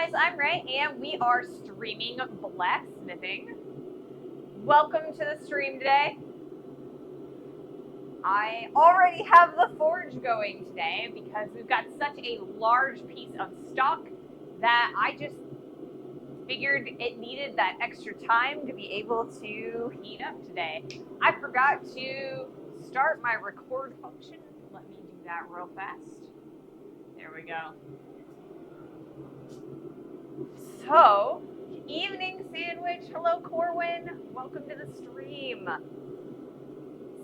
guys, I'm Ray, and we are streaming blacksmithing. Welcome to the stream today. I already have the forge going today because we've got such a large piece of stock that I just figured it needed that extra time to be able to heat up today. I forgot to start my record function. Let me do that real fast. There we go. So, evening sandwich. Hello, Corwin. Welcome to the stream.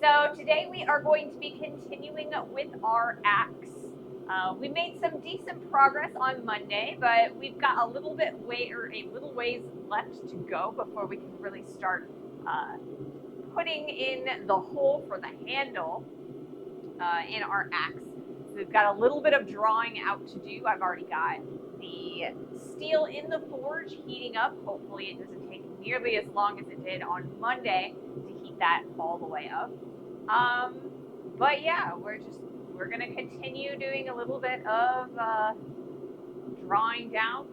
So today we are going to be continuing with our axe. We made some decent progress on Monday, but we've got a little ways left to go before we can really start putting in the hole for the handle in our axe. So we've got a little bit of drawing out to do. I've already got the steel in the forge heating up. Hopefully it doesn't take nearly as long as it did on Monday to heat that all the way up. But yeah, we're gonna continue doing a little bit of drawing down.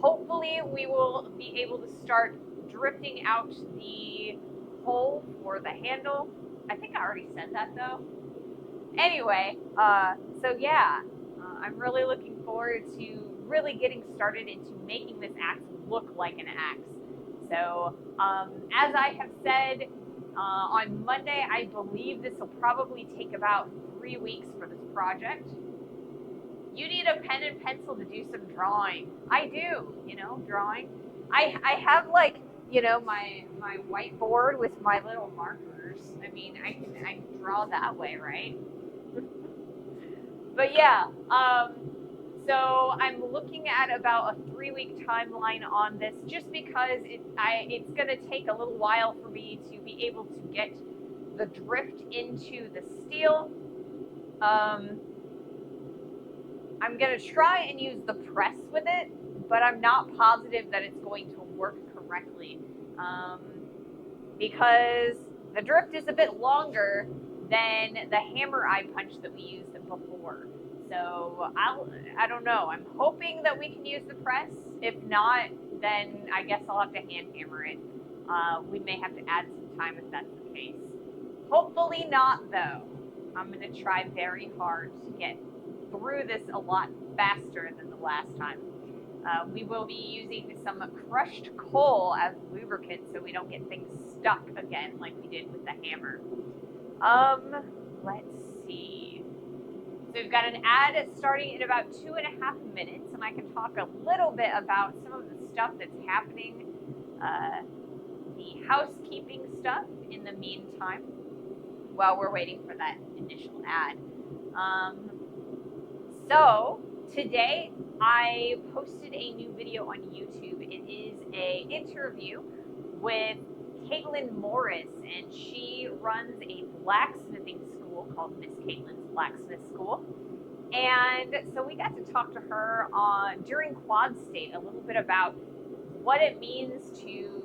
Hopefully we will be able to start drifting out the hole for the handle. I think I already said that though. Anyway, so yeah, I'm really looking forward to really getting started into making this axe look like an axe. So, as I have said on Monday, I believe this will probably take about 3 weeks for this project. You need a pen and pencil to do some drawing. I do, drawing. I have like, my whiteboard with my little markers. I mean, I can draw that way, right? But yeah, so I'm looking at about a 3-week timeline on this, just because it's going to take a little while for me to be able to get the drift into the steel. I'm going to try and use the press with it, but I'm not positive that it's going to work correctly, because the drift is a bit longer than the hammer eye punch that we used before. So I don't know. I'm hoping that we can use the press. If not, then I guess I'll have to hand hammer it. We may have to add some time if that's the case. Hopefully not, though. I'm going to try very hard to get through this a lot faster than the last time. We will be using some crushed coal as lubricant so we don't get things stuck again like we did with the hammer. Let's see. So we've got an ad starting in about 2.5 minutes, and I can talk a little bit about some of the stuff that's happening, the housekeeping stuff in the meantime, while we're waiting for that initial ad. So today I posted a new video on YouTube. It is an interview with Caitlin Morris, and she runs a blacksmithing school called Miss Caitlin's Blacksmith School. And so we got to talk to her during Quad State a little bit about what it means to,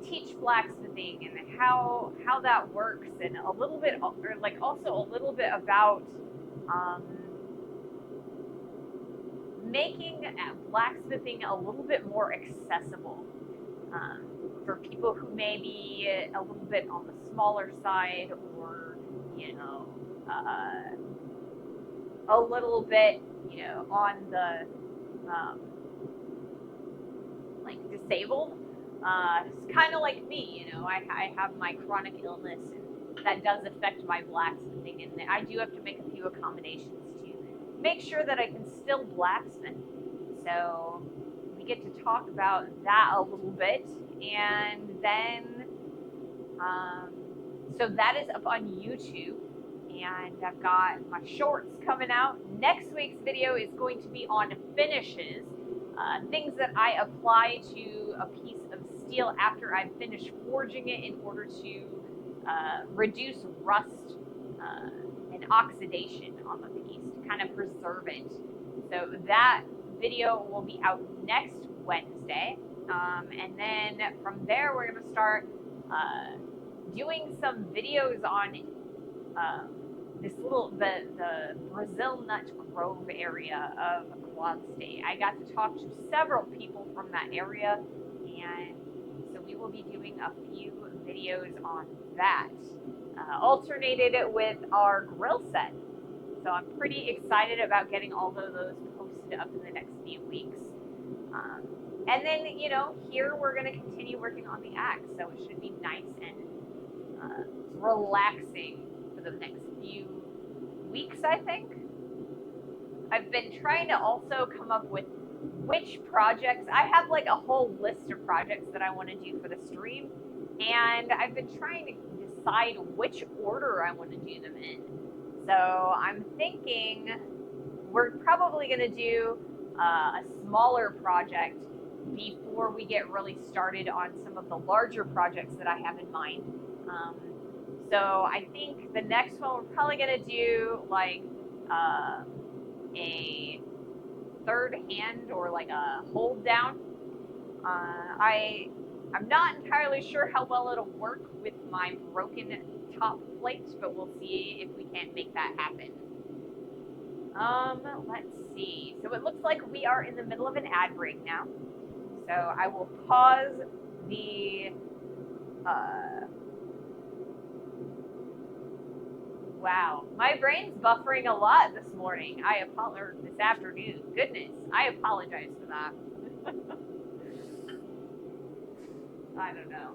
teach blacksmithing and how that works, and a little bit, or like also a little bit about making blacksmithing a little bit more accessible for people who may be a little bit on the smaller side, or a little bit on the like disabled. It's kind of like me, I have my chronic illness, and that does affect my blacksmithing, and I do have to make a few accommodations to make sure that I can still blacksmith. So we get to talk about that a little bit, and then so that is up on YouTube, and I've got my shorts coming out. Next week's video is going to be on finishes, things that I apply to a piece of steel after I've finished forging it in order to reduce rust and oxidation on the piece, to kind of preserve it. So that video will be out next Wednesday, and then from there we're going to start doing some videos on the Brazil Nut Grove area of Quad State. I got to talk to several people from that area, and so we will be doing a few videos on that, alternated with our grill set. So I'm pretty excited about getting all of those posted up in the next few weeks. And then, here we're going to continue working on the axe, so it should be nice and relaxing for the next few weeks, I think. I've been trying to also come up with which projects. I have like a whole list of projects that I want to do for the stream, and I've been trying to decide which order I want to do them in. So I'm thinking we're probably going to do a smaller project before we get really started on some of the larger projects that I have in mind. So I think the next one we're probably going to do like a third hand or like a hold down. I'm not entirely sure how well it'll work with my broken top plate, but we'll see if we can't make that happen. Let's see. So it looks like we are in the middle of an ad break now. So I will pause the wow, my brain's buffering a lot this morning. Or this afternoon. Goodness, I apologize for that. I don't know.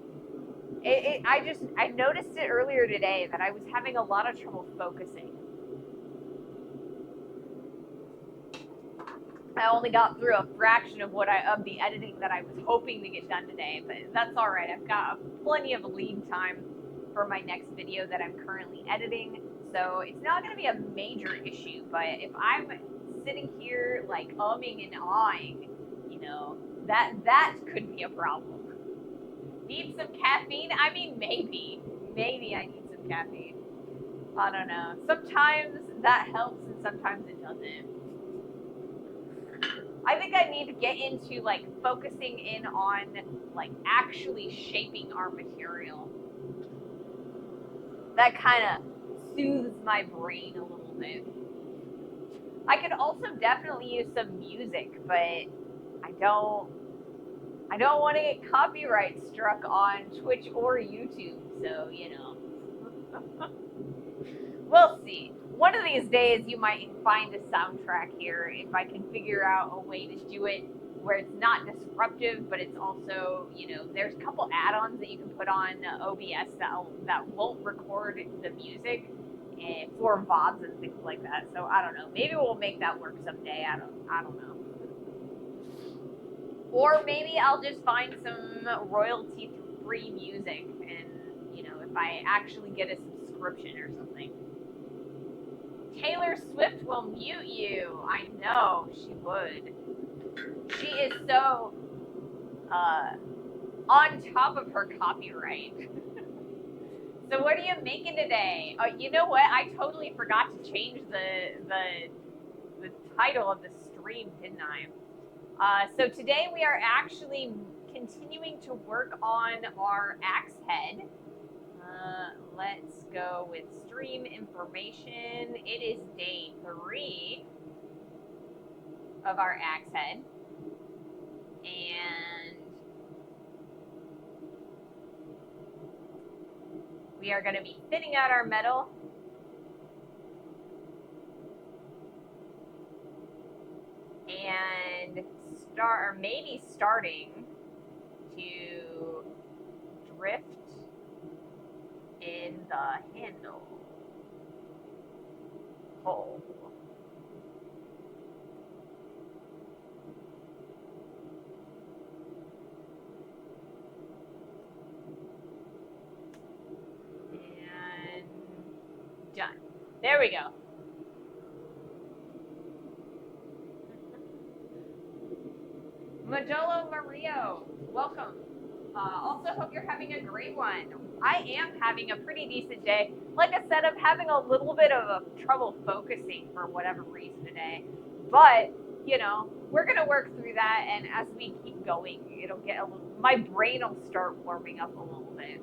I noticed it earlier today that I was having a lot of trouble focusing. I only got through a fraction of the editing that I was hoping to get done today, but that's all right. I've got plenty of lead time for my next video that I'm currently editing, so it's not going to be a major issue. But if I'm sitting here like umming and ahhing, that could be a problem. Need some caffeine? I mean, maybe I need some caffeine. I don't know. Sometimes that helps, and sometimes it doesn't. I think I need to get into like focusing in on like actually shaping our material. That kind of soothes my brain a little bit. I could also definitely use some music, but I don't want to get copyright struck on Twitch or YouTube, so we'll see. One of these days you might find a soundtrack here if I can figure out a way to do it where it's not disruptive, but it's also, there's a couple add-ons that you can put on OBS that won't record the music for VODs and things like that. So I don't know. Maybe we'll make that work someday. I don't know. Or maybe I'll just find some royalty-free music and, if I actually get a subscription or something. Taylor Swift will mute you. I know, she would. She is so on top of her copyright. So what are you making today? Oh, you know what? I totally forgot to change the title of the stream, didn't I? So today we are actually continuing to work on our axe head. Let's go with stream information. It is day 3 of our axe head. And we are going to be thinning out our metal. And maybe starting to drift in the handle hole. And done. There we go. Majolo Mario, welcome. Also hope you're having a great one. I am having a pretty decent day. Like I said, I'm having a little bit of trouble focusing for whatever reason today. But, we're going to work through that, and as we keep going, my brain will start warming up a little bit.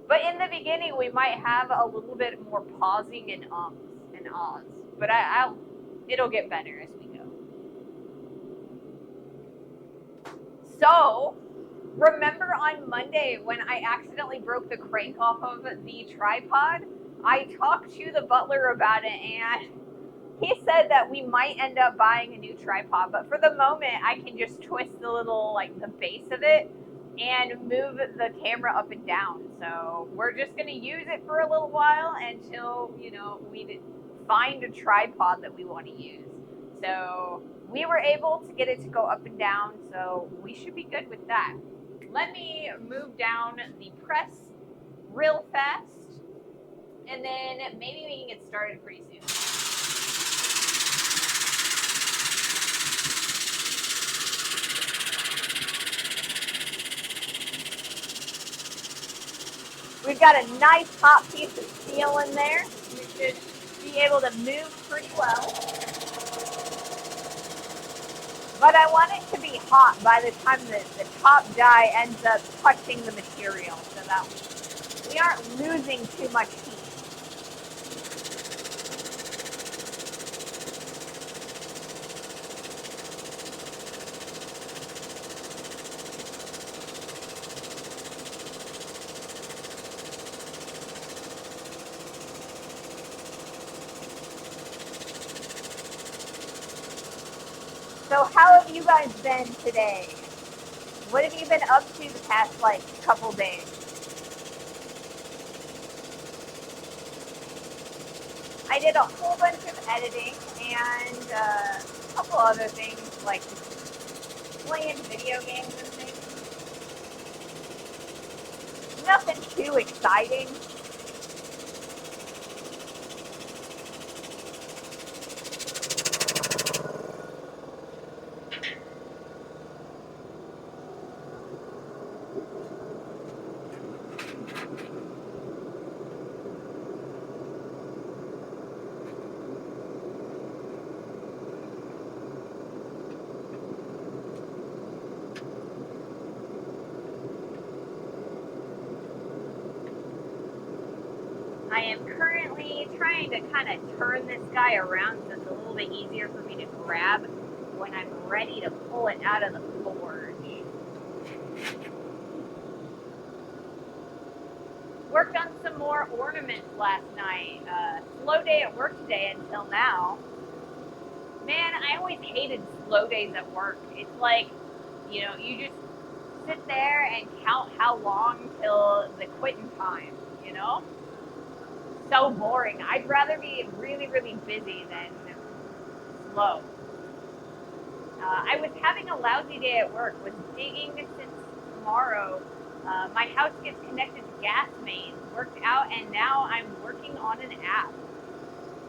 But in the beginning, we might have a little bit more pausing and ums and ahs. But It'll get better as we go. So, remember on Monday when I accidentally broke the crank off of the tripod? I talked to the butler about it, and he said that we might end up buying a new tripod, but for the moment, I can just twist the little, like, the base of it and move the camera up and down. So we're just going to use it for a little while until, we find a tripod that we want to use. So we were able to get it to go up and down, so we should be good with that. Let me move down the press real fast, and then maybe we can get started pretty soon. We've got a nice hot piece of steel in there. We should be able to move pretty well. But I want it to be hot by the time the top die ends up touching the material so that we aren't losing too much heat. So how have you guys been today? What have you been up to the past, couple days? I did a whole bunch of editing and a couple other things, like playing video games and things. Nothing too exciting. I am currently trying to kind of turn this guy around so it's a little bit easier for me to grab when I'm ready to pull it out of the forge. Worked on some more ornaments last night. Slow day at work today until now. Man, I always hated slow days at work. It's like, you just sit there and count how long till the quitting time, So boring. I'd rather be really, really busy than slow. I was having a lousy day at work, was digging since tomorrow. My house gets connected to gas mains, worked out, and now I'm working on an app.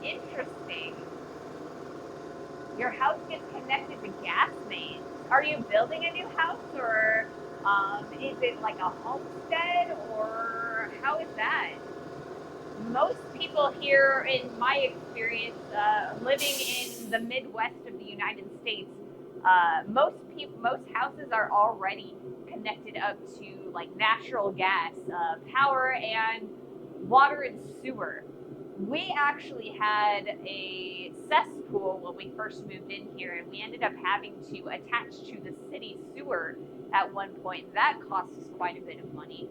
Interesting. Your house gets connected to gas mains. Are you building a new house, or is it like a homestead, or how is that? Most people here, in my experience, living in the Midwest of the United States, most houses are already connected up to like natural gas, power, and water and sewer. We actually had a cesspool when we first moved in here, and we ended up having to attach to the city sewer at one point. That cost us quite a bit of money.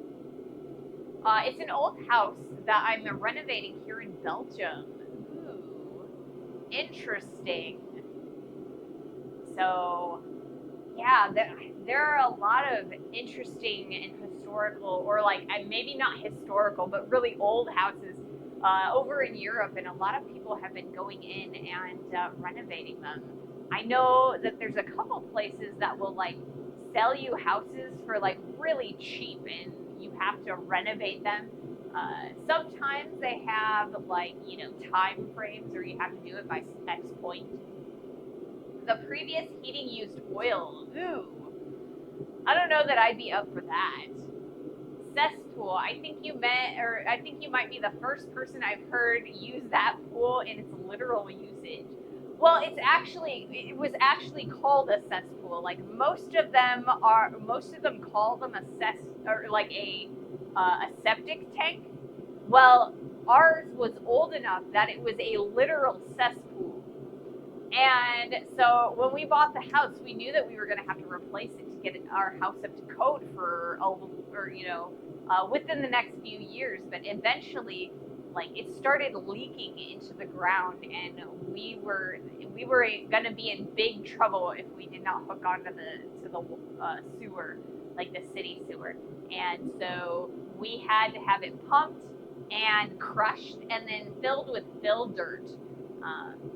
It's an old house that I'm renovating here in Belgium. Ooh, interesting. So, yeah, there are a lot of interesting and historical, or maybe not historical, but really old houses over in Europe, and a lot of people have been going in and renovating them. I know that there's a couple places that will sell you houses for really cheap, and you have to renovate them. Sometimes they have time frames, or you have to do it by X point. The previous heating used oil. Ooh, I don't know that I'd be up for that. Cesspool. I think you might be the first person I've heard use that pool in its literal usage. Well, it was actually called a cesspool. Most of them call them a septic tank. Well, ours was old enough that it was a literal cesspool. And so when we bought the house, we knew that we were going to have to replace it to get our house up to code for within the next few years. But eventually, like, it started leaking into the ground, and we were going to be in big trouble if we did not hook onto the sewer, like the city sewer. And so we had to have it pumped and crushed and then filled with fill dirt.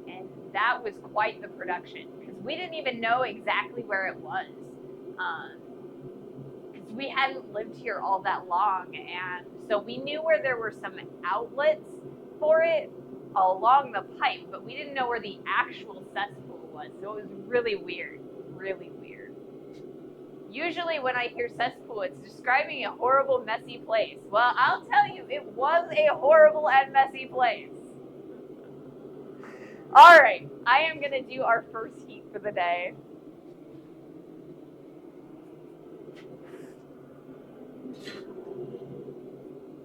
And that was quite the production because we didn't even know exactly where it was. Because we hadn't lived here all that long, and so we knew where there were some outlets for it along the pipe, but we didn't know where the actual cesspool was. So it was really weird, really weird. Usually when I hear cesspool, it's describing a horrible, messy place. Well, I'll tell you, it was a horrible and messy place. All right, I am going to do our first heat for the day.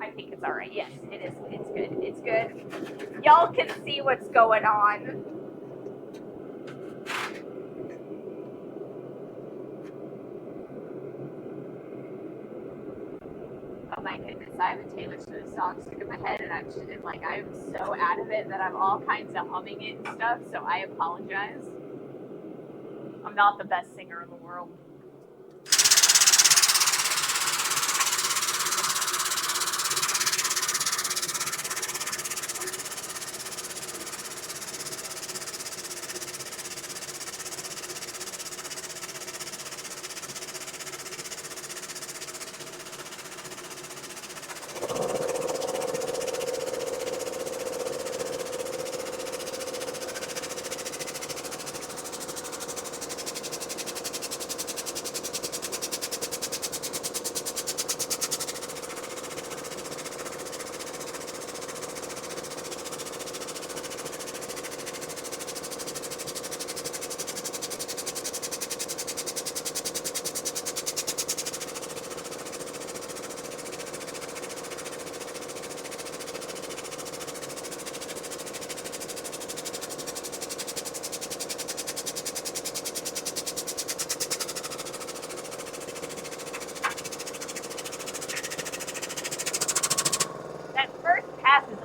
I think it's all right. Yes, it is. It's good. It's good. Y'all can see what's going on. Oh my goodness, I have a Taylor Swift song stuck in my head, and I'm so out of it that I'm all kinds of humming it and stuff. So I apologize. I'm not the best singer in the world.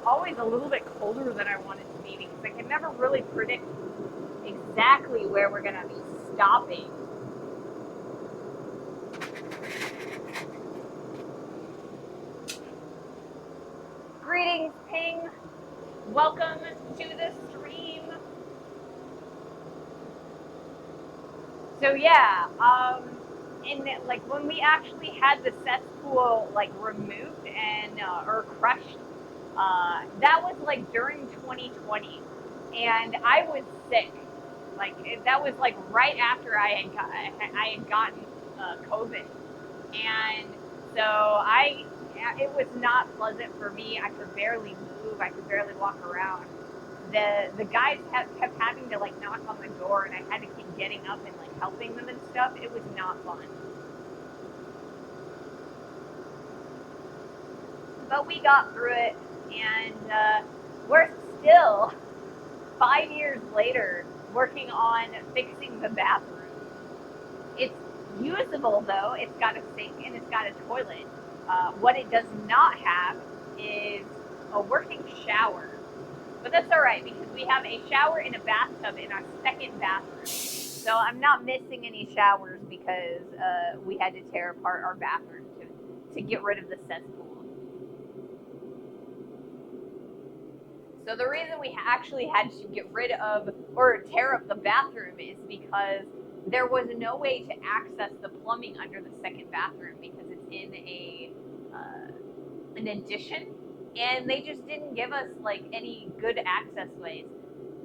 Always a little bit colder than I want it to be because I can never really predict exactly where we're going to be stopping. Greetings, Ping. Welcome to the stream. So yeah, and like when we actually had the cesspool like removed and or crushed. That was like during 2020, and I was sick. Like that was like right after I had gotten COVID, and so it was not pleasant for me. I could barely move. I could barely walk around. The guys kept having to like knock on the door, and I had to keep getting up and like helping them and stuff. It was not fun. But we got through it. And we're still, 5 years later, working on fixing the bathroom. It's usable, though. It's got a sink and it's got a toilet. What it does not have is a working shower. But that's all right, because we have a shower and a bathtub in our second bathroom. So I'm not missing any showers because we had to tear apart our bathroom to get rid of the cesspool. So the reason we actually had to get rid of or tear up the bathroom is because there was no way to access the plumbing under the second bathroom because it's in an addition, and they just didn't give us like any good access ways.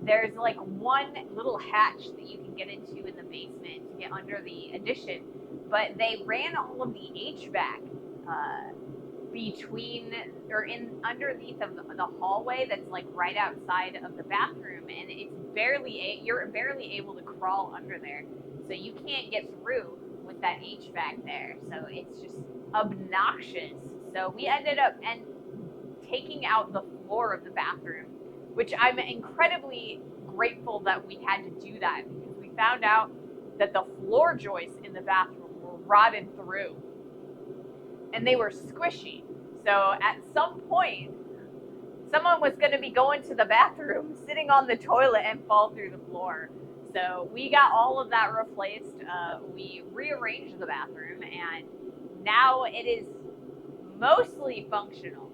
There's like one little hatch that you can get into in the basement to get under the addition, but they ran all of the HVAC between or in underneath of the hallway that's like right outside of the bathroom, and it's you're barely able to crawl under there, so you can't get through with that HVAC there. So it's just obnoxious. So we ended up taking out the floor of the bathroom, which I'm incredibly grateful that we had to do that because we found out that the floor joists in the bathroom were rotted through and they were squishy. So at some point, someone was going to be going to the bathroom, sitting on the toilet, and fall through the floor. So we got all of that replaced. We rearranged the bathroom, and now it is mostly functional.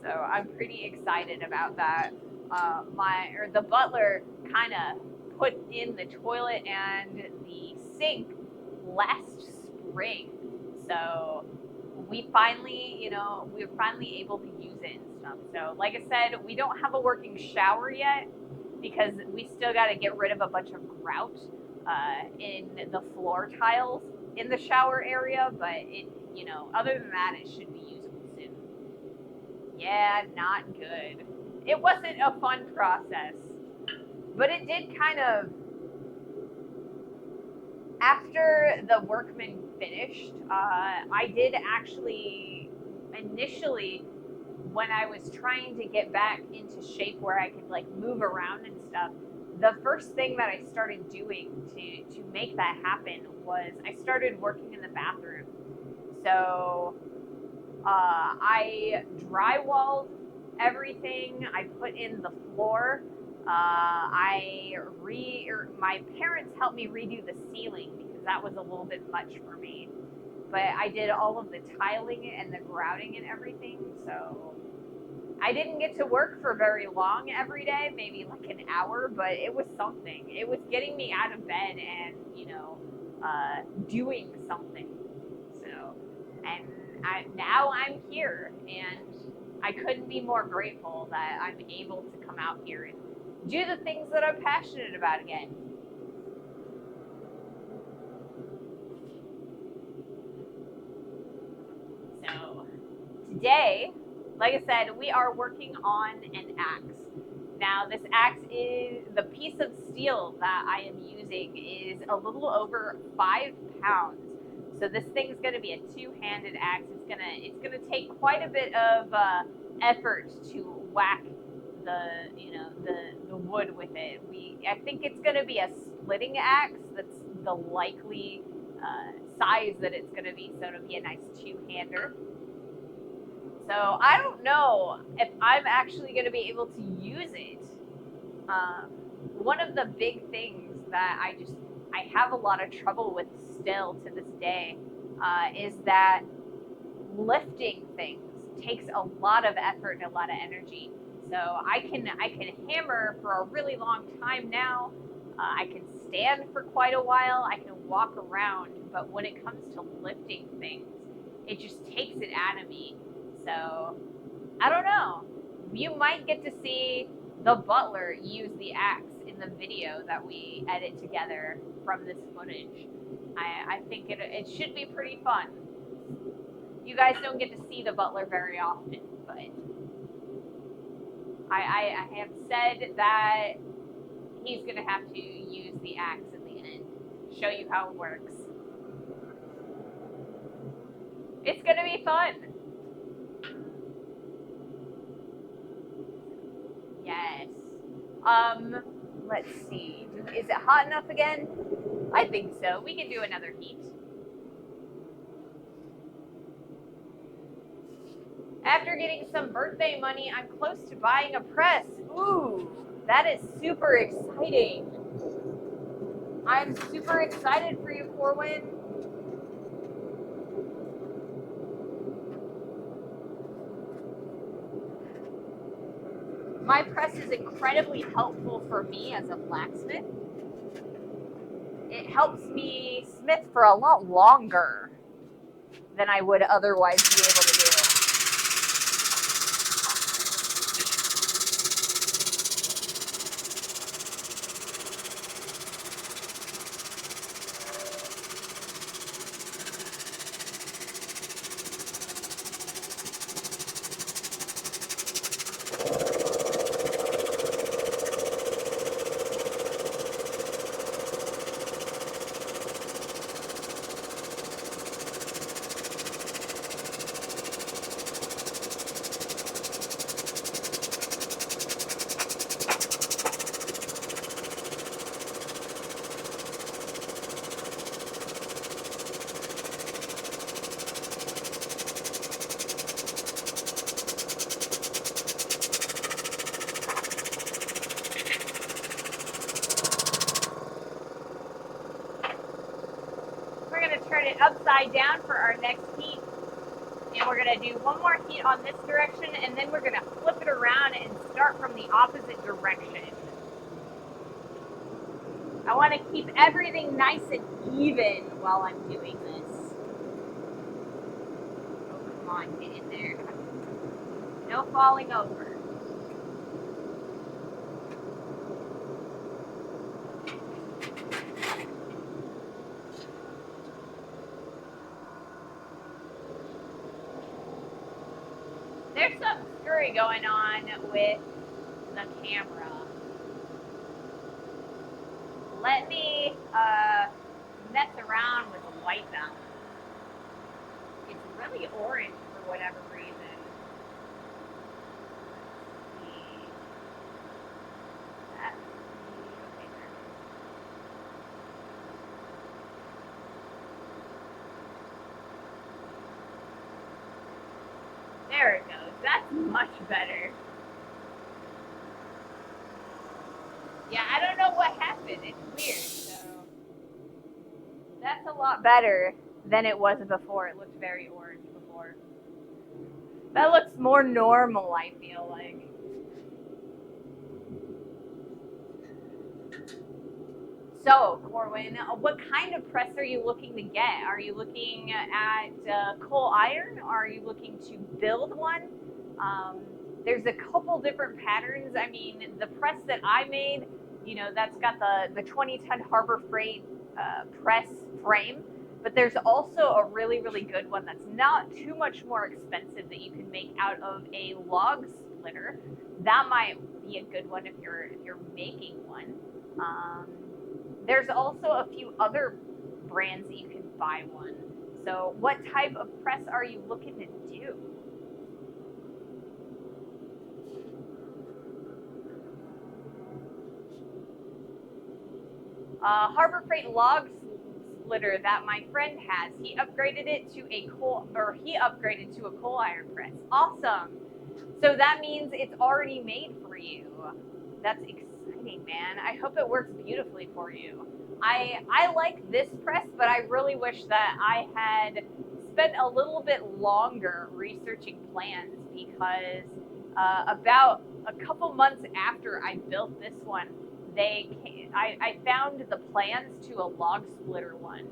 So I'm pretty excited about that. The butler kind of put in the toilet and the sink last spring. So we finally, we were finally able to use it and stuff. So like I said, we don't have a working shower yet because we still got to get rid of a bunch of grout in the floor tiles in the shower area. But it, other than that, it should be usable soon. Yeah, not good. It wasn't a fun process, but it did kind of, after the workman finished, I did actually, initially, when I was trying to get back into shape where I could like move around and stuff, the first thing that I started doing to make that happen was I started working in the bathroom. So I drywalled everything. I put in the floor. My parents helped me redo the ceiling because that was a little bit much for me. But I did all of the tiling and the grouting and everything. So I didn't get to work for very long every day, maybe like an hour, but it was something. It was getting me out of bed and, doing something. So, and now I'm here, and I couldn't be more grateful that I'm able to come out here and do the things that I'm passionate about again. So today, like I said, we are working on an axe. Now this axe is, the piece of steel that I am using is a little over 5 pounds. So this thing's going to be a two-handed axe. It's gonna take quite a bit of effort to whack the wood with it. I think it's going to be a splitting axe. That's the likely size that it's going to be. So it'll be a nice two-hander. So I don't know if I'm actually going to be able to use it. One of the big things that I have a lot of trouble with still to this day is that lifting things takes a lot of effort and a lot of energy. So I can hammer for a really long time now. I can stand for quite a while. I can walk around, but when it comes to lifting things, it just takes it out of me. So I don't know. You might get to see the butler use the axe in the video that we edit together from this footage. I think it should be pretty fun. You guys don't get to see the butler very often, but I have said that he's going to have to use the axe in the end, show you how it works. It's going to be fun. Yes. Let's see. Is it hot enough again? I think so. We can do another heat. After getting some birthday money, I'm close to buying a press. Ooh, that is super exciting. I'm super excited for you, Corwin. My press is incredibly helpful for me as a blacksmith. It helps me smith for a lot longer than I would otherwise be able to do. upside down for our next heat. And we're gonna do one more heat on this direction, and then we're gonna flip it around and start from the opposite direction. I wanna keep everything nice and even while I'm doing this. Oh, come on, get in there. No falling over. There's some scurry going on with the camera. Let me mess around with the white balance. It's really orange for whatever reason. There it goes. That's much better. Yeah, I don't know what happened. It's weird. So that's a lot better than it was before. It looked very orange before. That looks more normal, I feel like. So, Corwin, what kind of press are you looking to get? Are you looking at coal iron? Are you looking to build one? There's a couple different patterns. I mean, the press that I made, you know, that's got the 20-ton Harbor Freight press frame. But there's also a really, really good one that's not too much more expensive that you can make out of a log splitter. That might be a good one if you're making one. There's also a few other brands that you can buy one. So what type of press are you looking to do? Harbor Freight log splitter that my friend has, he upgraded it to a coal iron press. Awesome. So that means it's already made for you. That's exciting, man. I hope it works beautifully for you. I like this press, but I really wish that I had spent a little bit longer researching plans, because about a couple months after I built this one, I found the plans to a log splitter one.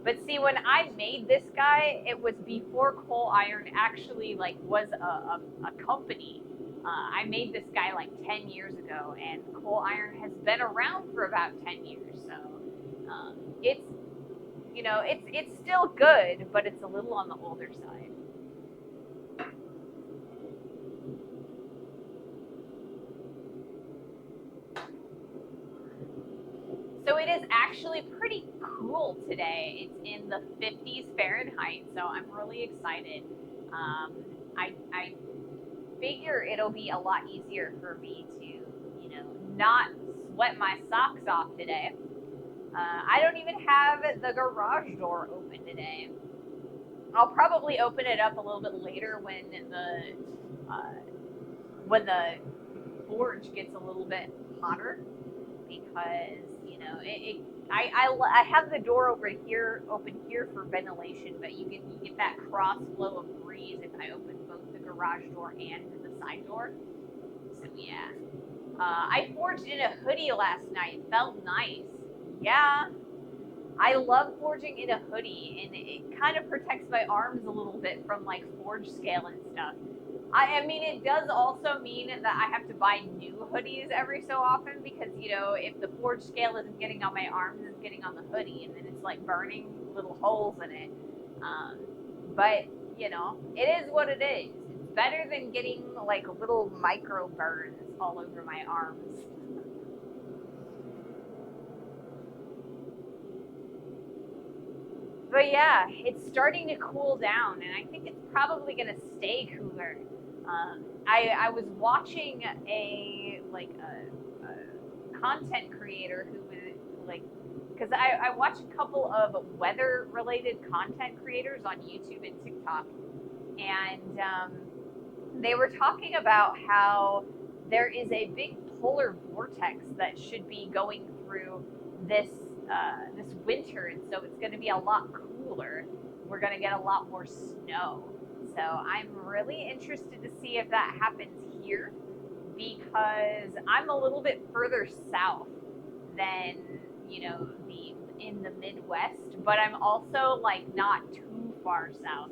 But see, when I made this guy, it was before coal iron actually was a company. I made this guy like 10 years ago, and coal iron has been around for about 10 years. So it's, you know, it's still good, but it's a little on the older side. So it is actually pretty cool today. It's in the 50s Fahrenheit, so I'm really excited. I figure it'll be a lot easier for me to, you know, not sweat my socks off today. I don't even have the garage door open today. I'll probably open it up a little bit later when the forge gets a little bit hotter, because you know I have the door open here for ventilation, but you get that cross flow of breeze if I open both the garage door and the side door. So yeah, I forged in a hoodie last night. Felt nice. Yeah, I love forging in a hoodie, and it kind of protects my arms a little bit from like forge scale and stuff. I mean, it does also mean that I have to buy new hoodies every so often, because, you know, if the forge scale isn't getting on my arms, it's getting on the hoodie, and then it's like burning little holes in it. But, you know, it is what it is. It's better than getting like little micro burns all over my arms. But yeah, it's starting to cool down, and I think it's probably going to stay cooler. I was watching a content creator who was like, because I watch a couple of weather related content creators on YouTube and TikTok, and they were talking about how there is a big polar vortex that should be going through this winter, and so it's going to be a lot cooler. we're going to get a lot more snow. So I'm really interested to see if that happens here, because I'm a little bit further south than, in the Midwest, but I'm also like not too far south.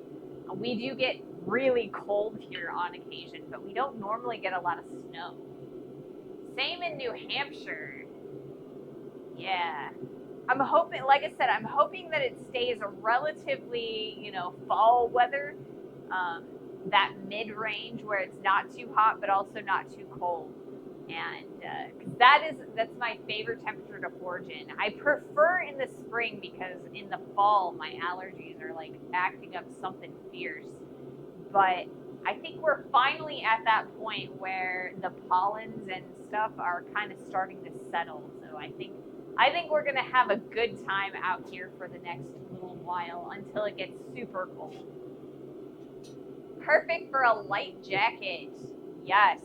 We do get really cold here on occasion, but we don't normally get a lot of snow. Same in New Hampshire. Yeah. I'm hoping, like I said, I'm hoping that it stays a relatively, fall weather, that mid-range where it's not too hot, but also not too cold. And cause that's my favorite temperature to forage in. I prefer in the spring because in the fall, my allergies are like acting up something fierce. But I think we're finally at that point where the pollens and stuff are kind of starting to settle. So I think we're gonna have a good time out here for the next little while until it gets super cold. Perfect for a light jacket. Yes.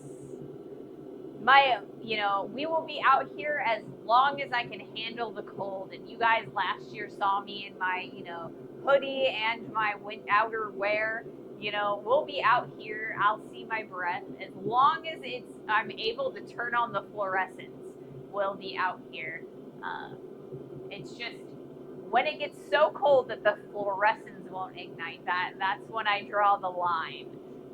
We will be out here as long as I can handle the cold. And you guys last year saw me in my, hoodie and my outer wear. We'll be out here. I'll see my breath. As long as I'm able to turn on the fluorescence, we'll be out here. It's just when it gets so cold that the fluorescence won't ignite, that's when I draw the line.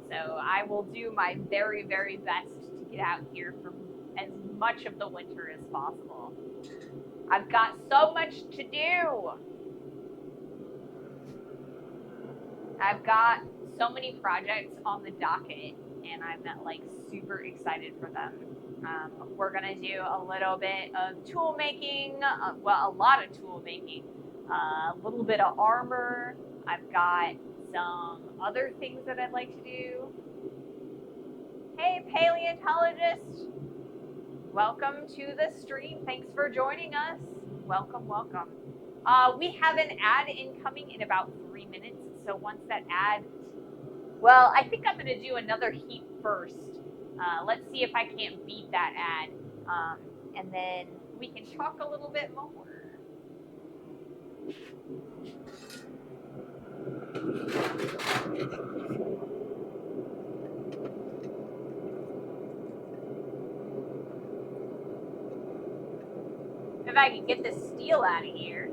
So I will do my very, very best to get out here for as much of the winter as possible. I've got so much to do. I've got so many projects on the docket, and I'm like super excited for them. We're gonna do a little bit of tool making, a lot of tool making, a little bit of armor. I've got some other things that I'd like to do. Hey, paleontologist, welcome to the stream. Thanks for joining us. Welcome, welcome. We have an ad incoming in about 3 minutes. So once that ad, I think I'm gonna do another heat first. Let's see if I can't beat that ad. And then we can talk a little bit more. If I can get this steel out of here.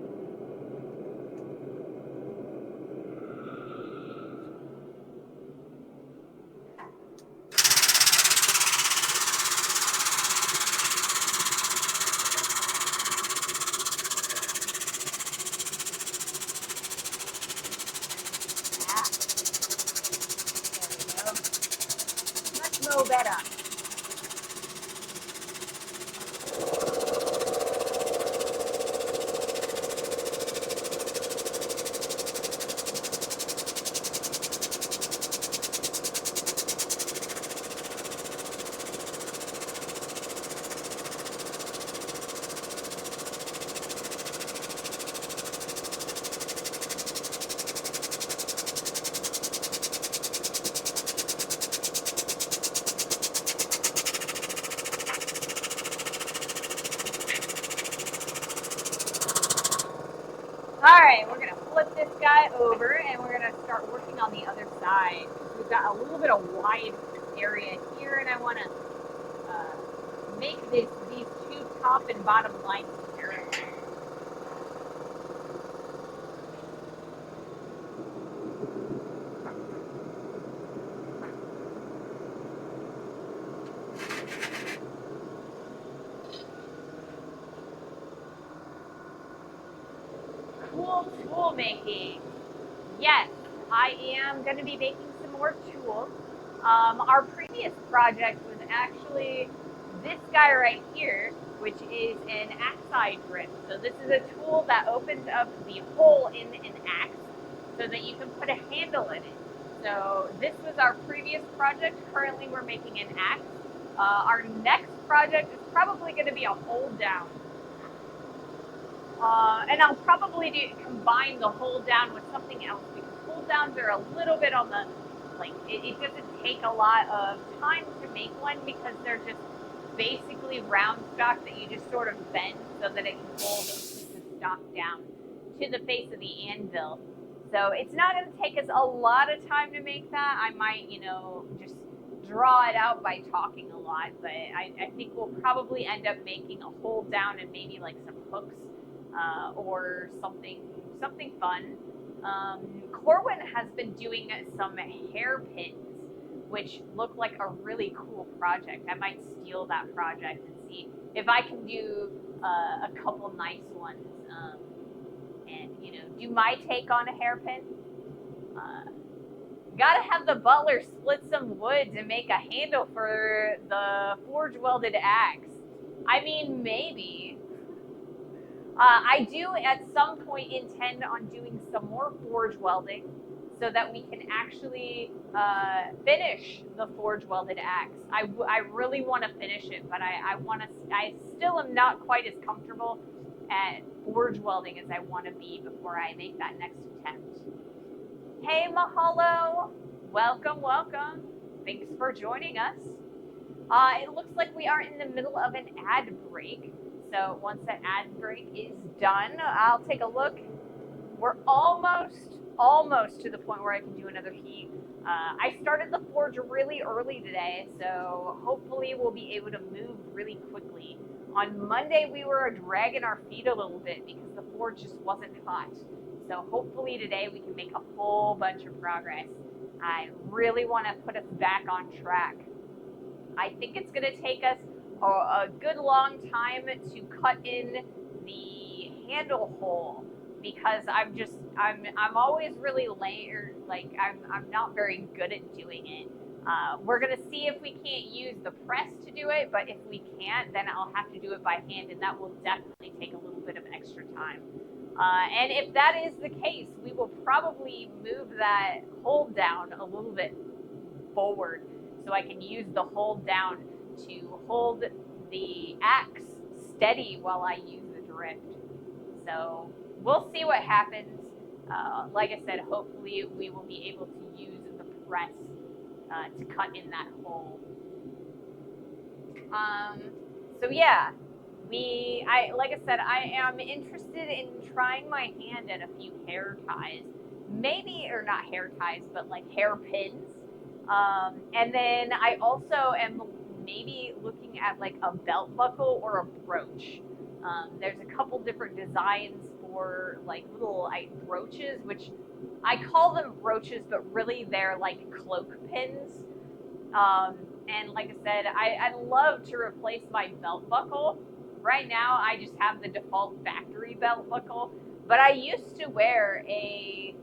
Better. Alright, we're going to flip this guy over and we're going to start working on the other side. We've got a little bit of wide area here, and I want to make these two top and bottom lines parallel. Cool tool making. Yes, I am going to be making some more tools. Our previous project was actually this guy right here, which is an axe grip. So this is a tool that opens up the hole in an axe so that you can put a handle in it. So this was our previous project. Currently we're making an axe. Our next project is probably going to be a hold down. And I'll probably combine the hold down with something else, because hold downs are a little bit on the, it doesn't take a lot of time to make one, because they're just basically round stock that you just sort of bend so that it can hold a piece of stock down to the face of the anvil. So it's not going to take us a lot of time to make that. I might, just draw it out by talking a lot, but I think we'll probably end up making a hold down and maybe like some hooks or something fun. Corwin has been doing some hairpins, which look like a really cool project. I might steal that project and see if I can do a couple nice ones. And do my take on a hairpin. Gotta have the butler split some wood to make a handle for the forge welded axe. I mean, maybe. I do at some point intend on doing some more forge welding so that we can actually finish the forge welded axe. I really want to finish it, but I still am not quite as comfortable at forge welding as I want to be before I make that next attempt. Hey Mahalo, welcome. Thanks for joining us. It looks like we are in the middle of an ad break. So once that ad break is done, I'll take a look. We're almost to the point where I can do another heat. I started the forge really early today, so hopefully we'll be able to move really quickly. On Monday, we were dragging our feet a little bit because the forge just wasn't hot. So hopefully today we can make a whole bunch of progress. I really want to put us back on track. I think it's going to take us a good long time to cut in the handle hole because I'm always really layered. Like I'm not very good at doing it. We're gonna see if we can't use the press to do it, but if we can't, then I'll have to do it by hand, and that will definitely take a little bit of extra time. And if that is the case, we will probably move that hold down a little bit forward so I can use the hold down to hold the axe steady while I use the drift. So we'll see what happens. Like I said, hopefully we will be able to use the press to cut in that hole. So yeah, like I said, I am interested in trying my hand at a few hair ties. Maybe, or not hair ties, but like hairpins. And then I also am maybe looking at like a belt buckle or a brooch. There's a couple different designs for like little brooches, which I call them brooches, but really they're like cloak pins. And like I said, I'd love to replace my belt buckle. Right now, I just have the default factory belt buckle, but I used to wear a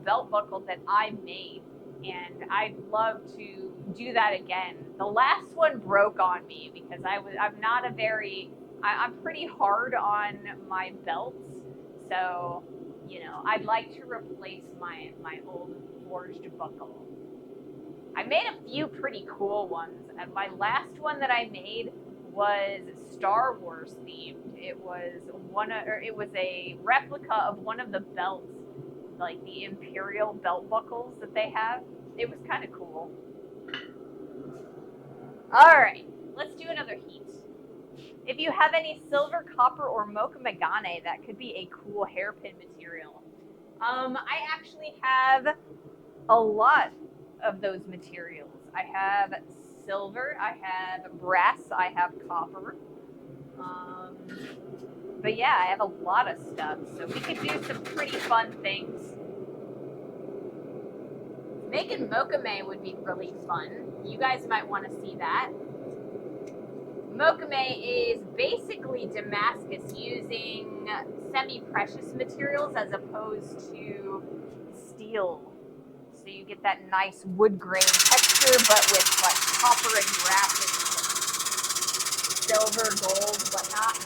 belt buckle that I made, and I'd love to do that again. The last one broke on me because I'm pretty hard on my belts, so I'd like to replace my old forged buckle. I made a few pretty cool ones, and my last one that I made was Star Wars themed. It was a replica of one of the belts, like the Imperial belt buckles that they have. It was kind of cool. All right, let's do another heat. If you have any silver, copper, or mocha megane, that could be a cool hairpin material. I actually have a lot of those materials. I have silver, I have brass, I have copper. But yeah, I have a lot of stuff, so we could do some pretty fun things. Making mokame would be really fun. You guys might want to see that. Mokame is basically Damascus using semi-precious materials as opposed to steel. So you get that nice wood grain texture, but with like copper and brass and silver, gold, whatnot.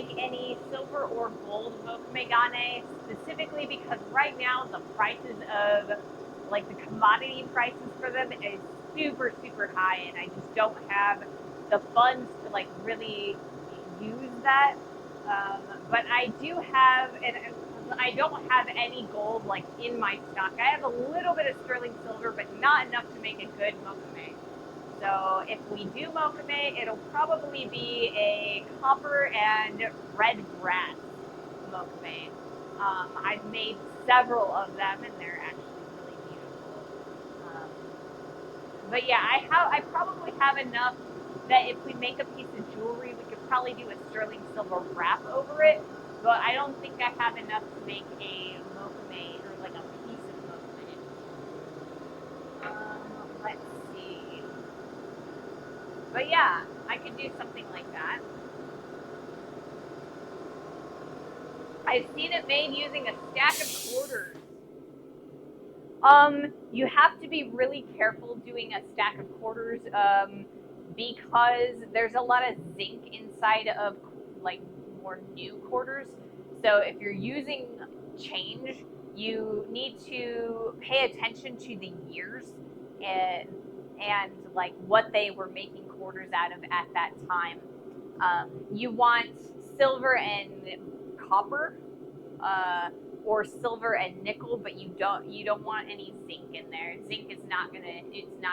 make any silver or gold mokumegane, specifically because right now the prices of, like, the commodity prices for them is super, super high, and I just don't have the funds to, like, really use that. But I do have, and I don't have any gold, like, in my stock. I have a little bit of sterling silver, but not enough to make a good mokume. So if we do mokume, it'll probably be a copper and red brass mokume. I've made several of them, and they're actually really beautiful. But yeah, I probably have enough that if we make a piece of jewelry, we could probably do a sterling silver wrap over it. But I don't think I have enough to make a mokume, or like a piece of mokume. Let's see. But yeah, I could do something like that. I've seen it made using a stack of quarters. You have to be really careful doing a stack of quarters, because there's a lot of zinc inside of, like, more new quarters. So if you're using change, you need to pay attention to the years and like what they were making quarters out of at that time. You want silver and copper, or silver and nickel, but you don't want any zinc in there. Zinc is not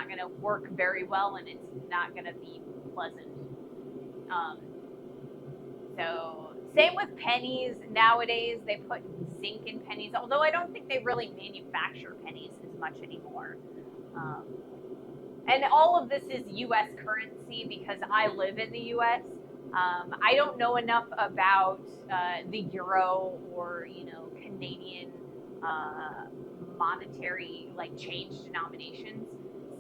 gonna work very well, and it's not gonna be pleasant. So same with pennies. Nowadays they put zinc in pennies, although I don't think they really manufacture pennies as much anymore. And all of this is U.S. currency because I live in the U.S. I don't know enough about the euro or, Canadian monetary, like, change denominations.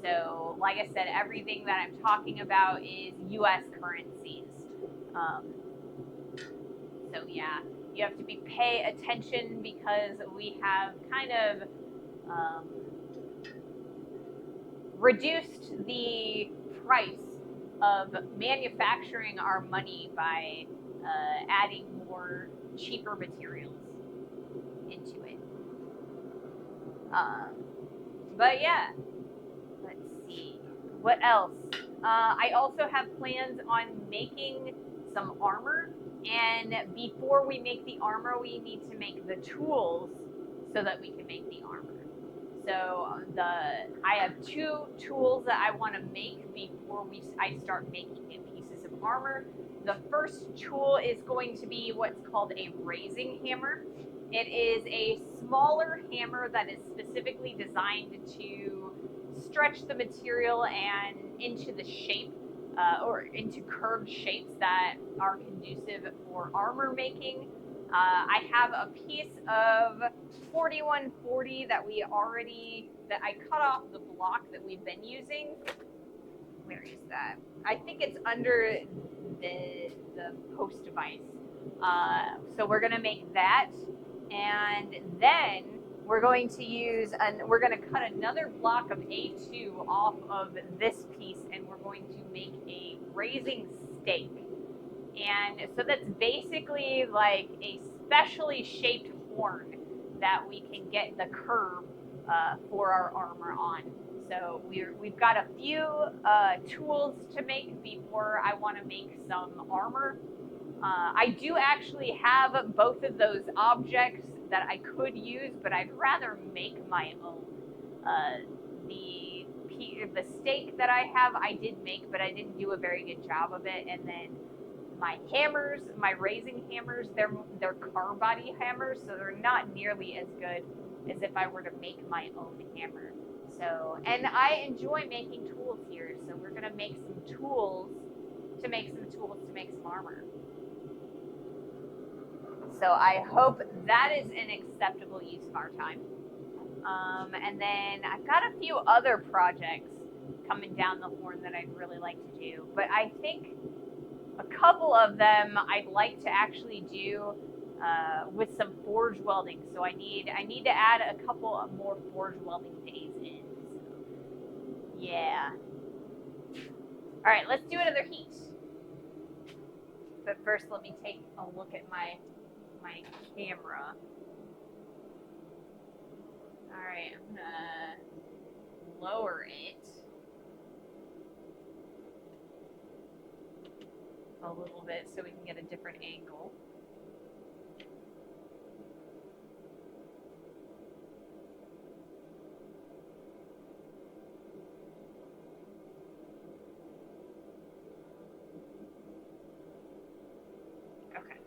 So, like I said, everything that I'm talking about is U.S. currencies. Um, so yeah, you have to pay attention because we have kind of reduced the price of manufacturing our money by adding more cheaper materials into it. But yeah, let's see. What else? I also have plans on making some armor, and before we make the armor, we need to make the tools so that we can make the armor. So I have 2 tools that I want to make before I start making new pieces of armor. The first tool is going to be what's called a raising hammer. It is a smaller hammer that is specifically designed to stretch the material and into the shape, or into curved shapes that are conducive for armor making. I have a piece of 4140 that I cut off the block that we've been using. Where is that? I think it's under the post device. So we're gonna make that, and then we're going to cut another block of A2 off of this piece, and we're going to make a raising stake. And so that's basically like a specially shaped horn that we can get the curve for our armor on. So we've got a few tools to make before I want to make some armor. I do actually have both of those objects that I could use, but I'd rather make my own. The stake that I have, I did make, but I didn't do a very good job of it. And then my hammers, my raising hammers, they're car body hammers, so they're not nearly as good as if I were to make my own hammer. So, and I enjoy making tools here, so we're gonna make some tools to make some armor. So I hope that is an acceptable use of our time. And then I've got a few other projects coming down the horn that I'd really like to do, but I think a couple of them I'd like to actually do with some forge welding. So I need to add a couple of more forge welding days in. So, yeah. All right, let's do another heat. But first, let me take a look at my camera. All right, I'm gonna lower it a little bit so we can get a different angle. Okay.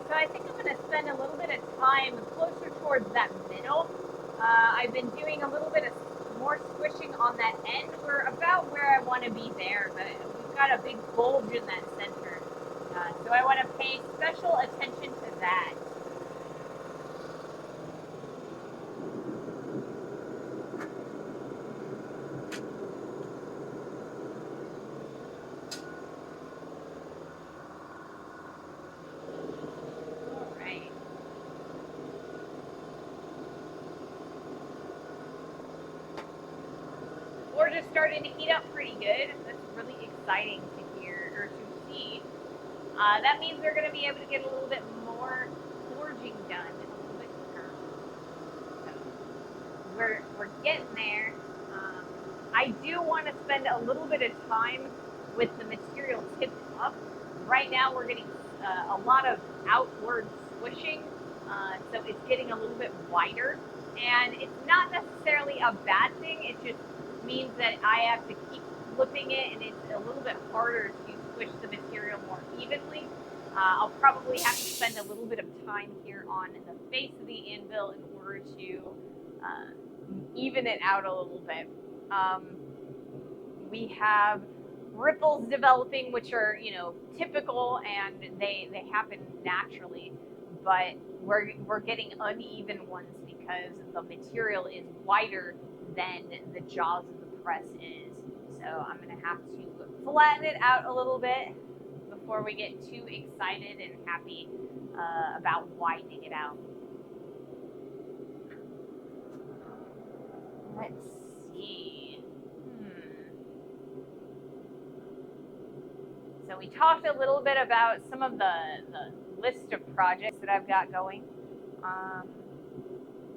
So I think I'm going to spend a little bit of time closer towards that middle. I've been doing a little bit of more squishing on that end. We're about where I want to be there, but we've got a big bulge in that center. So I want to pay special attention to that. We're just starting to heat up pretty good. That's really exciting to hear or to see. That means we're going to be able to get a little bit more forging done a little bit quicker. So we're getting there. I do want to spend a little bit of time with the material tipped up. Right now we're getting a lot of outward squishing, so it's getting a little bit wider. And it's not necessarily a bad thing, it just means that I have to keep flipping it, and it's a little bit harder to squish the material more evenly. I'll probably have to spend a little bit of time here on the face of the anvil in order to even it out a little bit. We have ripples developing, which are, typical, and they happen naturally, but we're getting uneven ones because the material is wider than the jaws of the press is. So I'm going to have to flatten it out a little bit before we get too excited and happy about widening it out. Let's see. So we talked a little bit about some of the list of projects that I've got going.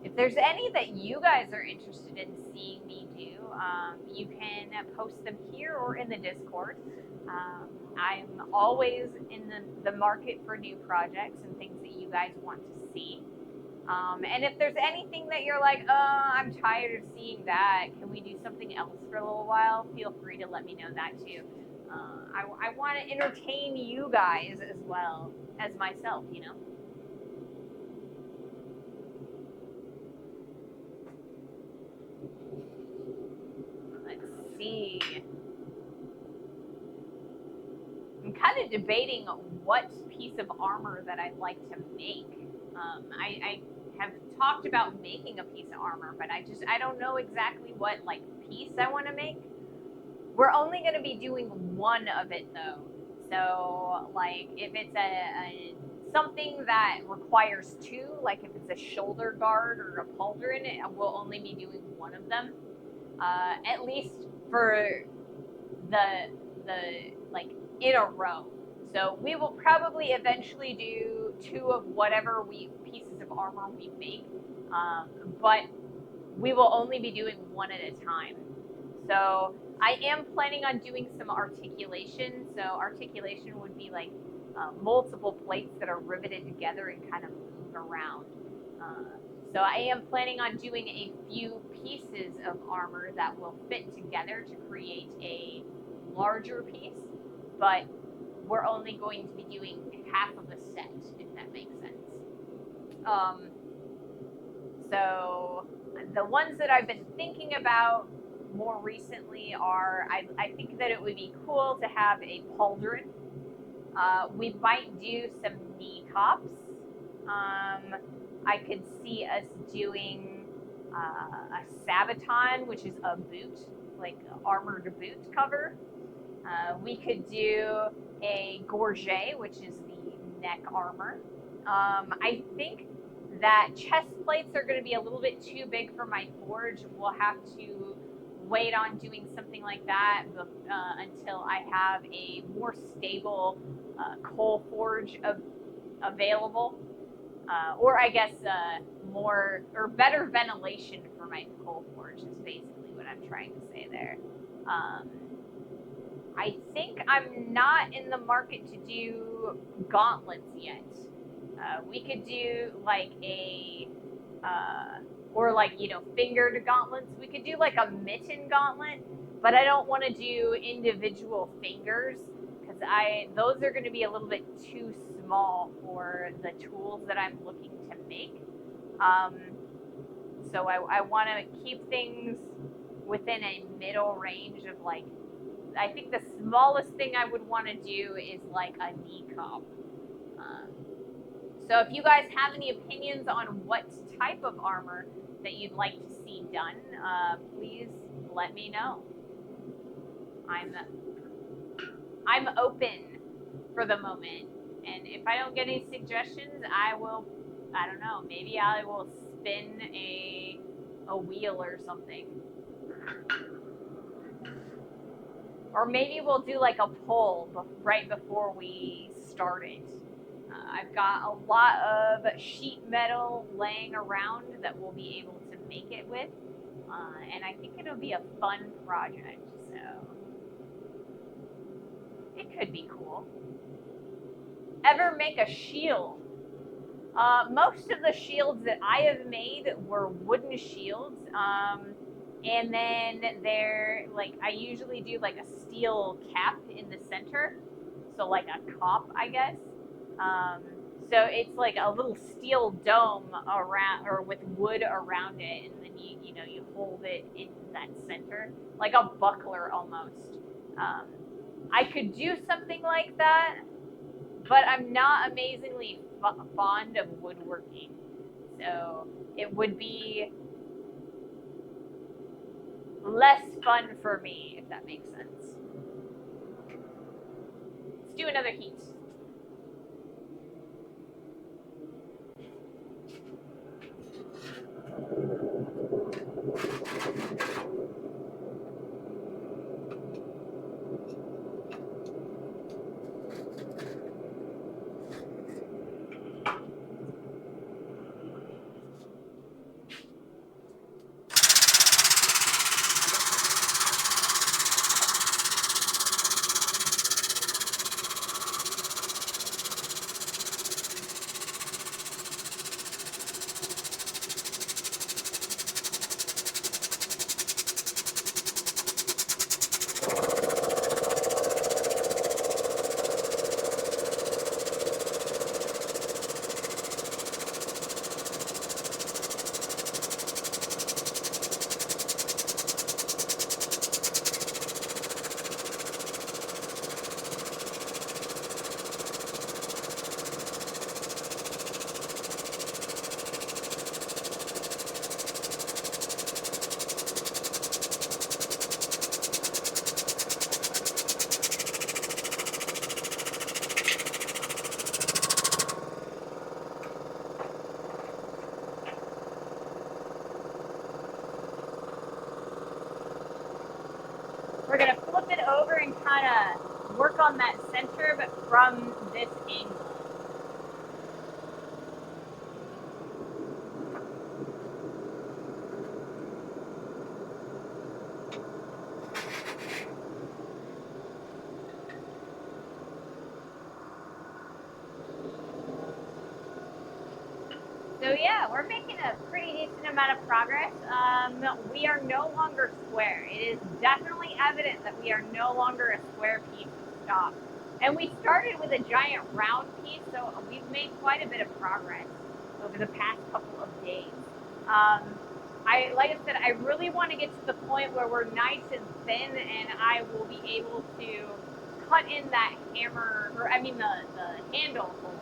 If there's any that you guys are interested in seeing me do, you can post them here or in the Discord. I'm always in the market for new projects and things that you guys want to see. And if there's anything that you're like, I'm tired of seeing that, can we do something else for a little while? Feel free to let me know that too. I want to entertain you guys as well as myself, Let's see. I'm kind of debating what piece of armor that I'd like to make. I have talked about making a piece of armor, but I don't know exactly what piece I want to make. We're only going to be doing one of it though. So if it's a something that requires two, like if it's a shoulder guard or a pauldron, we'll only be doing one of them. At least for the in a row. So we will probably eventually do 2 of whatever pieces of armor we make, but we will only be doing 1 at a time. So I am planning on doing some articulation. So articulation would be like multiple plates that are riveted together and kind of move around. So I am planning on doing a few pieces of armor that will fit together to create a larger piece, but we're only going to be doing half of a set, if that makes sense. So the ones that I've been thinking about more recently are, I think that it would be cool to have a pauldron. We might do some knee tops. I could see us doing a sabaton, which is a boot, like armored boot cover. We could do a gorget, which is the neck armor. I think that chest plates are going to be a little bit too big for my forge. We'll have to wait on doing something like that until I have a more stable coal forge available. Or I guess more or better ventilation for my coal forge is basically what I'm trying to say there. I think I'm not in the market to do gauntlets yet. We could do like or like, fingered gauntlets. We could do like a mitten gauntlet, but I don't want to do individual fingers because those are going to be a little bit too small for the tools that I'm looking to make. So I want to keep things within a middle range of like, I think the smallest thing I would want to do is like a knee cob. So if you guys have any opinions on what type of armor that you'd like to see done, please let me know. I'm open for the moment, and if I don't get any suggestions, I don't know, maybe I will spin a wheel or something. Or maybe we'll do like a poll right before we start it. I've got a lot of sheet metal laying around that we'll be able to make it with. And I think it'll be a fun project, so it could be cool. Ever make a shield? Most of the shields that I have made were wooden shields. And then I usually do like a steel cap in the center. So like a cop, I guess. So it's like a little steel dome around, or with wood around it, and then you hold it in that center, like a buckler almost. I could do something like that, but I'm not amazingly fond of woodworking, so it would be less fun for me, if that makes sense. Let's do another heat. We're going to flip it over and kind of work on that center, but from this angle. yeah, we're making a pretty decent amount of progress. We are no longer square. It is definitely evident that we are no longer a square piece to stop. And we started with a giant round piece, so we've made quite a bit of progress over the past couple of days. Like I said, I really want to get to the point where we're nice and thin, and I will be able to cut in that hammer, or I mean the handle hole.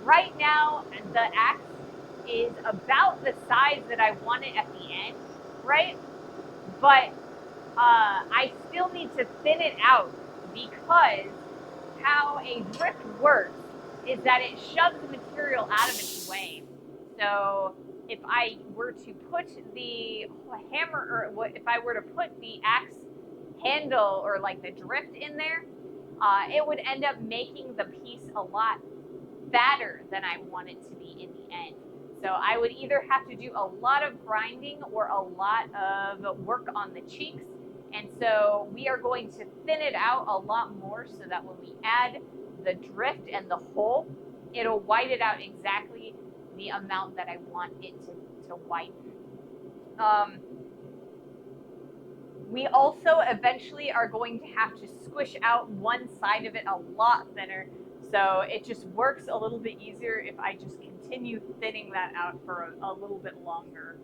Right now, the axe is about the size that I want it at the end, right? But I still need to thin it out because how a drift works is that it shoves the material out of its way. So if I were to put the hammer, or if I were to put the axe handle or like the drift in there, it would end up making the piece a lot fatter than I want it to be in the end. So I would either have to do a lot of grinding or a lot of work on the cheeks. And so we are going to thin it out a lot more so that when we add the drift and the hole, it'll white it out exactly the amount that I want it to whiten. We also eventually are going to have to squish out one side of it a lot thinner, so it just works a little bit easier if I just continue thinning that out for a little bit longer.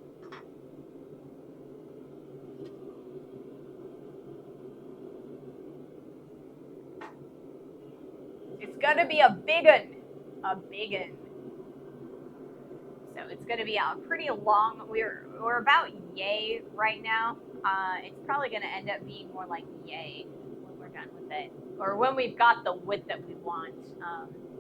It's gonna be a big one. So it's gonna be a pretty long. We're about yay right now. It's probably gonna end up being more like yay when we're done with it, or when we've got the width that we want.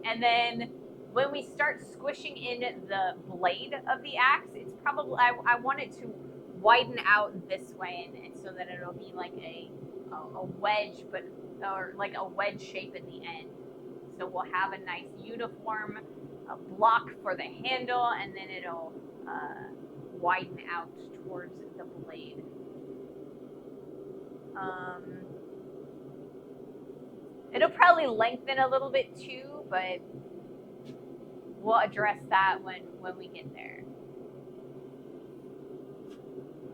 And then when we start squishing in the blade of the axe, it's probably I want it to widen out this way, and so that it'll be like a wedge, or like a wedge shape in the end. So we'll have a nice uniform block for the handle, and then it'll widen out towards the blade. It'll probably lengthen a little bit too, but we'll address that when we get there.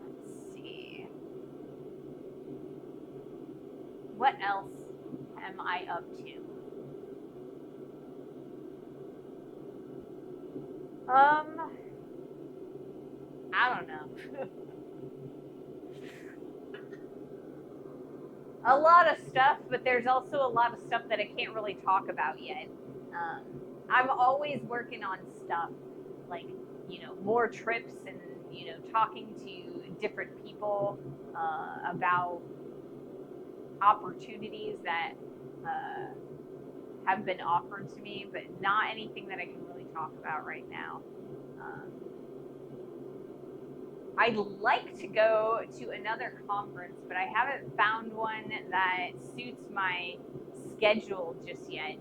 Let's see. What else am I up to? I don't know. A lot of stuff, but there's also a lot of stuff that I can't really talk about yet. I'm always working on stuff like, more trips and, talking to different people about opportunities that have been offered to me, but not anything that I can really talk about right now. I'd like to go to another conference, but I haven't found one that suits my schedule just yet.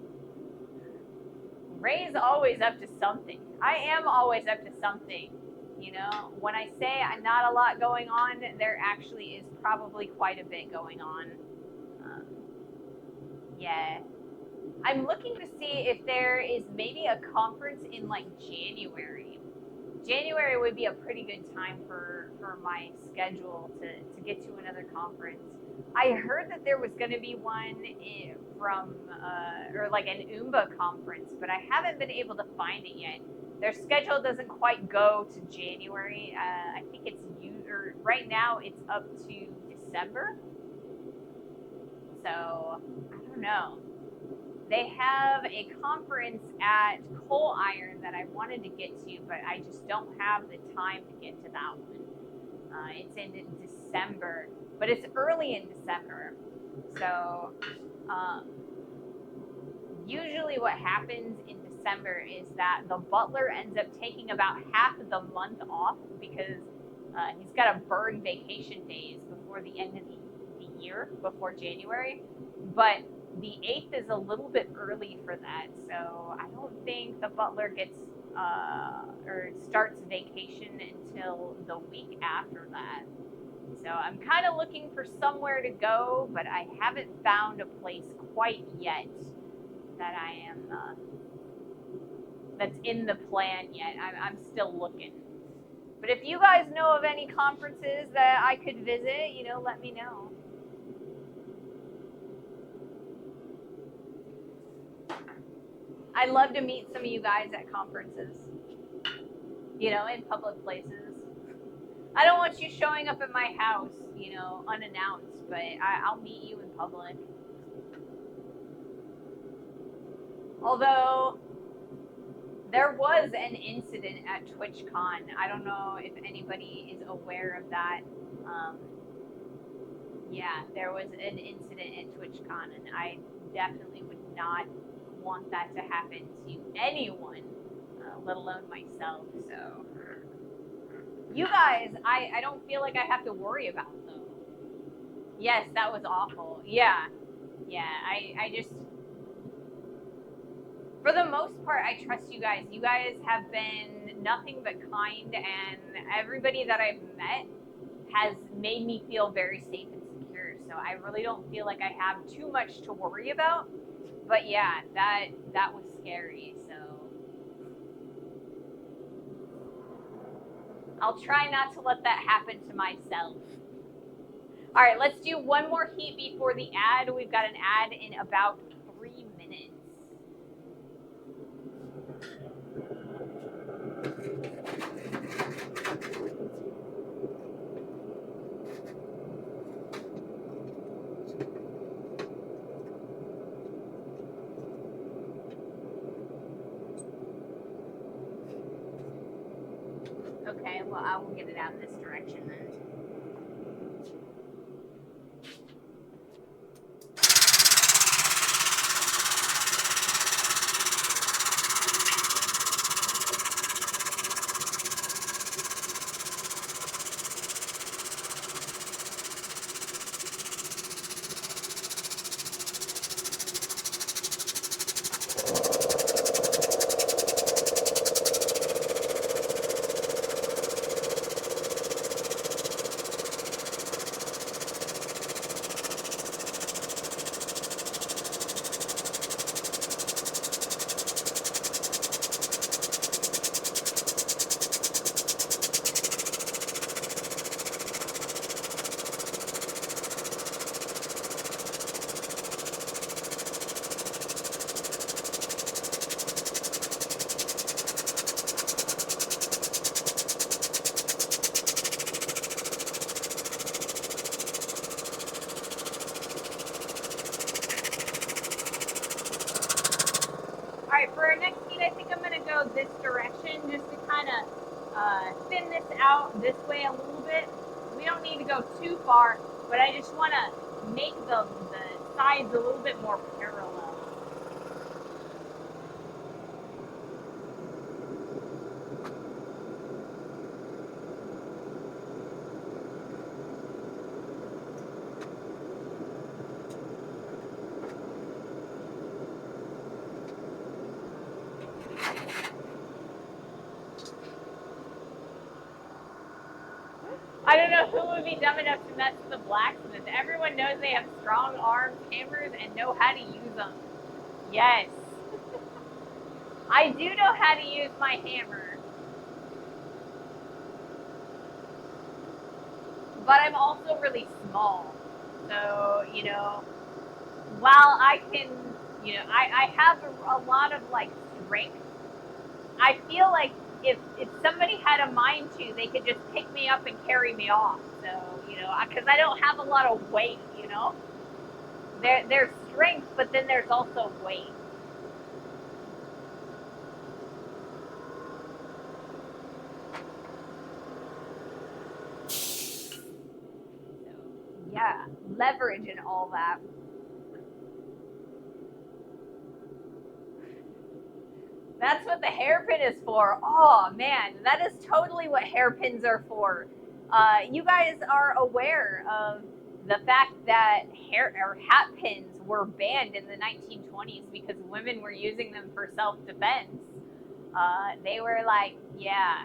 Ray's always up to something. I am always up to something. When I say I'm not a lot going on, there actually is probably quite a bit going on. Yeah. I'm looking to see if there is maybe a conference in like January. January would be a pretty good time for my schedule to get to another conference. I heard that there was going to be one from, or like an Oomba conference, but I haven't been able to find it yet. Their schedule doesn't quite go to January. I think right now it's up to December. So, I don't know. They have a conference at Coal Iron that I wanted to get to, but I just don't have the time to get to that one. It's in December, but it's early in December. So usually what happens in December is that the butler ends up taking about half of the month off because he's got to burn vacation days before the end of the year, before January. But the 8th is a little bit early for that, so I don't think the butler gets or starts vacation until the week after that. So I'm kind of looking for somewhere to go, but I haven't found a place quite yet that that's in the plan yet. I'm still looking. But if you guys know of any conferences that I could visit, you know, let me know. I'd love to meet some of you guys at conferences, you know, in public places. I don't want you showing up at my house, you know, unannounced, but I'll meet you in public. Although there was an incident at TwitchCon. I don't know if anybody is aware of that. Yeah, there was an incident at TwitchCon, and I definitely would not want that to happen to anyone, let alone myself. So, you guys, I don't feel like I have to worry about though. Yes, that was awful. Yeah, I just, for the most part, I trust you guys. You guys have been nothing but kind, and everybody that I've met has made me feel very safe and secure. So I really don't feel like I have too much to worry about. But yeah, that was scary. So I'll try not to let that happen to myself. All right, let's do one more heat before the ad. We've got an ad in about 3 minutes. Okay, well, I will get it out in this direction then. For our next heat, I think I'm going to go this direction just to kind of thin this out this way a little bit. We don't need to go too far, but I just want to make the sides a little bit more parallel. I don't know who would be dumb enough to mess with the blacksmith. Everyone knows they have strong arms, hammers, and know how to use them. Yes. I do know how to use my hammer. But I'm also really small. So, you know, while I can, you know, I have a lot of like strength, I feel like if somebody had a mind to, they could just pick me up and carry me off. So, you know, because I don't have a lot of weight, you know. There's strength, but then there's also weight. So, yeah, leverage and all that. That's what the hairpin is for. Oh man, that is totally what hairpins are for. You guys are aware of the fact that hair or hat pins were banned in the 1920s because women were using them for self-defense. They were like, yeah,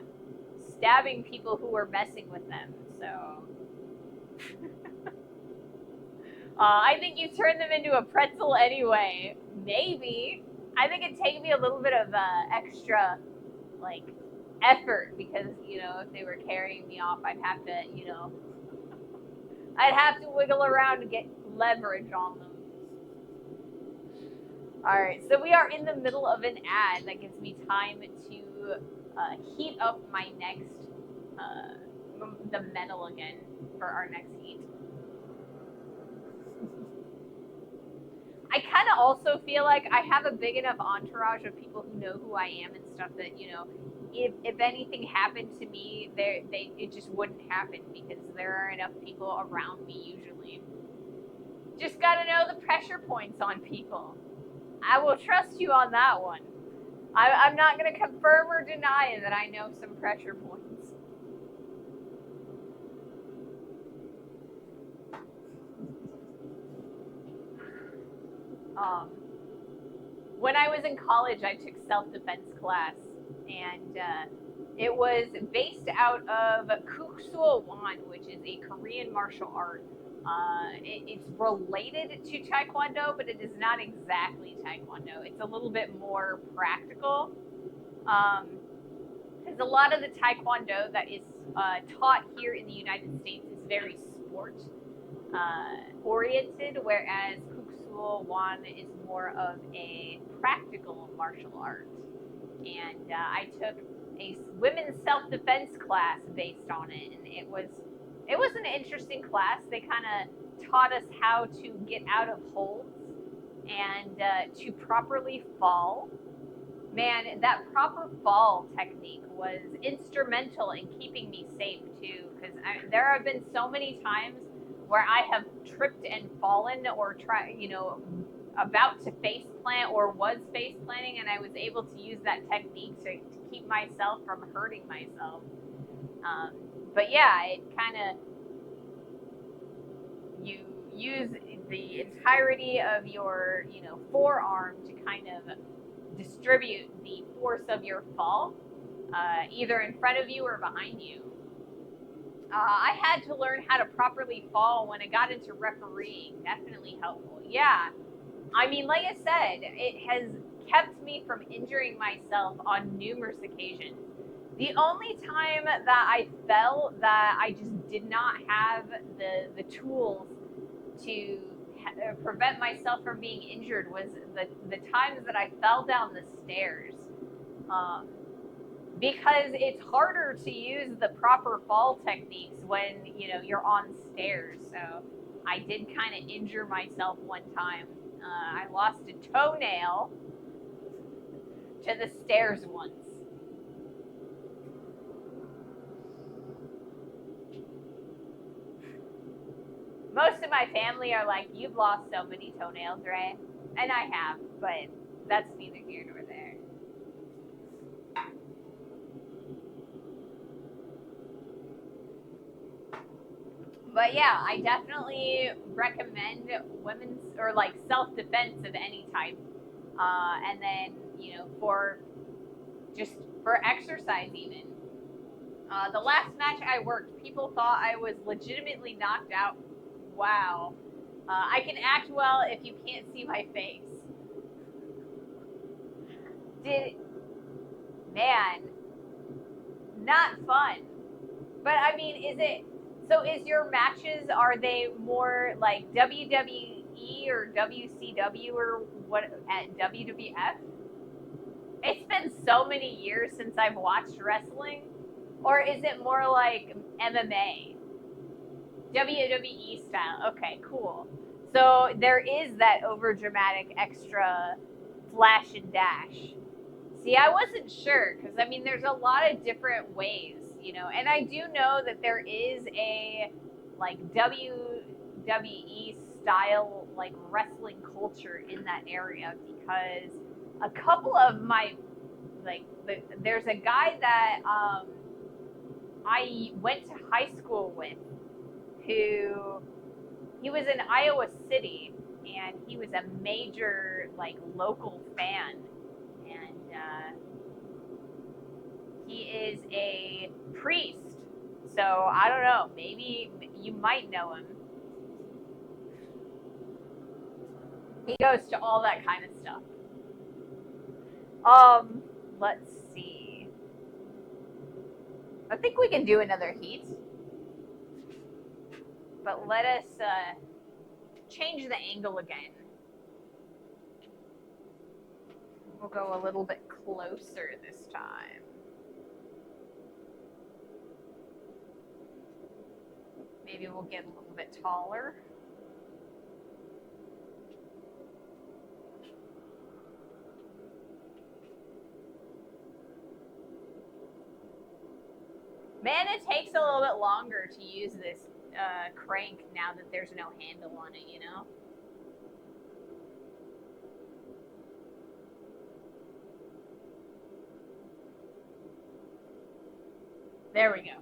stabbing people who were messing with them. So I think you turned them into a pretzel anyway. Maybe. I think it'd take me a little bit of extra, like, effort because, if they were carrying me off, I'd have to, I'd have to wiggle around to get leverage on them. All right, so we are in the middle of an ad that gives me time to heat up my next, the metal again for our next heat. I kind of also feel like I have a big enough entourage of people who know who I am and stuff that, if anything happened to me, it just wouldn't happen because there are enough people around me usually. Just got to know the pressure points on people. I will trust you on that one. I'm not going to confirm or deny that I know some pressure points. When I was in college, I took self-defense class, and it was based out of Kuk-Sool Won, which is a Korean martial art. It's related to Taekwondo, but it is not exactly Taekwondo. It's a little bit more practical. Because a lot of the Taekwondo that is taught here in the United States is very sport oriented, whereas Kuk-Sool Won is more of a practical martial art. And I took a women's self-defense class based on it, and it was an interesting class. They kind of taught us how to get out of holds and to properly fall. Man, that proper fall technique was instrumental in keeping me safe too, because there have been so many times where I have tripped and fallen or about to face plant or was face planting, and I was able to use that technique to keep myself from hurting myself. But yeah, it kind of, you use the entirety of your, forearm to kind of distribute the force of your fall, either in front of you or behind you. I had to learn how to properly fall when I got into refereeing. Definitely helpful. Yeah. I mean, like I said, it has kept me from injuring myself on numerous occasions. The only time that I fell that I just did not have the tools to prevent myself from being injured was the times that I fell down the stairs. Because it's harder to use the proper fall techniques when, you're on stairs. So I did kind of injure myself one time. I lost a toenail to the stairs once. Most of my family are like, you've lost so many toenails, right? And I have, but that's neither here nor there. But yeah, I definitely recommend women's or like self-defense of any type. And then, for exercise even. The last match I worked, people thought I was legitimately knocked out. Wow. I can act well if you can't see my face. Man, not fun. But I mean, is your matches, are they more like WWE or WCW or what at WWF? It's been so many years since I've watched wrestling. Or is it more like MMA? WWE style. Okay, cool. So there is that over dramatic extra flash and dash. See, I wasn't sure because I mean, there's a lot of different ways, and I do know that there is a like WWE style like wrestling culture in that area because a couple of my there's a guy that I went to high school with who he was in Iowa City and he was a major like local fan, and he is a priest. So I don't know, maybe you might know him. He goes to all that kind of stuff. Let's see. I think we can do another heat. But let us change the angle again. We'll go a little bit closer this time. Maybe we'll get a little bit taller. Man, it takes a little bit longer to use this crank now that there's no handle on it, you know? There we go.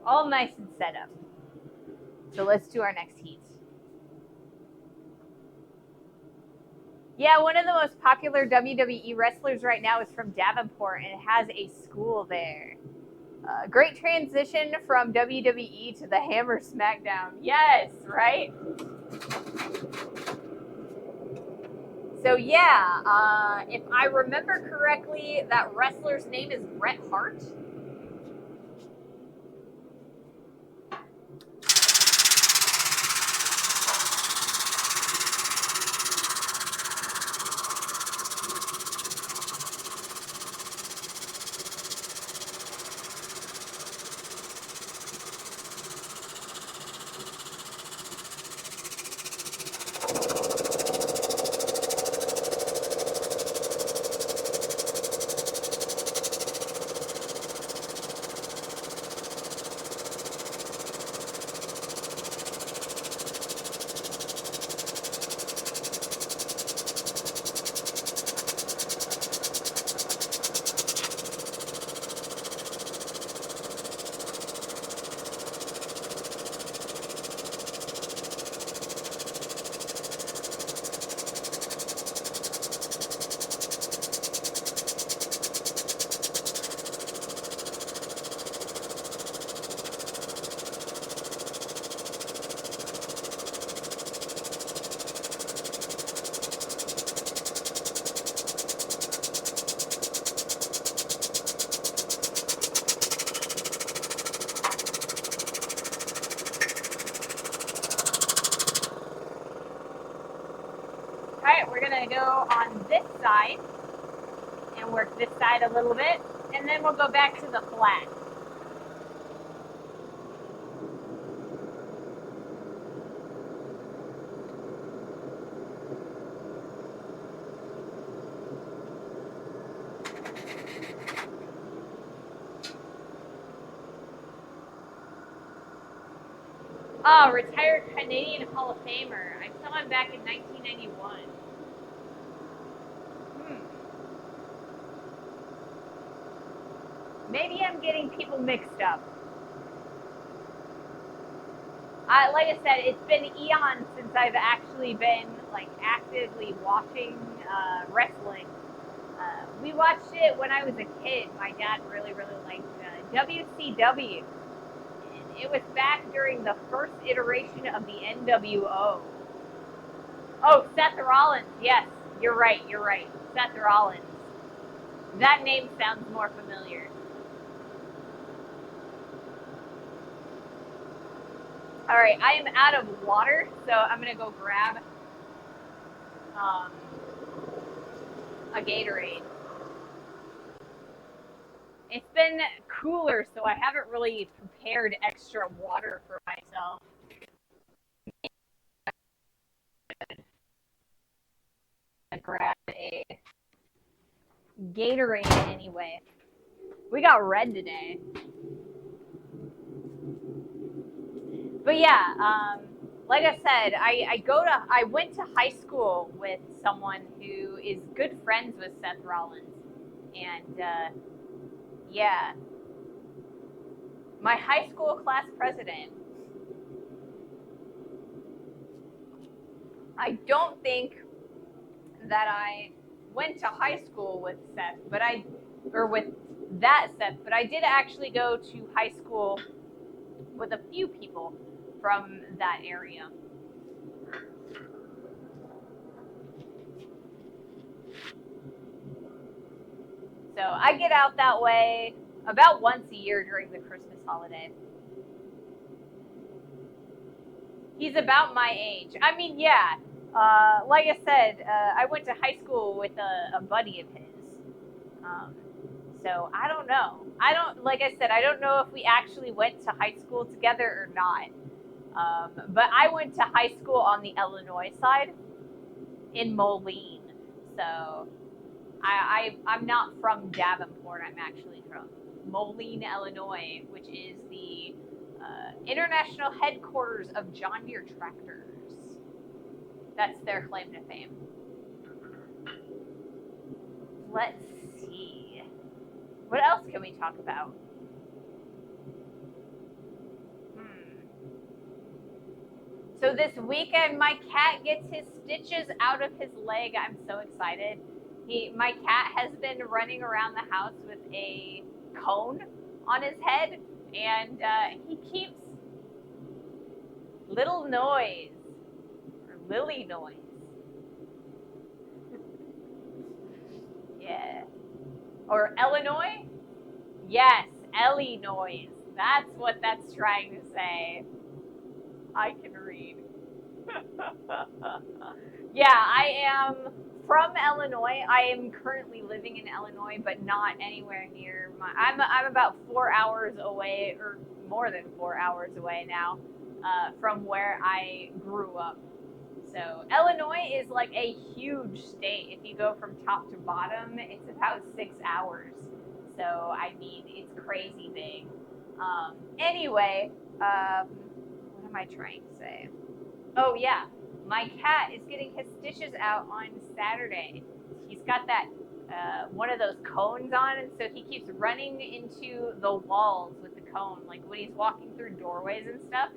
All nice and set up. So let's do our next heat. Yeah, one of the most popular WWE wrestlers right now is from Davenport and has a school there. Great transition from WWE to the Hammer SmackDown. Yes, right? So yeah, if I remember correctly, that wrestler's name is Bret Hart. We're gonna go on this side and work this side a little bit, and then we'll go back to the flat. Oh, retired Canadian Hall of Famer. I saw him back in 1991. Maybe I'm getting people mixed up. Like I said, it's been eons since I've actually been like actively watching wrestling. We watched it when I was a kid. My dad really liked WCW. And it was back during the first iteration of the NWO. Oh, Seth Rollins. Yes, you're right. Seth Rollins. That name sounds more familiar. All right, I am out of water, so I'm gonna go grab a Gatorade. It's been cooler, so I haven't really prepared extra water for myself. I grabbed a Gatorade anyway. We got red today. But yeah, like I said, I went to high school with someone who is good friends with Seth Rollins, and yeah, my high school class president. I don't think that I went to high school with Seth, but with that Seth, but I did actually go to high school with a few people from that area. So I get out that way about once a year during the Christmas holiday. He's about my age. I mean, yeah. Like I said, I went to high school with a buddy of his. So I don't know. Like I said, I don't know if we actually went to high school together or not. But I went to high school on the Illinois side in Moline. So I'm not from Davenport. I'm actually from Moline, Illinois, which is the international headquarters of John Deere tractors. That's their claim to fame. Let's see. What else can we talk about? So this weekend, my cat gets his stitches out of his leg. I'm so excited. My cat has been running around the house with a cone on his head, and he keeps little noise, or Lily noise. Yeah. Or Illinois? Yes, Ellie noise. That's what that's trying to say. I can read. Yeah, I am from Illinois. I am currently living in Illinois, but not anywhere near I'm about 4 hours away, or more than 4 hours away now, from where I grew up. So Illinois is like a huge state. If you go from top to bottom, it's about 6 hours. So I mean, it's crazy big. Anyway, what am I trying to say? Oh yeah, my cat is getting his stitches out on Saturday. He's got that one of those cones on, and so he keeps running into the walls with the cone. Like when he's walking through doorways and stuff,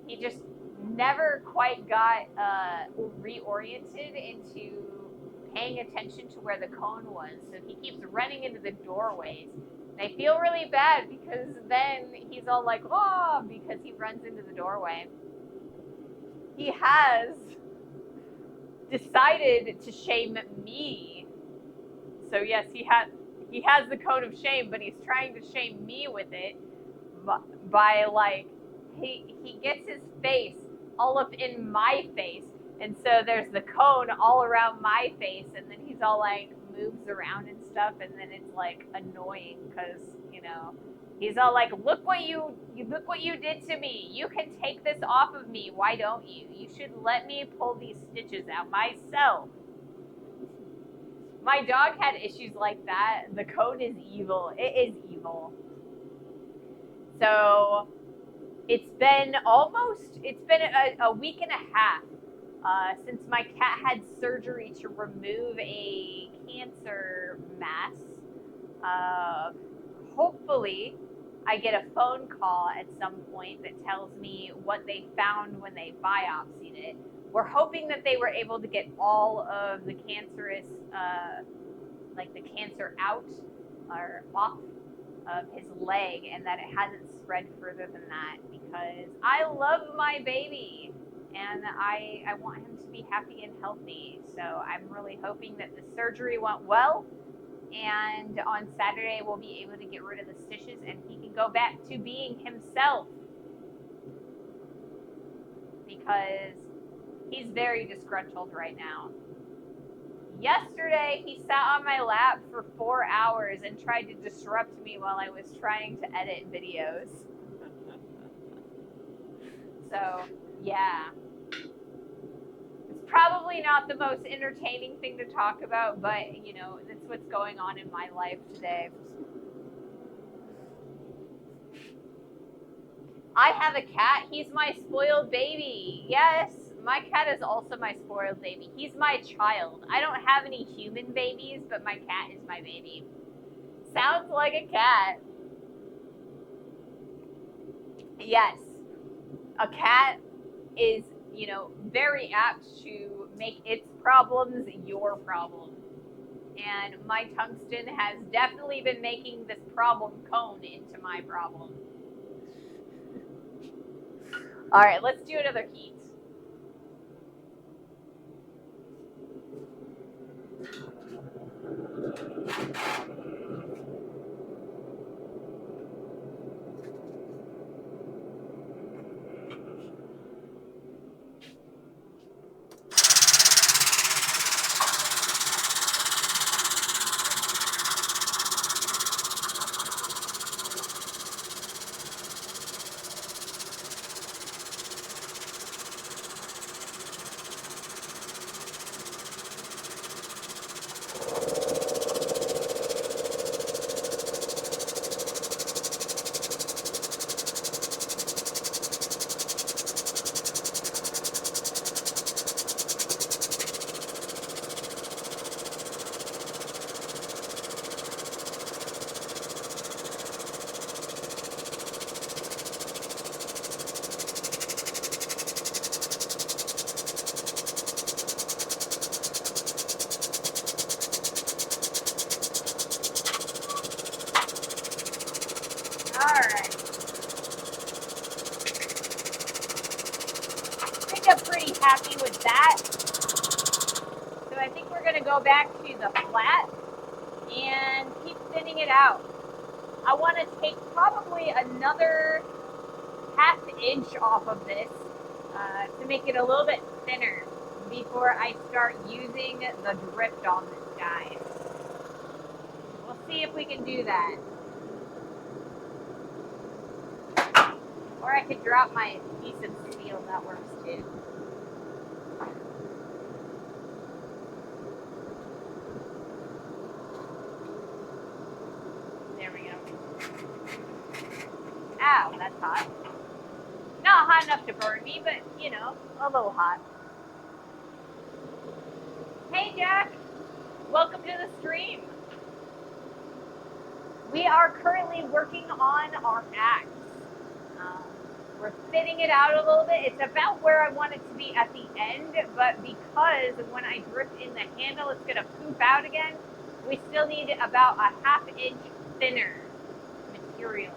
he just never quite got reoriented into paying attention to where the cone was. So he keeps running into the doorways. And I feel really bad because then he's all like, oh, because he runs into the doorway. He has decided to shame me. So yes, he has the cone of shame, but he's trying to shame me with it by like he gets his face all up in my face, and so there's the cone all around my face, and then he's all like moves around and stuff, and then it's like annoying because he's all like, look what you did to me. You can take this off of me. Why don't you? You should let me pull these stitches out myself. My dog had issues like that. The cone is evil. It is evil. So it's been a week and a half since my cat had surgery to remove a cancer mass. Hopefully I get a phone call at some point that tells me what they found when they biopsied it. We're hoping that they were able to get all of the cancerous, like the cancer out or off of his leg, and that it hasn't spread further than that, because I love my baby and I want him to be happy and healthy. So I'm really hoping that the surgery went well, and on Saturday we'll be able to get rid of the stitches and he can go back to being himself, because he's very disgruntled right now. Yesterday, he sat on my lap for 4 hours and tried to disrupt me while I was trying to edit videos. So, yeah. It's probably not the most entertaining thing to talk about, but, that's what's going on in my life today. I have a cat. He's my spoiled baby. Yes, my cat is also my spoiled baby. He's my child. I don't have any human babies, but my cat is my baby. Sounds like a cat. Yes, a cat is, very apt to make its problems your problem. And my tungsten has definitely been making this problem cone into my problem. All right, let's do another heat. Alright. I think I'm pretty happy with that. So I think we're going to go back to the flat and keep thinning it out. I want to take probably another ½ inch off of this to make it a little bit thinner before I start using the drift on this guy. We'll see if we can do that. Or I could drop my piece of steel, that works too. There we go. Ow, that's hot. Not hot enough to burn me, but, you know, a little hot. Hey, Jack. Welcome to the stream. We are currently working on our axe. We're thinning it out a little bit. It's about where I want it to be at the end, but because when I drift in the handle, it's going to poop out again, we still need about a ½ inch thinner material.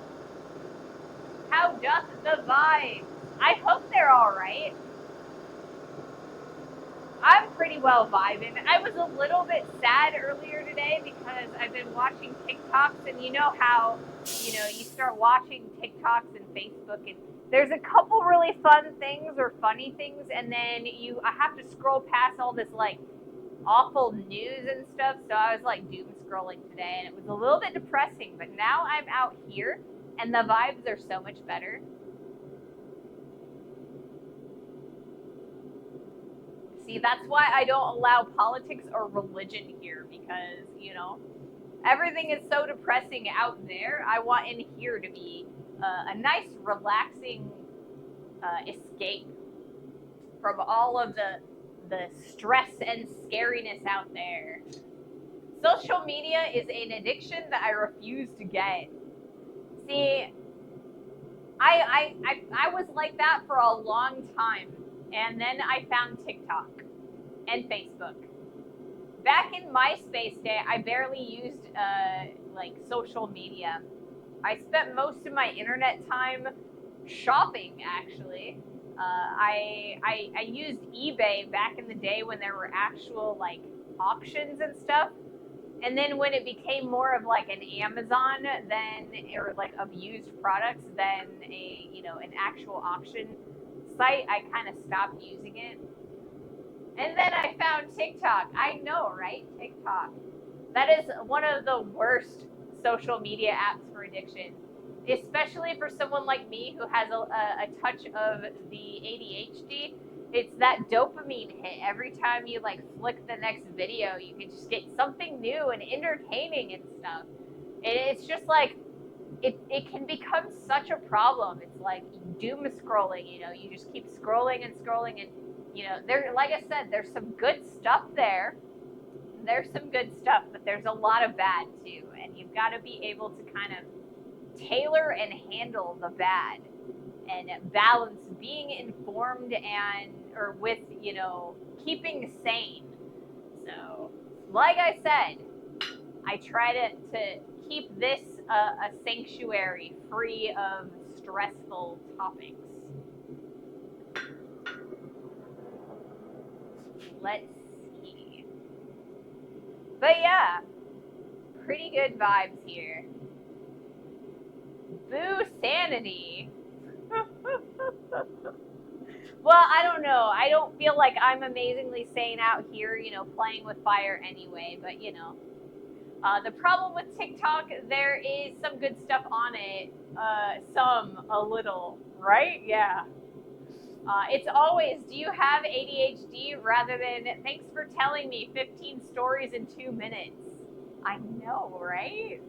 How doth the vibe? I hope they're all right. I'm pretty well vibing. I was a little bit sad earlier today because I've been watching TikToks, and you know how, you know, you start watching TikToks and Facebook, and there's a couple really fun things or funny things, and then I have to scroll past all this like awful news and stuff. So I was like doom scrolling today, and it was a little bit depressing, but now I'm out here and the vibes are so much better. See, that's why I don't allow politics or religion here, because, you know, everything is so depressing out there. I want in here to be a nice, relaxing escape from all of the stress and scariness out there. Social media is an addiction that I refuse to get. See, I was like that for a long time, and then I found TikTok and Facebook. Back in MySpace day, I barely used like social media. I spent most of my internet time shopping, actually. I used eBay back in the day when there were actual like auctions and stuff. And then when it became more of like an Amazon or like of used products than an actual auction site, I kind of stopped using it. And then I found TikTok. I know, right? TikTok. That is one of the worst social media apps for addiction, especially for someone like me who has a touch of the ADHD. It's that dopamine hit every time you like flick the next video. You can just get something new and entertaining and stuff. And it's just like it can become such a problem. It's like doom scrolling. You know, you just keep scrolling and scrolling, and there, like I said, there's some good stuff there. There's some good stuff, but there's a lot of bad too, and you've got to be able to kind of tailor and handle the bad and balance being informed or with, keeping sane. So, like I said, I try to keep this a sanctuary free of stressful topics. Let's see. But yeah, pretty good vibes here. Boo sanity. Well, I don't know. I don't feel like I'm amazingly sane out here, playing with fire anyway. But, the problem with TikTok, there is some good stuff on it. A little, right? Yeah. It's always, do you have ADHD, rather than, thanks for telling me 15 stories in 2 minutes. I know, right?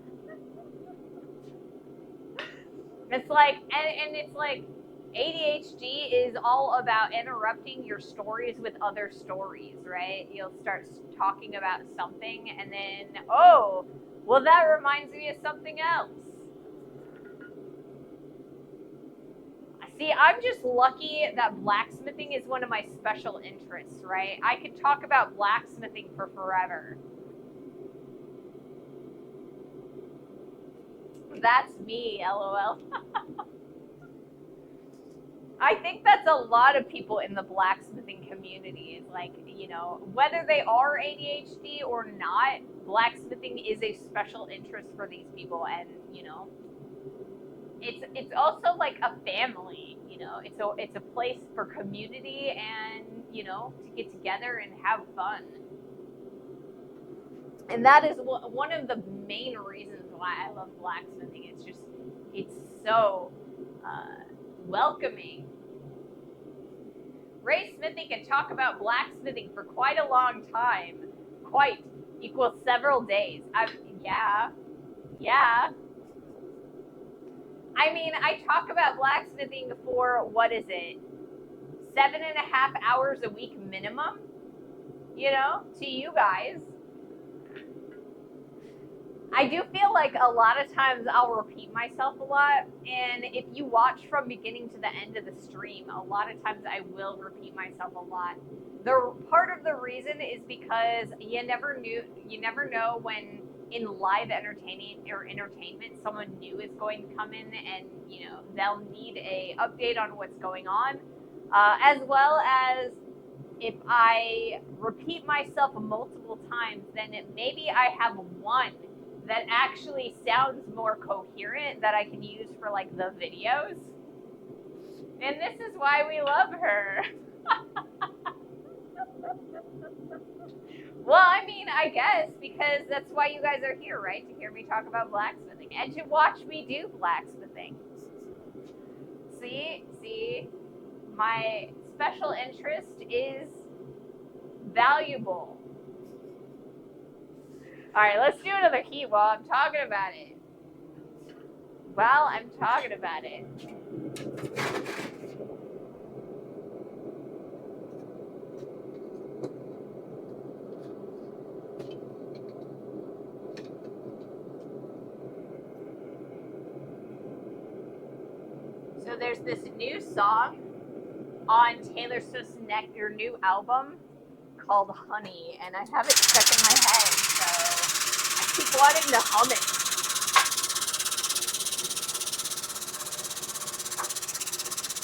It's like, and it's like, ADHD is all about interrupting your stories with other stories, right? You'll start talking about something, and then, oh, well, that reminds me of something else. See, I'm just lucky that blacksmithing is one of my special interests, right? I could talk about blacksmithing for forever. That's me, LOL. I think that's a lot of people in the blacksmithing community. Is like, whether they are ADHD or not, blacksmithing is a special interest for these people, and it's also like a family. It's a place for community and to get together and have fun. And that is one of the main reasons why I love blacksmithing. It's so welcoming. Ray Smithy can talk about blacksmithing for quite a long time. Quite equals several days. Yeah. I mean, I talk about blacksmithing for, 7.5 hours a week minimum, to you guys. I do feel like a lot of times I'll repeat myself a lot, and if you watch from beginning to the end of the stream, a lot of times I will repeat myself a lot. The part of the reason is because you never know when in live entertainment someone new is going to come in, and they'll need a update on what's going on, as well as if I repeat myself multiple times, then maybe I have one that actually sounds more coherent that I can use for like the videos. And this is why we love her. Well, I mean, I guess because that's why you guys are here, right? To hear me talk about blacksmithing and to watch me do blacksmithing. See, my special interest is valuable. All right, let's do another heat while I'm talking about it. So there's this new song on Taylor Swift's new album called Honey, and I have it stuck in my head, so I keep wanting to hum it.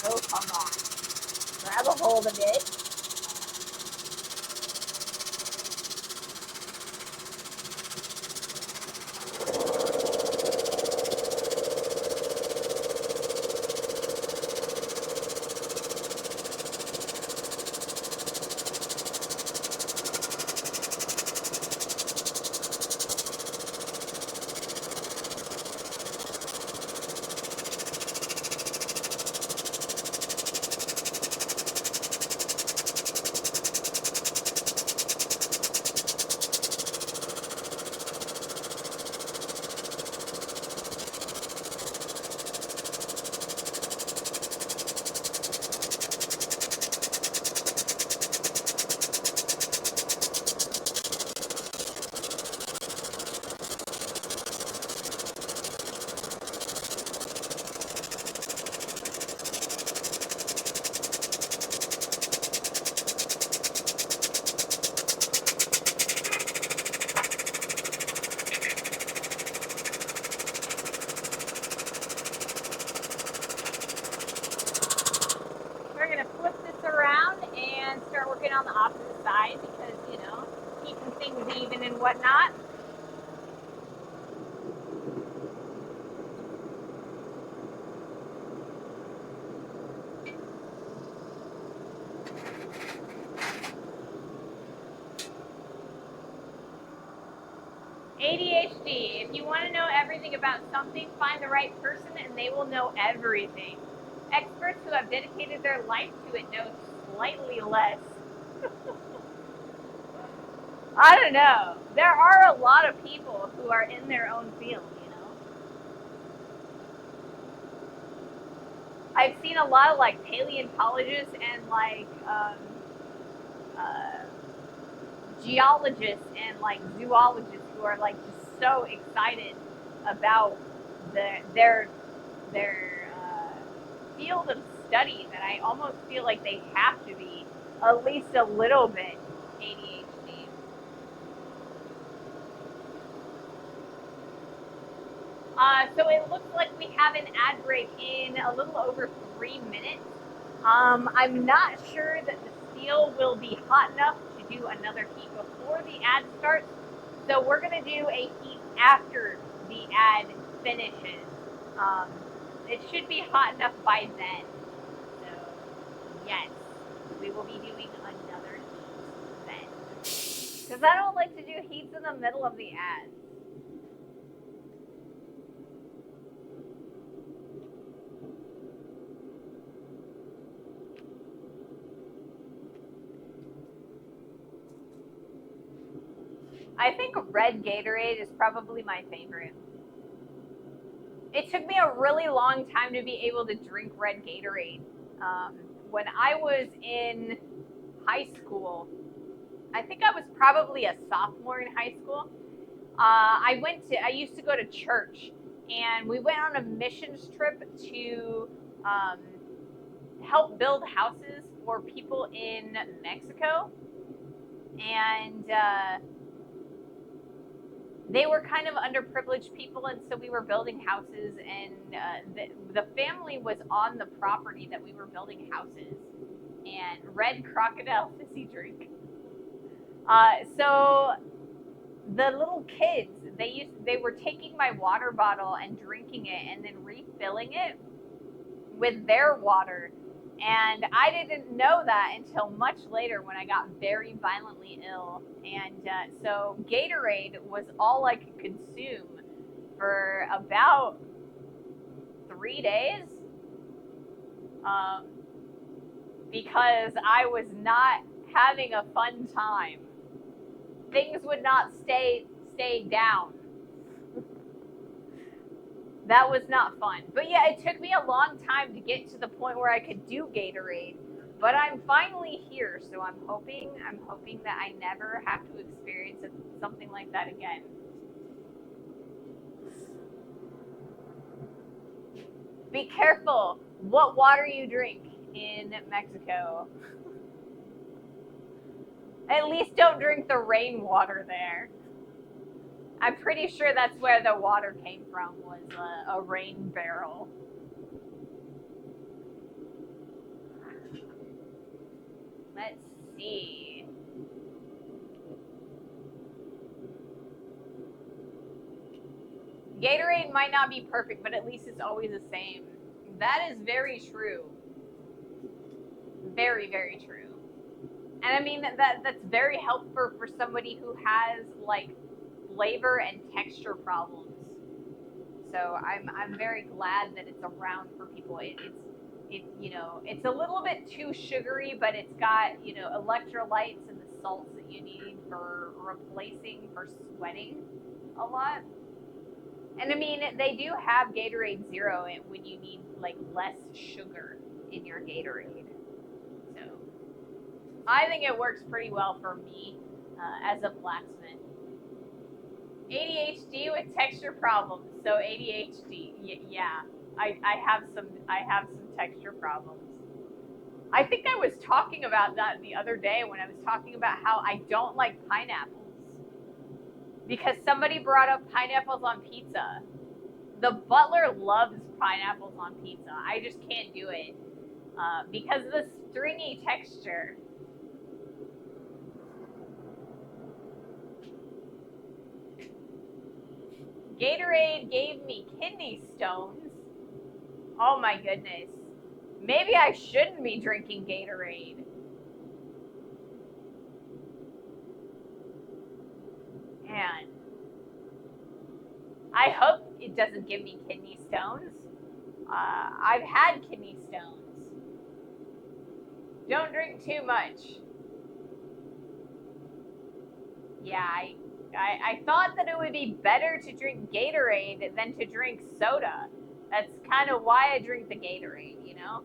Oh, come on. Grab a hold of it. On the opposite side because, keeping things even and whatnot. ADHD. If you want to know everything about something, find the right person and they will know everything. Experts who have dedicated their life to it know slightly less. I don't know. There are a lot of people who are in their own field, I've seen a lot of like paleontologists and like geologists and like zoologists who are like just so excited about their field of study that I almost feel like they have to be at least a little bit ADHD. So it looks like we have an ad break in a little over 3 minutes. I'm not sure that the steel will be hot enough to do another heat before the ad starts. So we're going to do a heat after the ad finishes. It should be hot enough by then. So, yes, we will be doing another heat then. Because I don't like to do heats in the middle of the ad. I think red Gatorade is probably my favorite. It took me a really long time to be able to drink red Gatorade. When I was in high school, I think I was probably a sophomore in high school. I used to go to church, and we went on a missions trip to help build houses for people in Mexico. And they were kind of underprivileged people, and so we were building houses, and the family was on the property that we were building houses. And red crocodile fizzy drink. So the little kids, they were taking my water bottle and drinking it, and then refilling it with their water. And I didn't know that until much later when I got very violently ill. And so Gatorade was all I could consume for about 3 days, because I was not having a fun time. Things would not stay down. That was not fun. But yeah, it took me a long time to get to the point where I could do Gatorade. But I'm finally here, so I'm hoping that I never have to experience something like that again. Be careful what water you drink in Mexico. At least don't drink the rainwater there. I'm pretty sure that's where the water came from, was a rain barrel. Let's see. Gatorade might not be perfect, but at least it's always the same. That is very true. Very, very true. And I mean, that's very helpful for somebody who has like flavor and texture problems. So I'm very glad that it's around for people. It's it's a little bit too sugary, but it's got electrolytes and the salts that you need for sweating a lot. And I mean, they do have Gatorade Zero when you need like less sugar in your Gatorade. So I think it works pretty well for me as a blacksmith. ADHD with texture problems. So ADHD, yeah, I have some texture problems. I think I was talking about that the other day when I was talking about how I don't like pineapples because somebody brought up pineapples on pizza. The butler loves pineapples on pizza. I just can't do it because of the stringy texture. Gatorade gave me kidney stones. Oh my goodness. Maybe I shouldn't be drinking Gatorade. Man. I hope it doesn't give me kidney stones. I've had kidney stones. Don't drink too much. Yeah, I thought that it would be better to drink Gatorade than to drink soda. That's kind of why I drink the Gatorade, you know?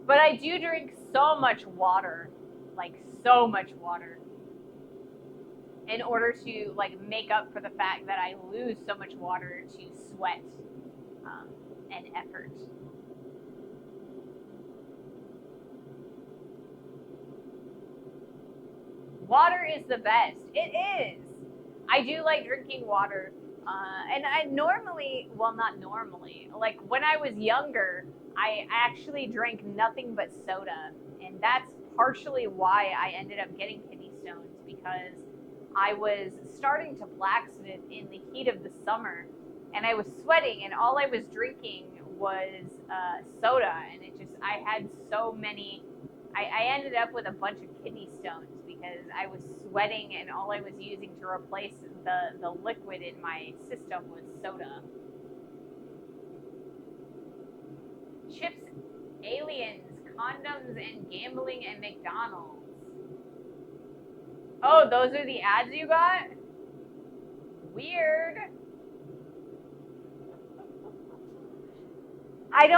But I do drink so much water, like so much water, in order to like make up for the fact that I lose so much water to sweat and effort. Water is the best. It is. I do like drinking water. And I normally, well, not normally, like when I was younger, I actually drank nothing but soda. And that's partially why I ended up getting kidney stones, because I was starting to blacksmith in the heat of the summer and I was sweating and all I was drinking was soda. And it just, I had so many, I ended up with a bunch of kidney stones because I was sweating and all I was using to replace the liquid in my system was soda. Chips, aliens, condoms, and gambling and McDonald's. Oh, those are the ads you got? Weird. I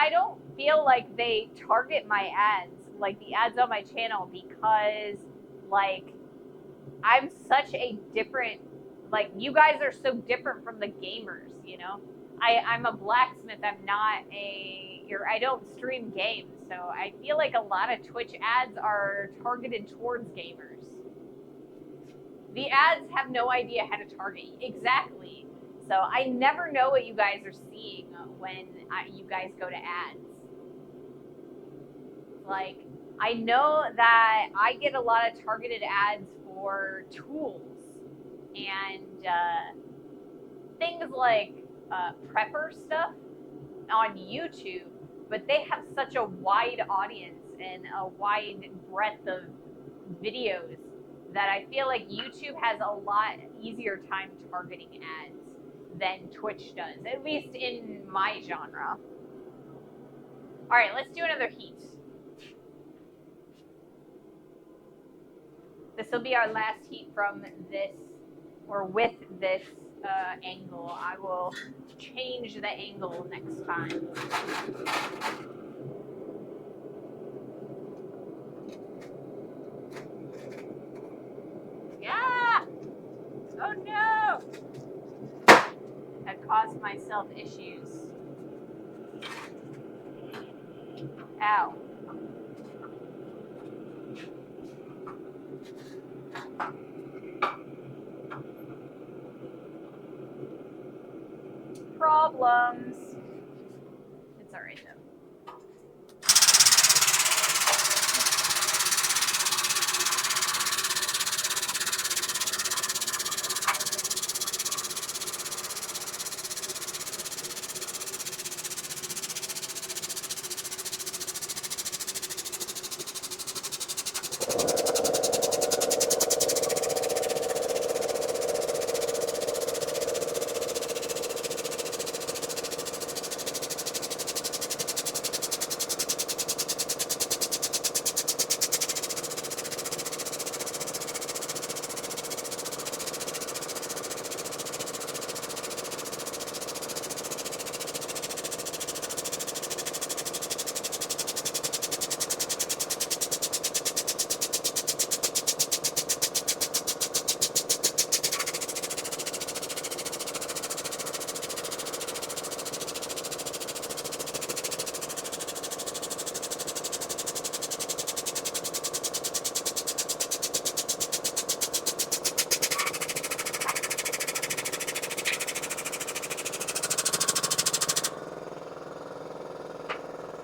don't feel like they target my ads, like the ads on my channel, because like I'm such a different, like you guys are so different from the gamers, you know? I'm a blacksmith, I'm not I don't stream games, so I feel like a lot of Twitch ads are targeted towards gamers. The ads have no idea how to target you. Exactly. So I never know what you guys are seeing when you guys go to ads. Like, I know that I get a lot of targeted ads for tools and things like prepper stuff on YouTube, but they have such a wide audience and a wide breadth of videos that I feel like YouTube has a lot easier time targeting ads than Twitch does, at least in my genre. All right, let's do another heat. This will be our last heat from this, or with this angle. I will change the angle next time. Yeah! Oh no! That caused myself issues. Ow. Problems. It's alright though.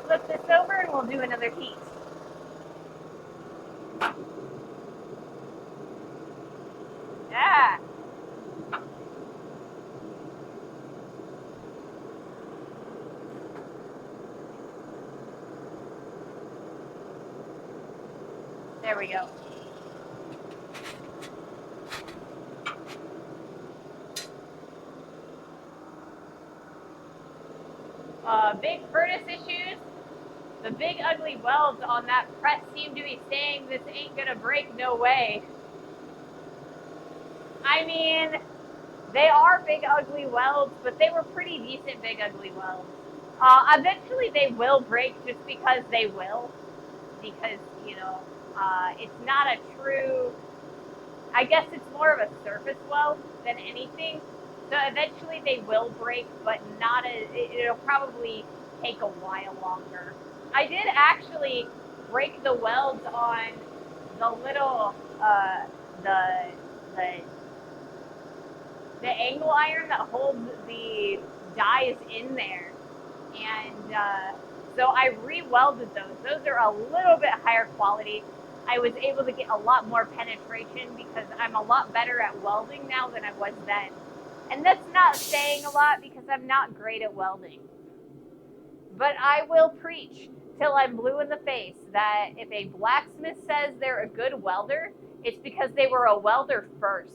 Flip this over and we'll do another heat. Yeah. There we go. Big furnace issues. The big ugly welds on that press seem to be saying this ain't gonna break no way. I mean, they are big ugly welds, but they were pretty decent big ugly welds. Eventually they will break just because they will. Because, you know, it's not a true, I guess it's more of a surface weld than anything. So eventually they will break, but not it'll probably take a while longer. I did actually break the welds on the little, the the angle iron that holds the dies in there. And so I re-welded those. Those are a little bit higher quality. I was able to get a lot more penetration because I'm a lot better at welding now than I was then. And that's not saying a lot because I'm not great at welding. But I will preach till I'm blue in the face that if a blacksmith says they're a good welder, it's because they were a welder first.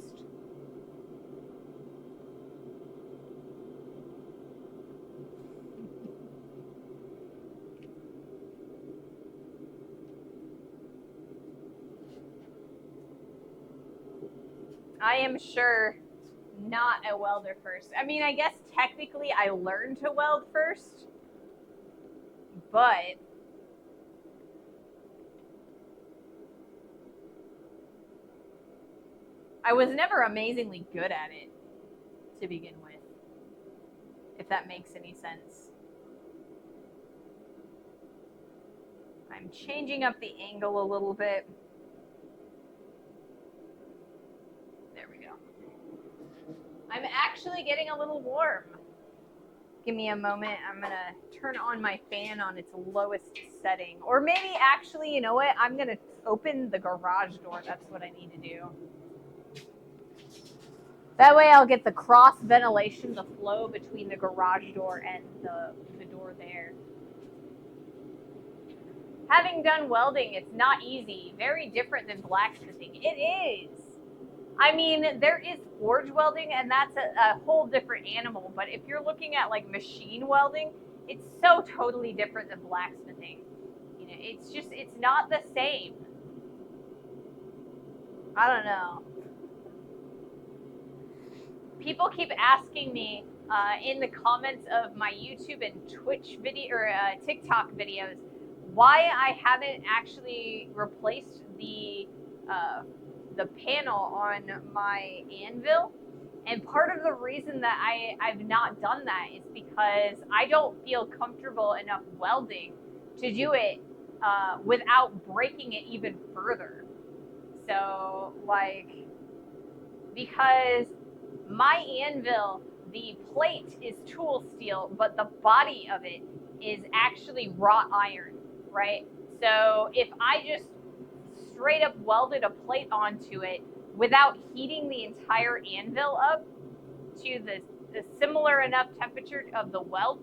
I am sure not a welder first. I mean, I guess technically I learned to weld first, but I was never amazingly good at it to begin with, if that makes any sense. I'm changing up the angle a little bit. There we go. I'm actually getting a little warm. Give me a moment. I'm going to turn on my fan on its lowest setting. Or maybe actually, you know what? I'm going to open the garage door. That's what I need to do. That way I'll get the cross ventilation, the flow between the garage door and the door there. Having done welding, it's not easy. Very different than blacksmithing. It is. I mean, there is forge welding, and that's a whole different animal. But if you're looking at like machine welding, it's so totally different than blacksmithing. You know, it's not the same. I don't know. People keep asking me in the comments of my YouTube and Twitch video or TikTok videos why I haven't actually replaced the panel on my anvil. And part of the reason that I've not done that is because I don't feel comfortable enough welding to do it without breaking it even further. So, like, because my anvil, the plate is tool steel, but the body of it is actually wrought iron, right? So if I just straight up welded a plate onto it without heating the entire anvil up to the similar enough temperature of the weld,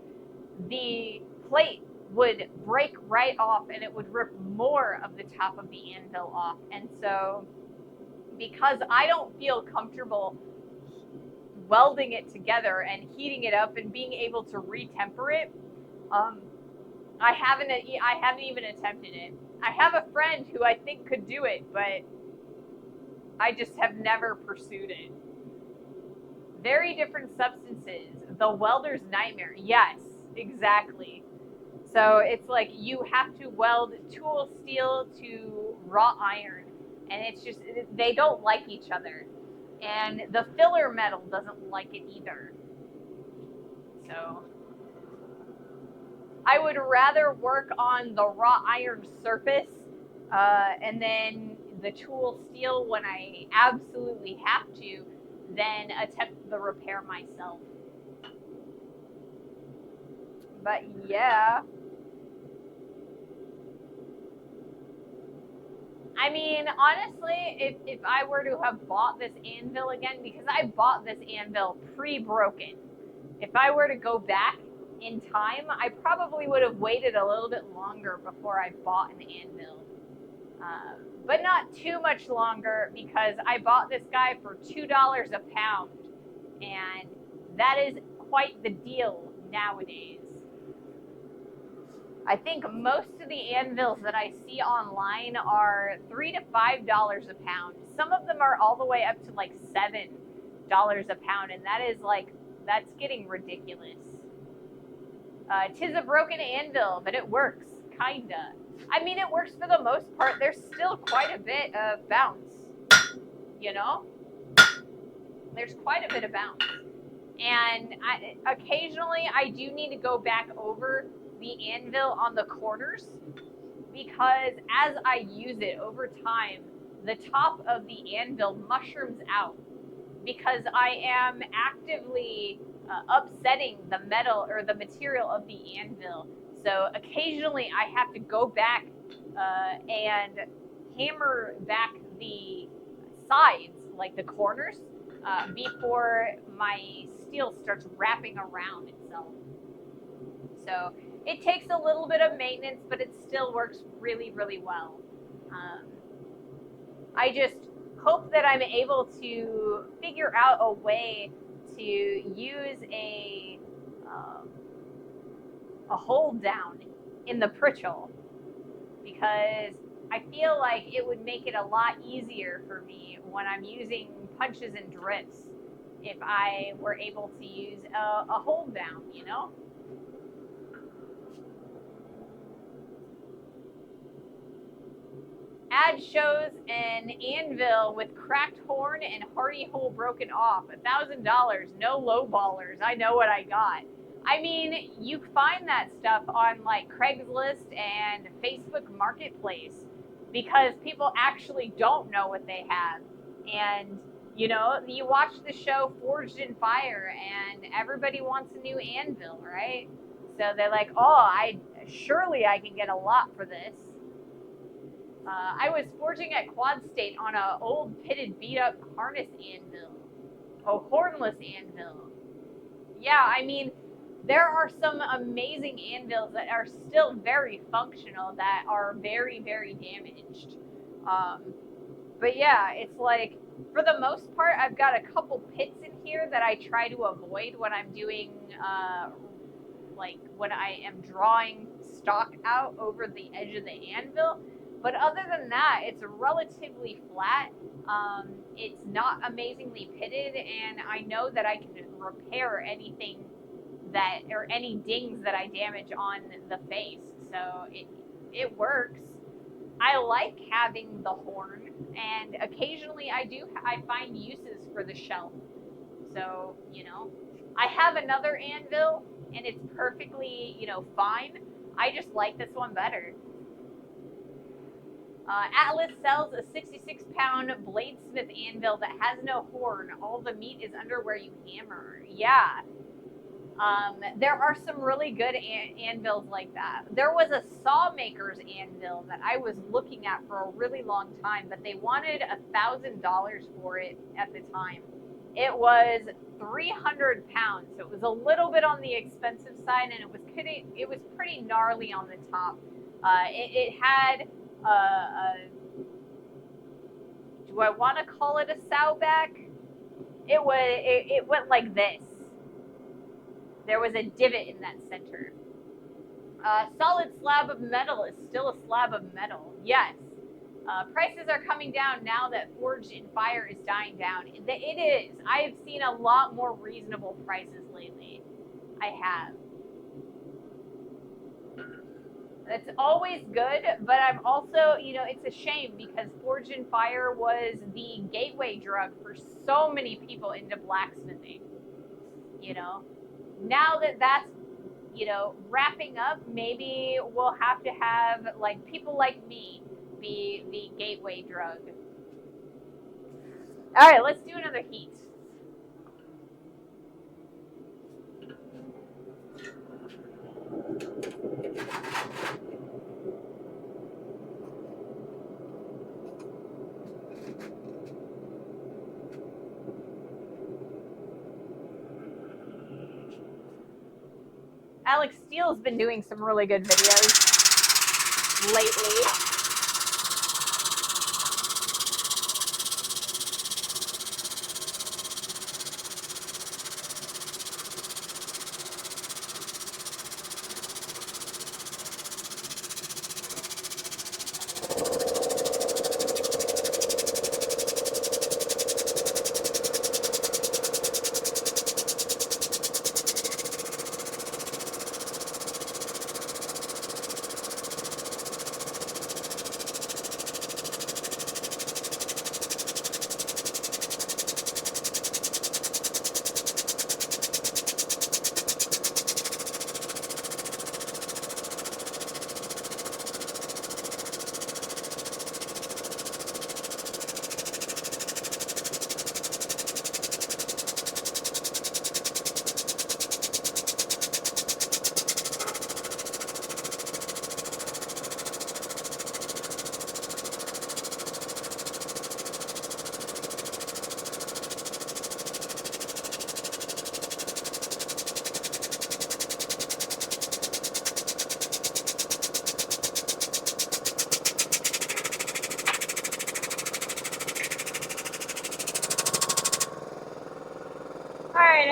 the plate would break right off and it would rip more of the top of the anvil off. And so because I don't feel comfortable welding it together and heating it up and being able to retemper it, I haven't even attempted it. I have a friend who I think could do it, but I just have never pursued it. Very different substances. The welder's nightmare. Yes, exactly. So it's like you have to weld tool steel to wrought iron, and it's just, they don't like each other. And the filler metal doesn't like it either. So I would rather work on the wrought iron surface and then the tool steel when I absolutely have to, than attempt the repair myself. But yeah. I mean, honestly, if I were to have bought this anvil again, because I bought this anvil pre-broken, if I were to go back in time, I probably would have waited a little bit longer before I bought an anvil. But not too much longer, because I bought this guy for $2 a pound, and that is quite the deal nowadays. I think most of the anvils that I see online are $3 to $5 a pound. Some of them are all the way up to like $7 a pound, and that is like, that's getting ridiculous. 'Tis a broken anvil, but it works, kinda. I mean, it works for the most part. There's still quite a bit of bounce, you know? There's quite a bit of bounce. And occasionally I do need to go back over the anvil on the corners, because as I use it over time, the top of the anvil mushrooms out. because I am actively upsetting the metal or the material of the anvil. So occasionally I have to go back and hammer back the sides, like the corners, before my steel starts wrapping around itself. So it takes a little bit of maintenance, but it still works really, really well. I just hope that I'm able to figure out a way to use a hold down in the pritchel, because I feel like it would make it a lot easier for me when I'm using punches and drifts if I were able to use a hold down, you know? Ad shows an anvil with cracked horn and hardy hole broken off. $1,000. No low ballers. I know what I got. I mean, you find that stuff on like Craigslist and Facebook Marketplace because people actually don't know what they have. And, you know, you watch the show Forged in Fire and everybody wants a new anvil, right? So they're like, oh, surely I can get a lot for this. I was forging at Quad State on an old pitted beat up harness anvil. Oh, hornless anvil. Yeah, I mean, there are some amazing anvils that are still very functional that are very, very damaged. But yeah, it's like, for the most part, I've got a couple pits in here that I try to avoid when I'm doing, like, when I am drawing stock out over the edge of the anvil. But other than that, it's relatively flat. It's not amazingly pitted, and I know that I can repair anything that, or any dings that I damage on the face. So it works. I like having the horn, and occasionally I find uses for the shelf. So, you know, I have another anvil, and it's perfectly, you know, fine. I just like this one better. Atlas sells a 66-pound bladesmith anvil that has no horn. All the meat is under where you hammer. Yeah. There are some really good anvils like that. There was a sawmaker's anvil that I was looking at for a really long time, but they wanted $1,000 for it at the time. It was 300 pounds, so it was a little bit on the expensive side, and it was pretty gnarly on the top. It had do I want to call it a sowback? It went like this. There was a divot in that center. Solid slab of metal is still a slab of metal. Yes. Prices are coming down now that Forged in Fire is dying down. It is. I have seen a lot more reasonable prices lately. I have. It's always good, but I'm also, you know, it's a shame because Forged in Fire was the gateway drug for so many people into blacksmithing. You know, now that that's, you know, wrapping up, maybe we'll have to have like people like me be the gateway drug. All right, let's do another heat. Alex Steele's been doing some really good videos lately.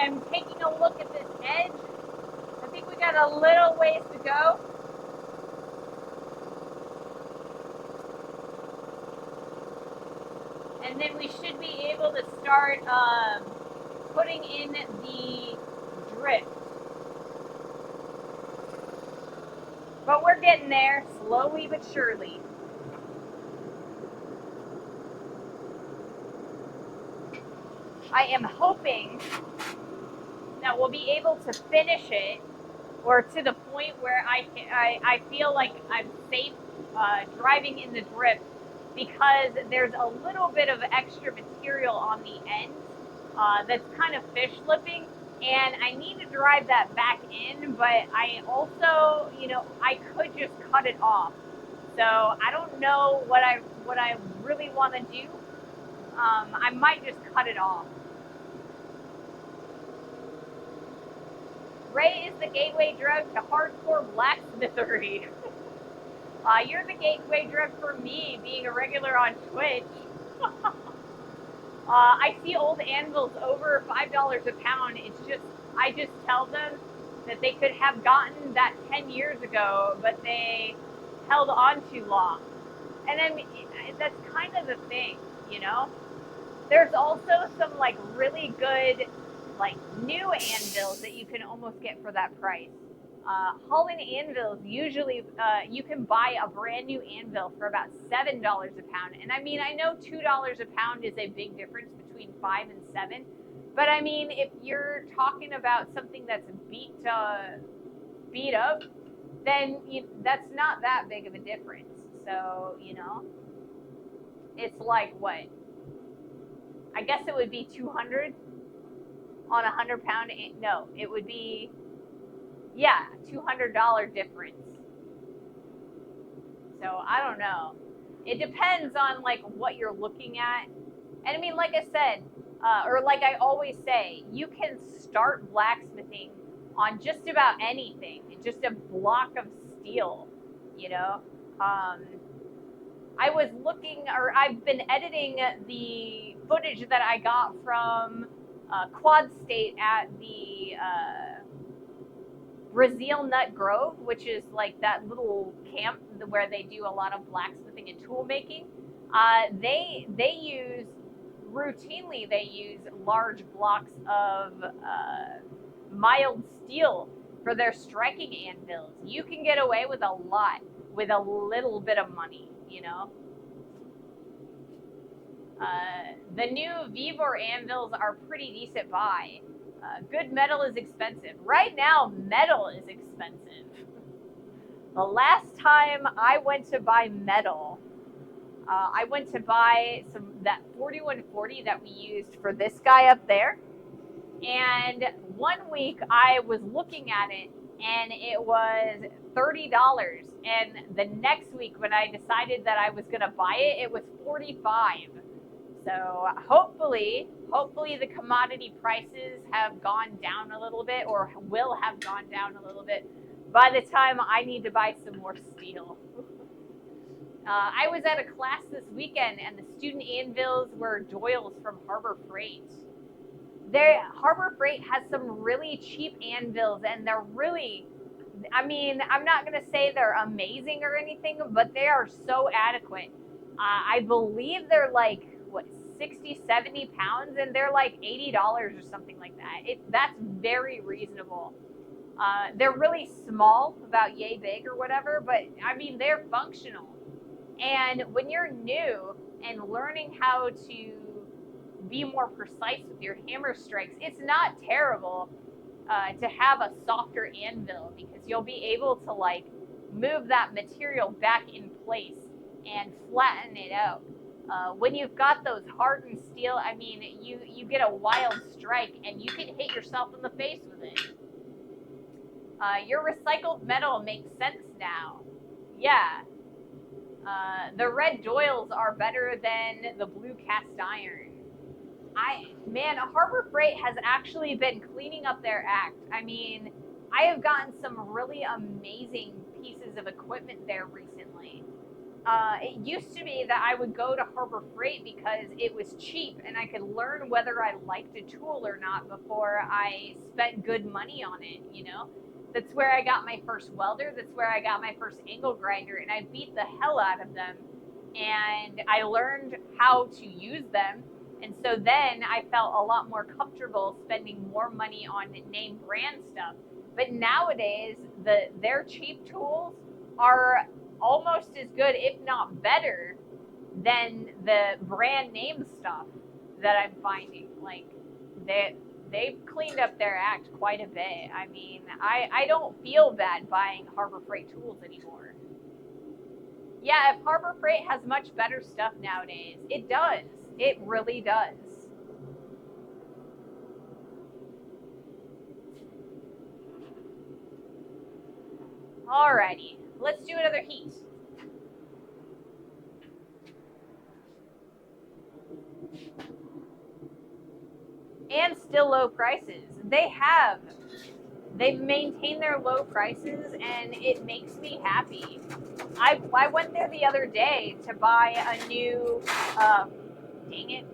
I'm taking a look at this edge. I think we got a little ways to go. And then we should be able to start putting in the drift. But we're getting there, slowly but surely. I am hoping that we'll be able to finish it, or to the point where I feel like I'm safe driving in the drift, because there's a little bit of extra material on the end that's kind of fish slipping, and I need to drive that back in, but I also, I could just cut it off. So I don't know what I really want to do. I might just cut it off. Ray is the gateway drug to hardcore blacksmithery. You're the gateway drug for me, being a regular on Twitch. I see old anvils over $5 a pound. I just tell them that they could have gotten that 10 years ago, but they held on too long. And I mean, that's kind of the thing, There's also some really good new anvils that you can almost get for that price. Holland anvils, usually you can buy a brand new anvil for about $7 a pound. And I mean, I know $2 a pound is a big difference between 5 and 7. But I mean, if you're talking about something that's beat up, then that's not that big of a difference. So, it's like what? I guess it would be 200 on a 100-pound. No, it would be, $200 difference. So I don't know. It depends on what you're looking at. And I mean, like I said, or like I always say, you can start blacksmithing on just about anything. Just a block of steel, I was looking, or I've been editing the footage that I got from Quad State at the Brazil Nut Grove, which is that little camp where they do a lot of blacksmithing and tool making. They use large blocks of mild steel for their striking anvils. You can get away with a lot with a little bit of money, The new Vivor anvils are pretty decent buy. Good metal is expensive. Right now, metal is expensive. The last time I went to buy metal, I went to buy that 4140 that we used for this guy up there. And one week I was looking at it and it was $30. And the next week when I decided that I was going to buy it, it was $45. So hopefully the commodity prices have gone down a little bit, or will have gone down a little bit by the time I need to buy some more steel. I was at a class this weekend, and the student anvils were Doyle's from Harbor Freight. Harbor Freight has some really cheap anvils, and they're really, I mean, I'm not going to say they're amazing or anything, but they are so adequate. I believe they're 60, 70 pounds, and they're $80 or something like that. That's very reasonable. They're really small, about yay big or whatever, but I mean, they're functional. And when you're new and learning how to be more precise with your hammer strikes, it's not terrible to have a softer anvil, because you'll be able to move that material back in place and flatten it out. When you've got those hardened steel, I mean, you get a wild strike and you can hit yourself in the face with it. Your recycled metal makes sense now. Yeah. The red Doyles are better than the blue cast iron. Harbor Freight has actually been cleaning up their act. I mean, I have gotten some really amazing pieces of equipment there recently. It used to be that I would go to Harbor Freight because it was cheap and I could learn whether I liked a tool or not before I spent good money on it, you know? That's where I got my first welder. That's where I got my first angle grinder, and I beat the hell out of them. And I learned how to use them. And so then I felt a lot more comfortable spending more money on name brand stuff. But nowadays, their cheap tools are almost as good, if not better, than the brand name stuff that I'm finding. Like they've cleaned up their act quite a bit. I mean, I don't feel bad buying Harbor Freight tools anymore. Yeah, if Harbor Freight has much better stuff nowadays, it does. It really does. Alrighty, let's do another heat. And still low prices. They've maintained their low prices, and it makes me happy. I went there the other day to buy a new, dang it.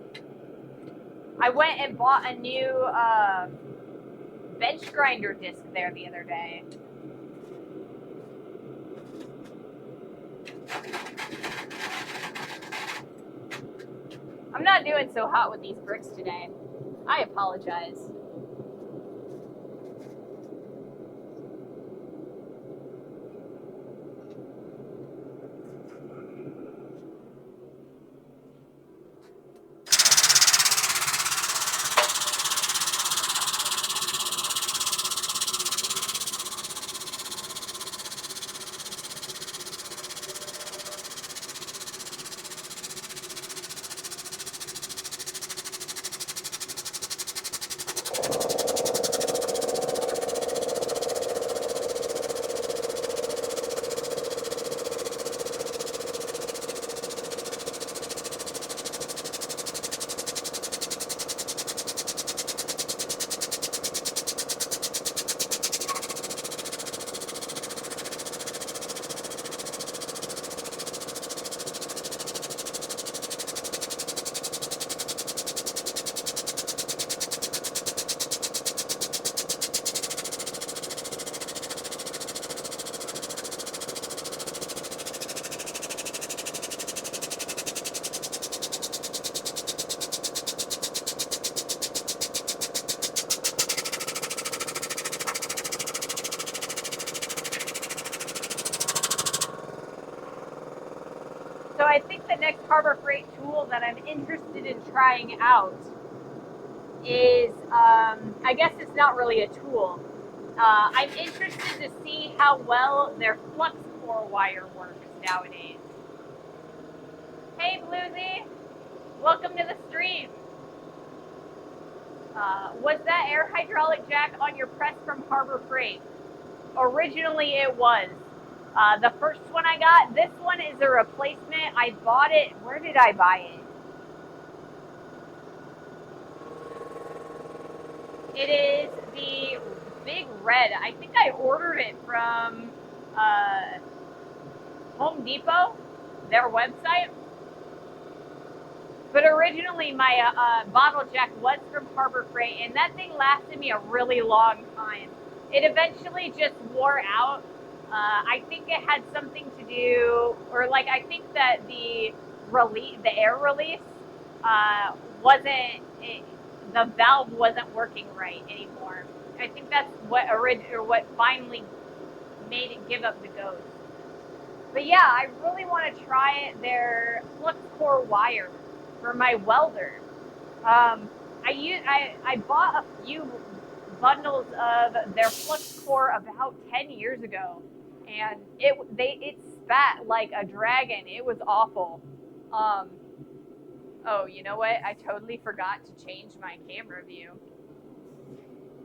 I went and bought a new bench grinder disc there the other day. I'm not doing so hot with these bricks today. I apologize. So I think the next Harbor Freight tool that I'm interested in trying out is, I guess it's not really a tool. I'm interested to see how well their flux core wire works nowadays. Hey Bluesy, welcome to the stream. Was that air hydraulic jack on your press from Harbor Freight? Originally it was. The first one I got, this one is a replacement. I bought it, where did I buy it? It is the big red. I think I ordered it from Home Depot, their website. But originally my bottle jack was from Harbor Freight, and that thing lasted me a really long time. It eventually just wore out. I think it had something to do, or like I think that the air release wasn't. The valve wasn't working right anymore. I think that's what finally made it give up the ghost. But yeah, I really want to try their flux core wire for my welder. I bought a few bundles of their flux core about 10 years ago, and it spat like a dragon. It was awful. Oh, you know what? I totally forgot to change my camera view.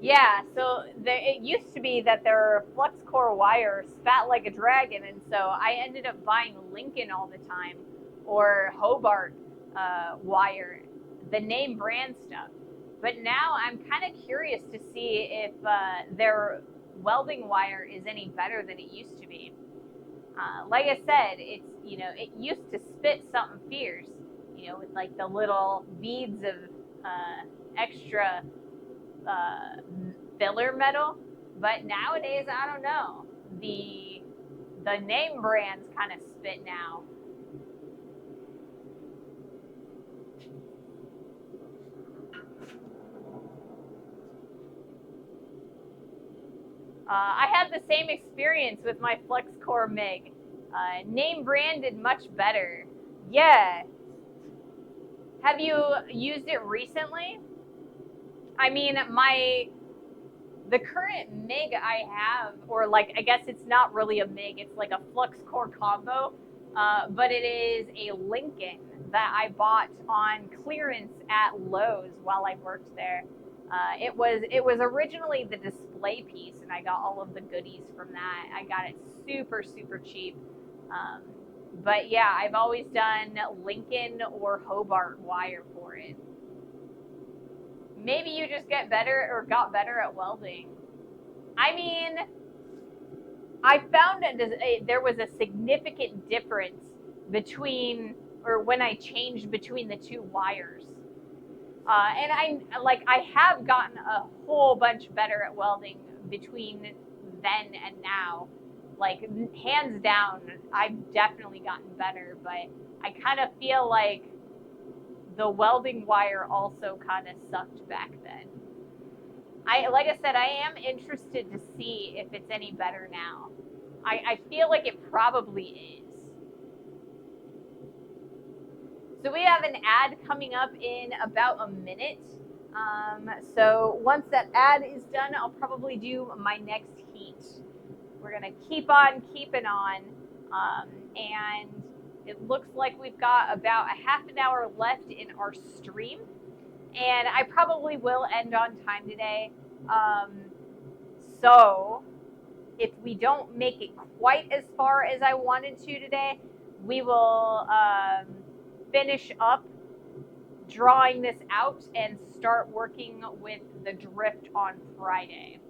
Yeah, so it used to be that their flux core wire spat like a dragon, and so I ended up buying Lincoln all the time, or Hobart wire, the name brand stuff. But now I'm kind of curious to see if their welding wire is any better than it used to be. Like I said, it's, it used to spit something fierce, with like the little beads of extra uh, filler metal. But nowadays, I don't know. The name brands kind of spit now. I had the same experience with my FlexCore MIG. Name branded much better. Yeah. Have you used it recently? I mean, the current MIG I have, or like I guess it's not really a MIG, it's like a FlexCore combo, but it is a Lincoln that I bought on clearance at Lowe's while I worked there. It was originally the display piece, and I got all of the goodies from that. I got it super super cheap. Um, but yeah, I've always done Lincoln or Hobart wire for it. Maybe you just get better or got better at welding. I mean, I found that there was a significant difference between, or when I changed between the two wires. And I have gotten a whole bunch better at welding between then and now. Like, hands down, I've definitely gotten better, but I kind of feel like the welding wire also kind of sucked back then. Like I said, I am interested to see if it's any better now. I feel like it probably is. So we have an ad coming up in about a minute. So once that ad is done, I'll probably do my next heat. We're gonna keep on keeping on, and it looks like we've got about a half an hour left in our stream, and I probably will end on time today. So if we don't make it quite as far as I wanted to today, we will finish up drawing this out and start working with the drift on Friday.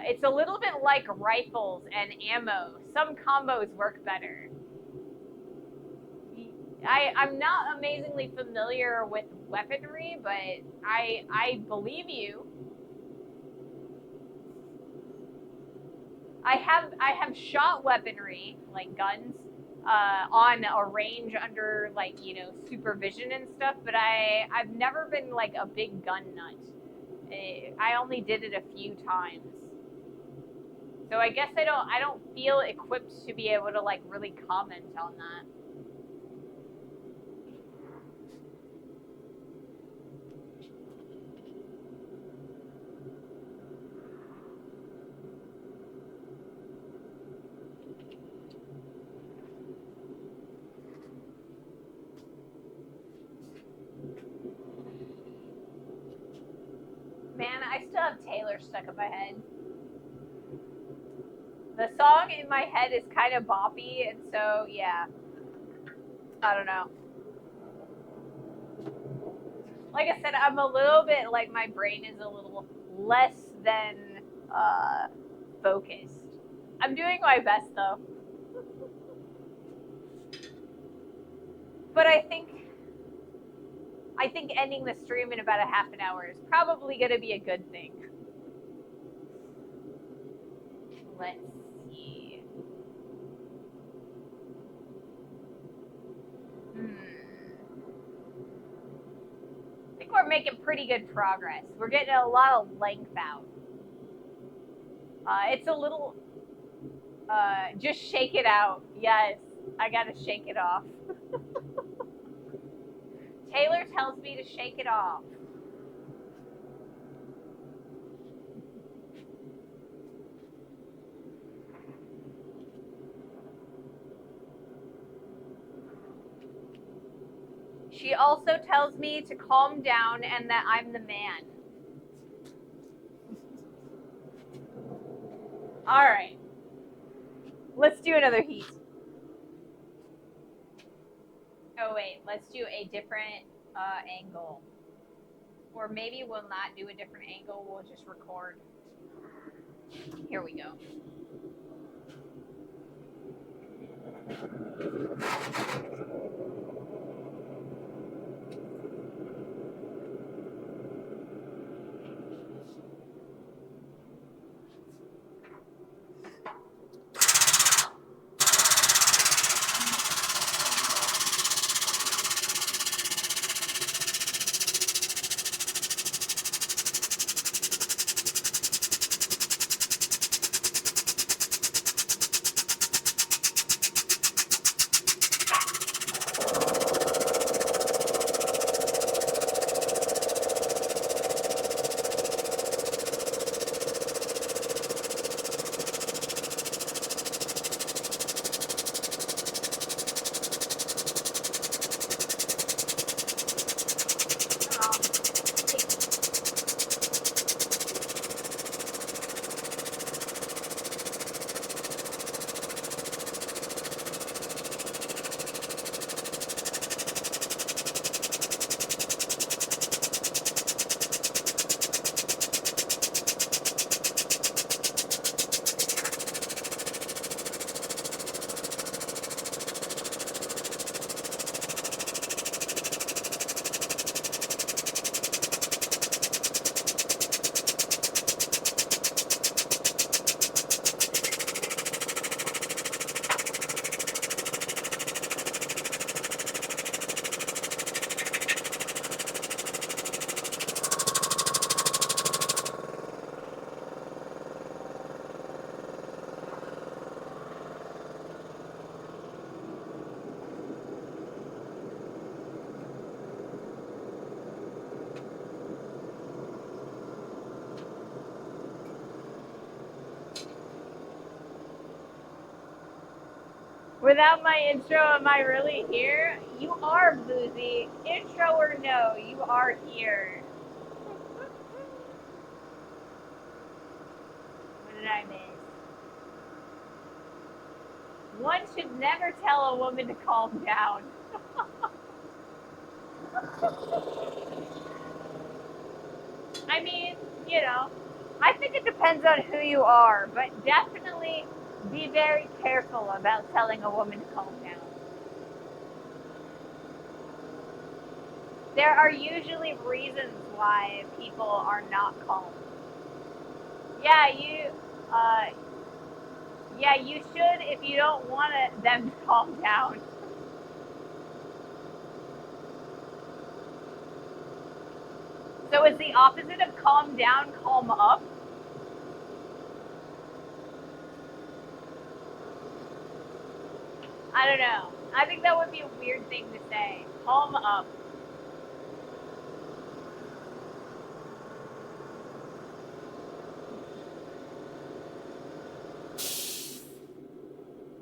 It's a little bit like rifles and ammo. Some combos work better. I'm not amazingly familiar with weaponry, but I believe you. I have shot weaponry, like guns, on a range under like supervision and stuff, but I've never been like a big gun nut. I only did it a few times, so I guess I don't feel equipped to be able to like really comment on that. Man, I still have Taylor stuck in my head. The song in my head is kind of boppy, and so yeah, I don't know. Like I said, I'm a little bit like my brain is a little less than focused. I'm doing my best though. But I think ending the stream in about a half an hour is probably going to be a good thing. Let's see. I think we're making pretty good progress. We're getting a lot of length out. It's a little... just shake it out. Yes, I gotta shake it off. Taylor tells me to shake it off. She also tells me to calm down and that I'm the man. All right. Let's do another heat. Oh, wait. Let's do a different angle. Or maybe we'll not do a different angle. We'll just record. Here we go. Without my intro, am I really here? You are, Boozy. Intro or no, you are here. What did I miss? One should never tell a woman to calm down. I mean, you know, I think it depends on who you are, but definitely be very careful about telling a woman to calm down. There are usually reasons why people are not calm. Yeah, you should if you don't want them to calm down. So is the opposite of calm down calm up? I don't know. I think that would be a weird thing to say. Calm up.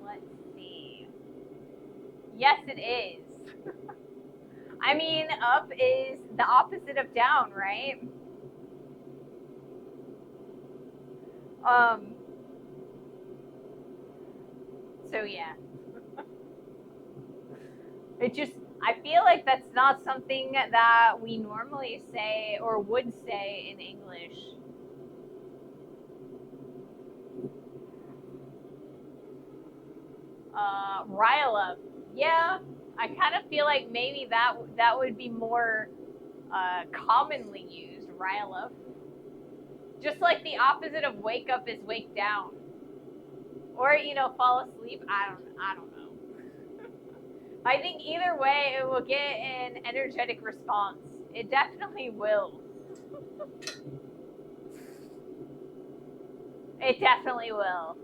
Let's see. Yes, it is. I mean, up is the opposite of down, right? Um. So yeah. It just, I feel like that's not something that we normally say or would say in English. Rile up. Yeah, I kind of feel like maybe that would be more commonly used. Rile up. Just like the opposite of wake up is wake down, or fall asleep. I don't know. I think either way it will get an energetic response. It definitely will. It definitely will.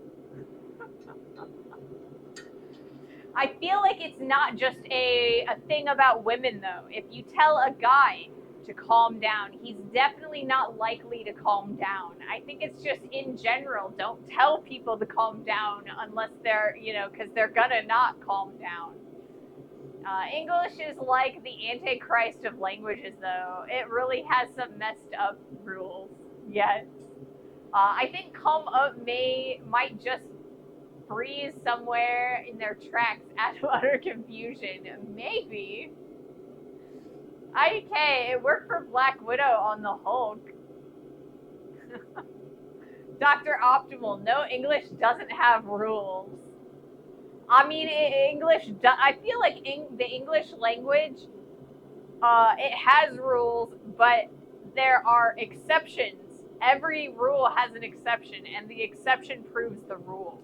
I feel like it's not just a thing about women, though. If you tell a guy to calm down, he's definitely not likely to calm down. I think it's just in general, don't tell people to calm down unless they're, because they're gonna not calm down. English is like the antichrist of languages, though. It really has some messed up rules. Yes. I think calm up might just freeze somewhere in their tracks out of utter confusion. Maybe. IDK, it worked for Black Widow on the Hulk. Dr. Optimal, no, English doesn't have rules. I mean, English, I feel like the English language, it has rules, but there are exceptions. Every rule has an exception, and the exception proves the rule.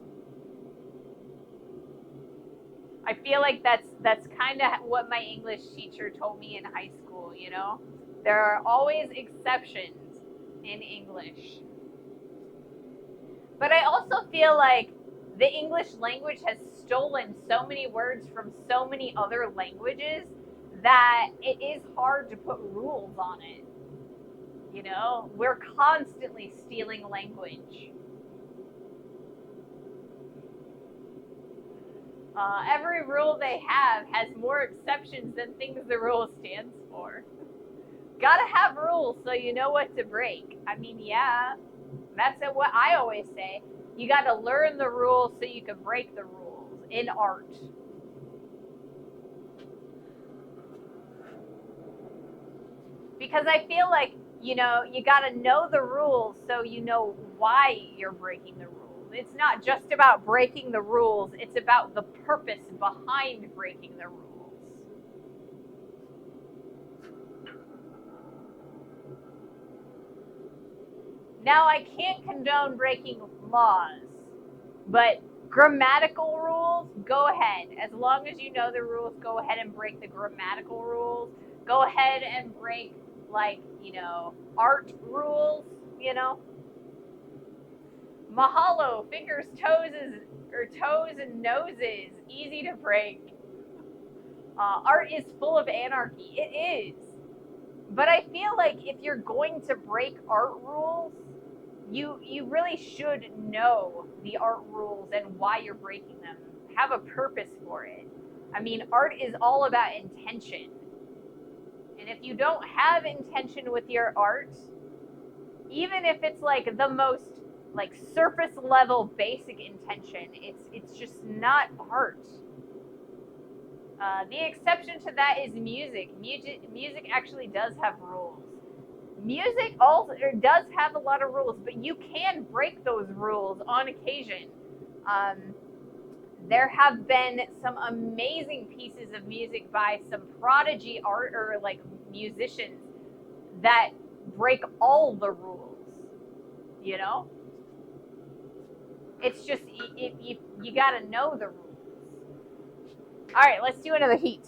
I feel like that's kind of what my English teacher told me in high school, you know? There are always exceptions in English. But I also feel like the English language has stolen so many words from so many other languages that it is hard to put rules on it. You know, we're constantly stealing language. Every rule they have has more exceptions than things the rule stands for. Gotta have rules so you know what to break. I mean, yeah, that's what I always say. You gotta learn the rules so you can break the rules in art. Because I feel like, you know, you gotta know the rules so you know why you're breaking the rules. It's not just about breaking the rules, it's about the purpose behind breaking the rules. Now, I can't condone breaking laws, but grammatical rules, go ahead. As long as you know the rules, go ahead and break the grammatical rules. Go ahead and break, like, you know, art rules, you know. Mahalo, fingers, toes and noses, easy to break. Art is full of anarchy. It is. But I feel like if you're going to break art rules, you really should know the art rules and why you're breaking them. Have a purpose for it. I mean, art is all about intention. And if you don't have intention with your art, even if it's like the most like surface level basic intention, it's just not art. The exception to that is music. Music actually does have rules. Music also does have a lot of rules, but you can break those rules on occasion. There have been some amazing pieces of music by some prodigy art or like musicians that break all the rules. You know, it's just you got to know the rules. All right, let's do another heat.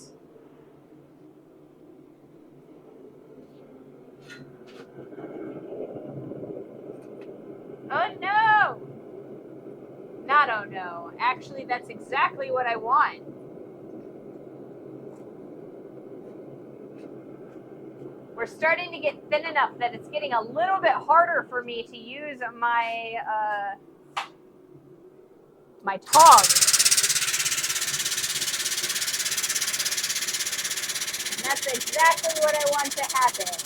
Oh no! Not oh no. Actually, that's exactly what I want. We're starting to get thin enough that it's getting a little bit harder for me to use my tongs. And that's exactly what I want to happen.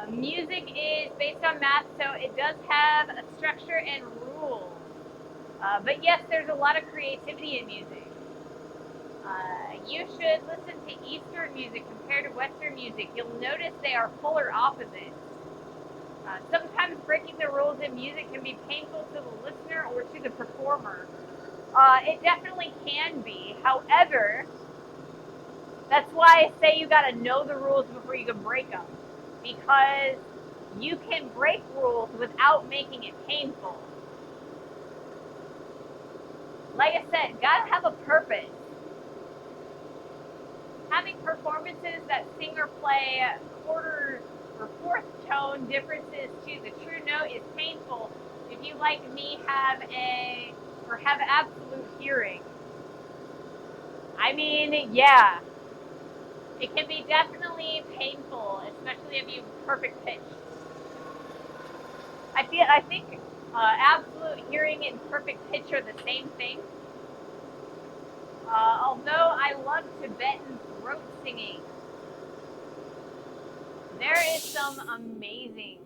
Music is based on math, so it does have a structure and rules. But yes, there's a lot of creativity in music. You should listen to Eastern music compared to Western music. You'll notice they are polar opposites. Sometimes breaking the rules in music can be painful to the listener or to the performer. It definitely can be. However, that's why I say you gotta know the rules before you can break them. Because you can break rules without making it painful. Like I said, gotta have a purpose. Having performances that sing or play quarter or fourth tone differences to the true note is painful if you, like me, have absolute hearing. I mean, yeah, it can be definitely painful, especially if you perfect pitch. I think absolute hearing and perfect pitch are the same thing. Although I love Tibetan throat singing, there is some amazing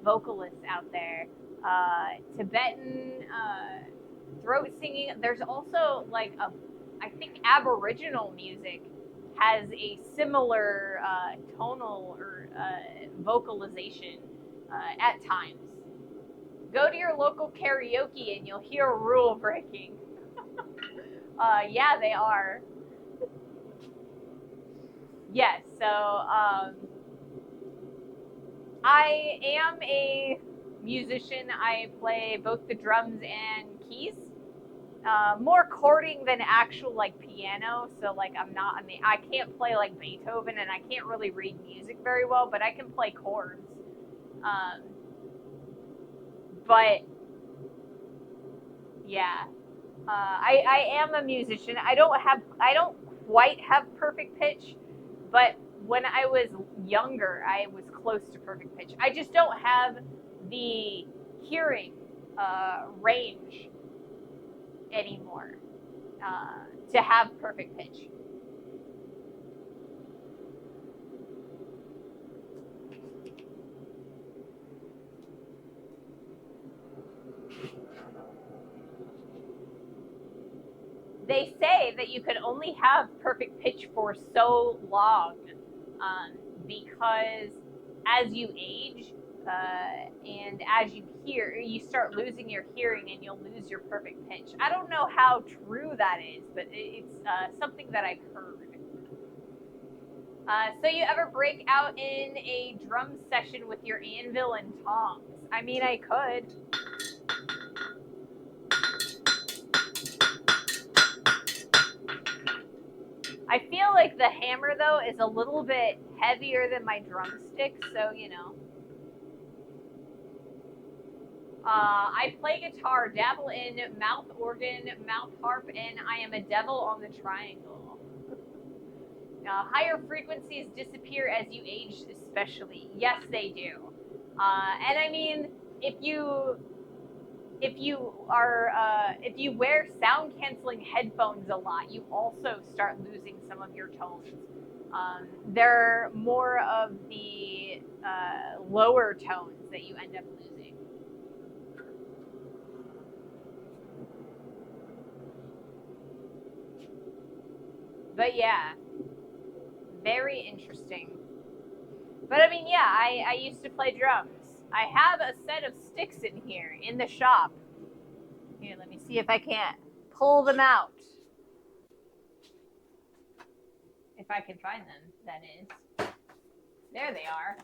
vocalists out there. Tibetan throat singing. There's also I think Aboriginal music has a similar tonal or vocalization at times. Go to your local karaoke and you'll hear rule breaking. Yeah, they are. Yes, so I am a musician. I play both the drums and keys. More chording than actual piano. So I can't play like Beethoven, and I can't really read music very well, but I can play chords. But yeah, I am a musician. I don't quite have perfect pitch, but when I was younger, I was close to perfect pitch. I just don't have the hearing range anymore to have perfect pitch. They say that you can only have perfect pitch for so long because as you age and as you hear, you start losing your hearing and you'll lose your perfect pitch. I don't know how true that is, but it's something that I've heard. So you ever break out in a drum session with your anvil and tongs? I mean, I could. I feel like the hammer, though, is a little bit heavier than my drumsticks, so, you know. I play guitar, dabble in mouth organ, mouth harp, and I am a devil on the triangle. Higher frequencies disappear as you age, especially. Yes, they do. And I mean, if you wear sound canceling headphones a lot, you also start losing some of your tones. They're more of the lower tones that you end up losing. But yeah, very interesting. But I mean, yeah, I used to play drums. I have a set of sticks in here in the shop. Here, let me see if I can't pull them out. If I can find them, that is. There they are.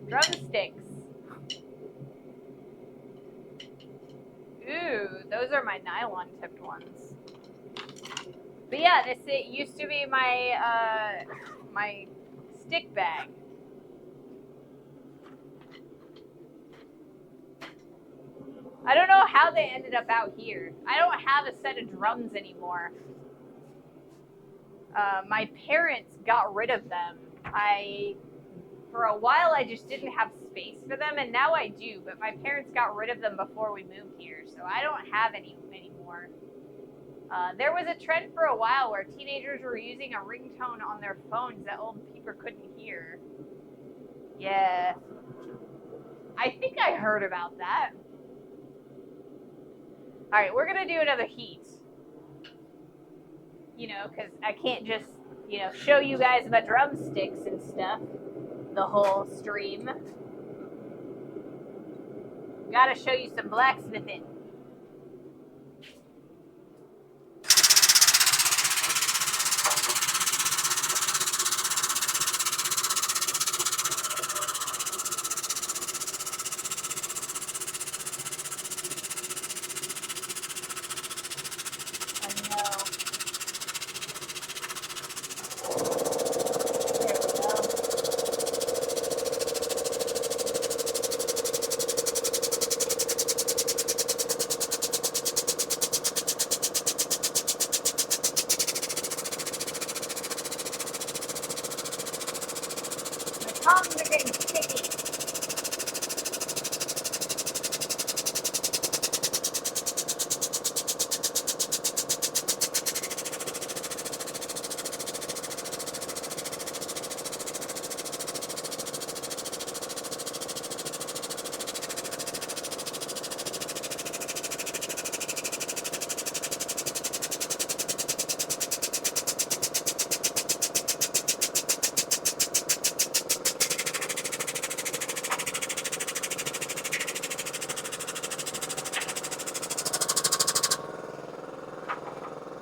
Drumsticks. Ooh, those are my nylon tipped ones. But yeah, it used to be my my stick bag. I don't know how they ended up out here. I don't have a set of drums anymore. My parents got rid of them. For a while, I just didn't have space for them, and now I do. But my parents got rid of them before we moved here, so I don't have any anymore. anymore. There was a trend for a while where teenagers were using a ringtone on their phones that old people couldn't hear. Yeah. I think I heard about that. Alright, we're gonna do another heat. You know, because I can't just, you know, show you guys my drumsticks and stuff the whole stream. Gotta show you some blacksmithing.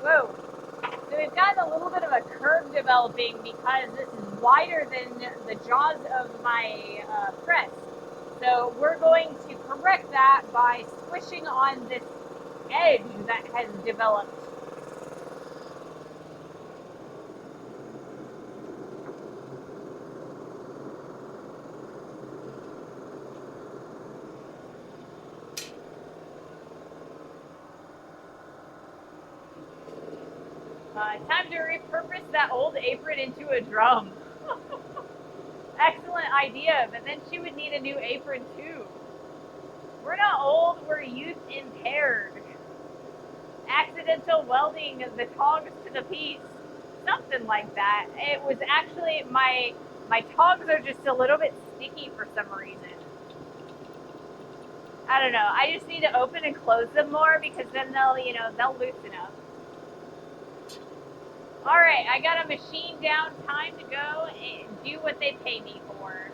Whoa. So we've got a little bit of a curve developing because this is wider than the jaws of my press. So we're going to correct that by squishing on this edge that has developed. Time to repurpose that old apron into a drum. Excellent idea, but then she would need a new apron too. We're not old, we're youth impaired. Accidental welding the tongs to the piece. Something like that. It was actually, my tongs are just a little bit sticky for some reason. I don't know, I just need to open and close them more because then they'll, you know, they'll loosen up. All right, I got a machine down. Time to go and do what they pay me for.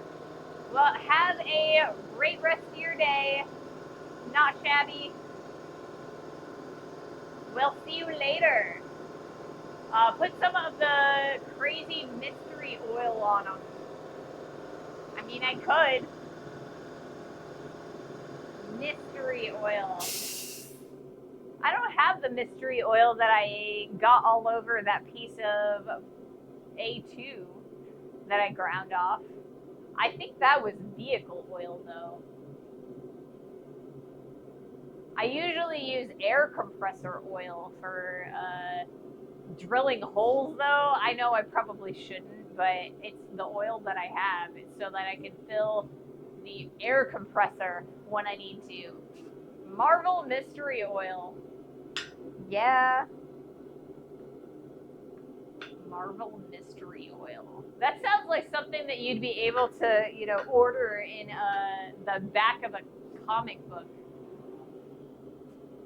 Well, have a great rest of your day. Not shabby. We'll see you later. Put some of the crazy mystery oil on them. I mean, I could. Mystery oil. I don't have the mystery oil that I got all over that piece of A2 that I ground off. I think that was vehicle oil though. I usually use air compressor oil for drilling holes though. I know I probably shouldn't, but it's the oil that I have. It's so that I can fill the air compressor when I need to. Marvel mystery oil. Yeah. Marvel mystery oil. That sounds like something that you'd be able to, you know, order in the back of a comic book.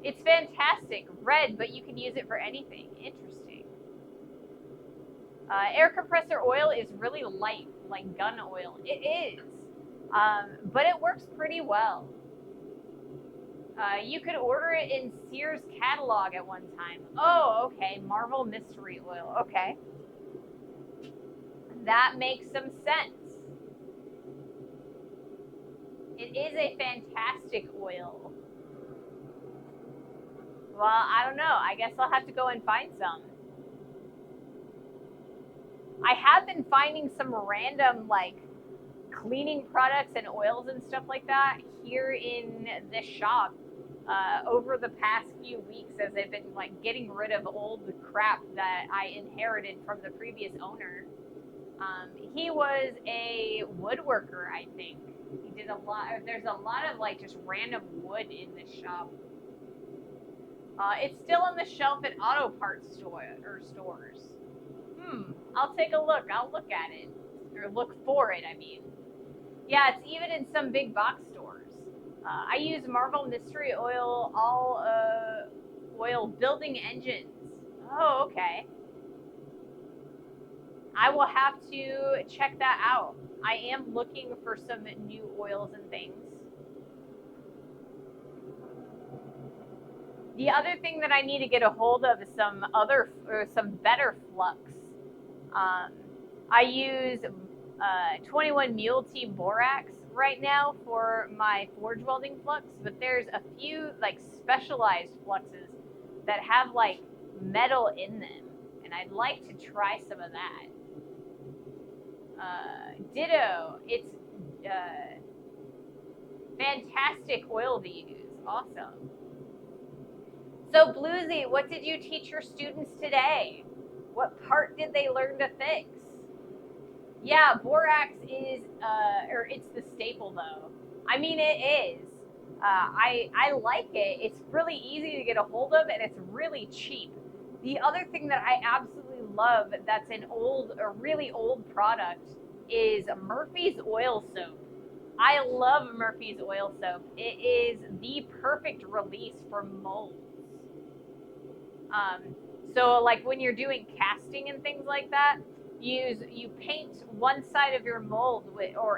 It's fantastic. Red, but you can use it for anything. Interesting. Air compressor oil is really light, like gun oil. It is. But it works pretty well. You could order it in Sears catalog at one time. Oh, okay. Marvel mystery oil. Okay. That makes some sense. It is a fantastic oil. Well, I don't know. I guess I'll have to go and find some. I have been finding some random, like, cleaning products and oils and stuff like that here in this shop over the past few weeks as I've been like getting rid of old crap that I inherited from the previous owner. He was a woodworker, I think. He did a lot. There's a lot of like just random wood in this shop. It's still on the shelf at auto parts stores. I'll take a look. I'll look at it. Or look for it, I mean. Yeah, it's even in some big box stores. I use Marvel Mystery Oil building engines. Oh, okay. I will have to check that out. I am looking for some new oils and things. The other thing that I need to get a hold of is some better flux. I use 21 Mule T Borax right now for my forge welding flux, but there's a few like specialized fluxes that have like metal in them, and I'd like to try some of that. Ditto, it's fantastic oil to use. Awesome. So, Bluesy, what did you teach your students today? What part did they learn to fix? Yeah, borax is, or it's the staple though. I mean, it is. I like it. It's really easy to get a hold of, and it's really cheap. The other thing that I absolutely love that's a really old product is Murphy's Oil Soap. I love Murphy's Oil Soap. It is the perfect release for molds. So like when you're doing casting and things like that, you paint one side of your mold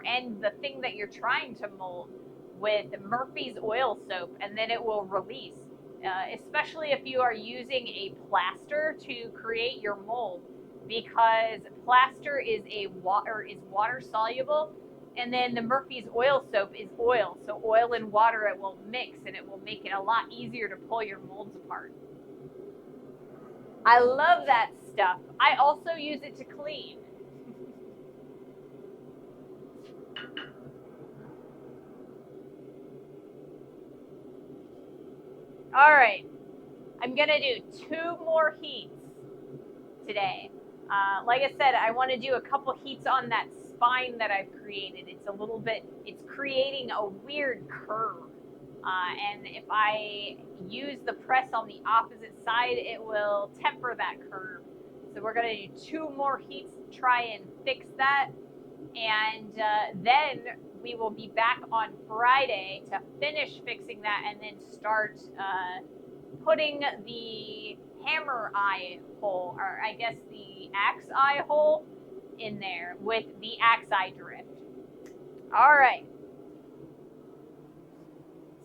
and the thing that you're trying to mold with Murphy's Oil Soap, and then it will release. Especially if you are using a plaster to create your mold, because plaster is water soluble, and then the Murphy's Oil Soap is oil. So oil and water, it will mix, and it will make it a lot easier to pull your molds apart. I love that stuff. I also use it to clean. All right, I'm gonna do 2 more heats today. Like I said, I want to do a couple heats on that spine that I've created. It's creating a weird curve. And if I use the press on the opposite side, it will temper that curve. So we're going to do 2 more heats to try and fix that. And then we will be back on Friday to finish fixing that and then start putting the hammer eye hole, or I guess the axe eye hole, in there with the axe eye drift. All right.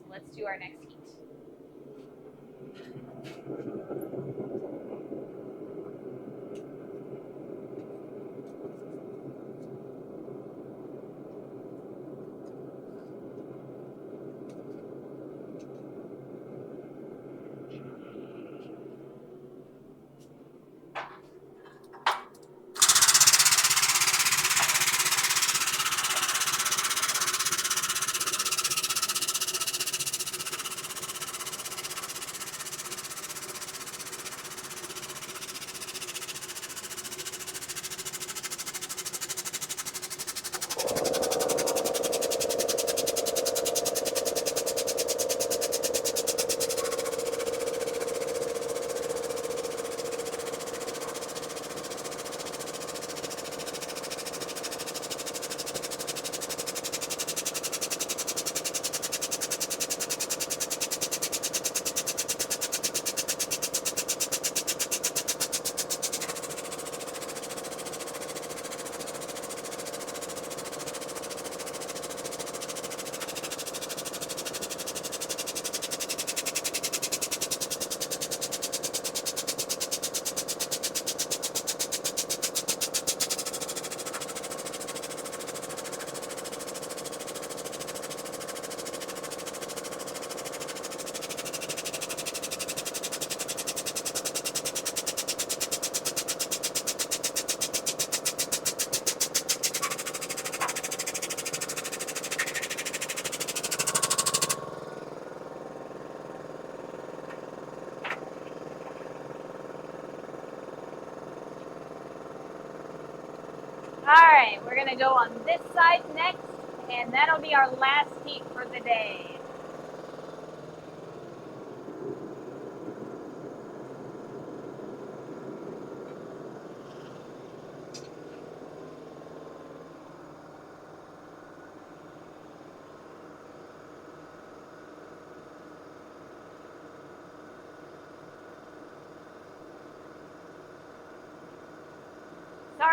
So let's do our next heat. All right, we're gonna go on this side next, and that'll be our last heat for the day.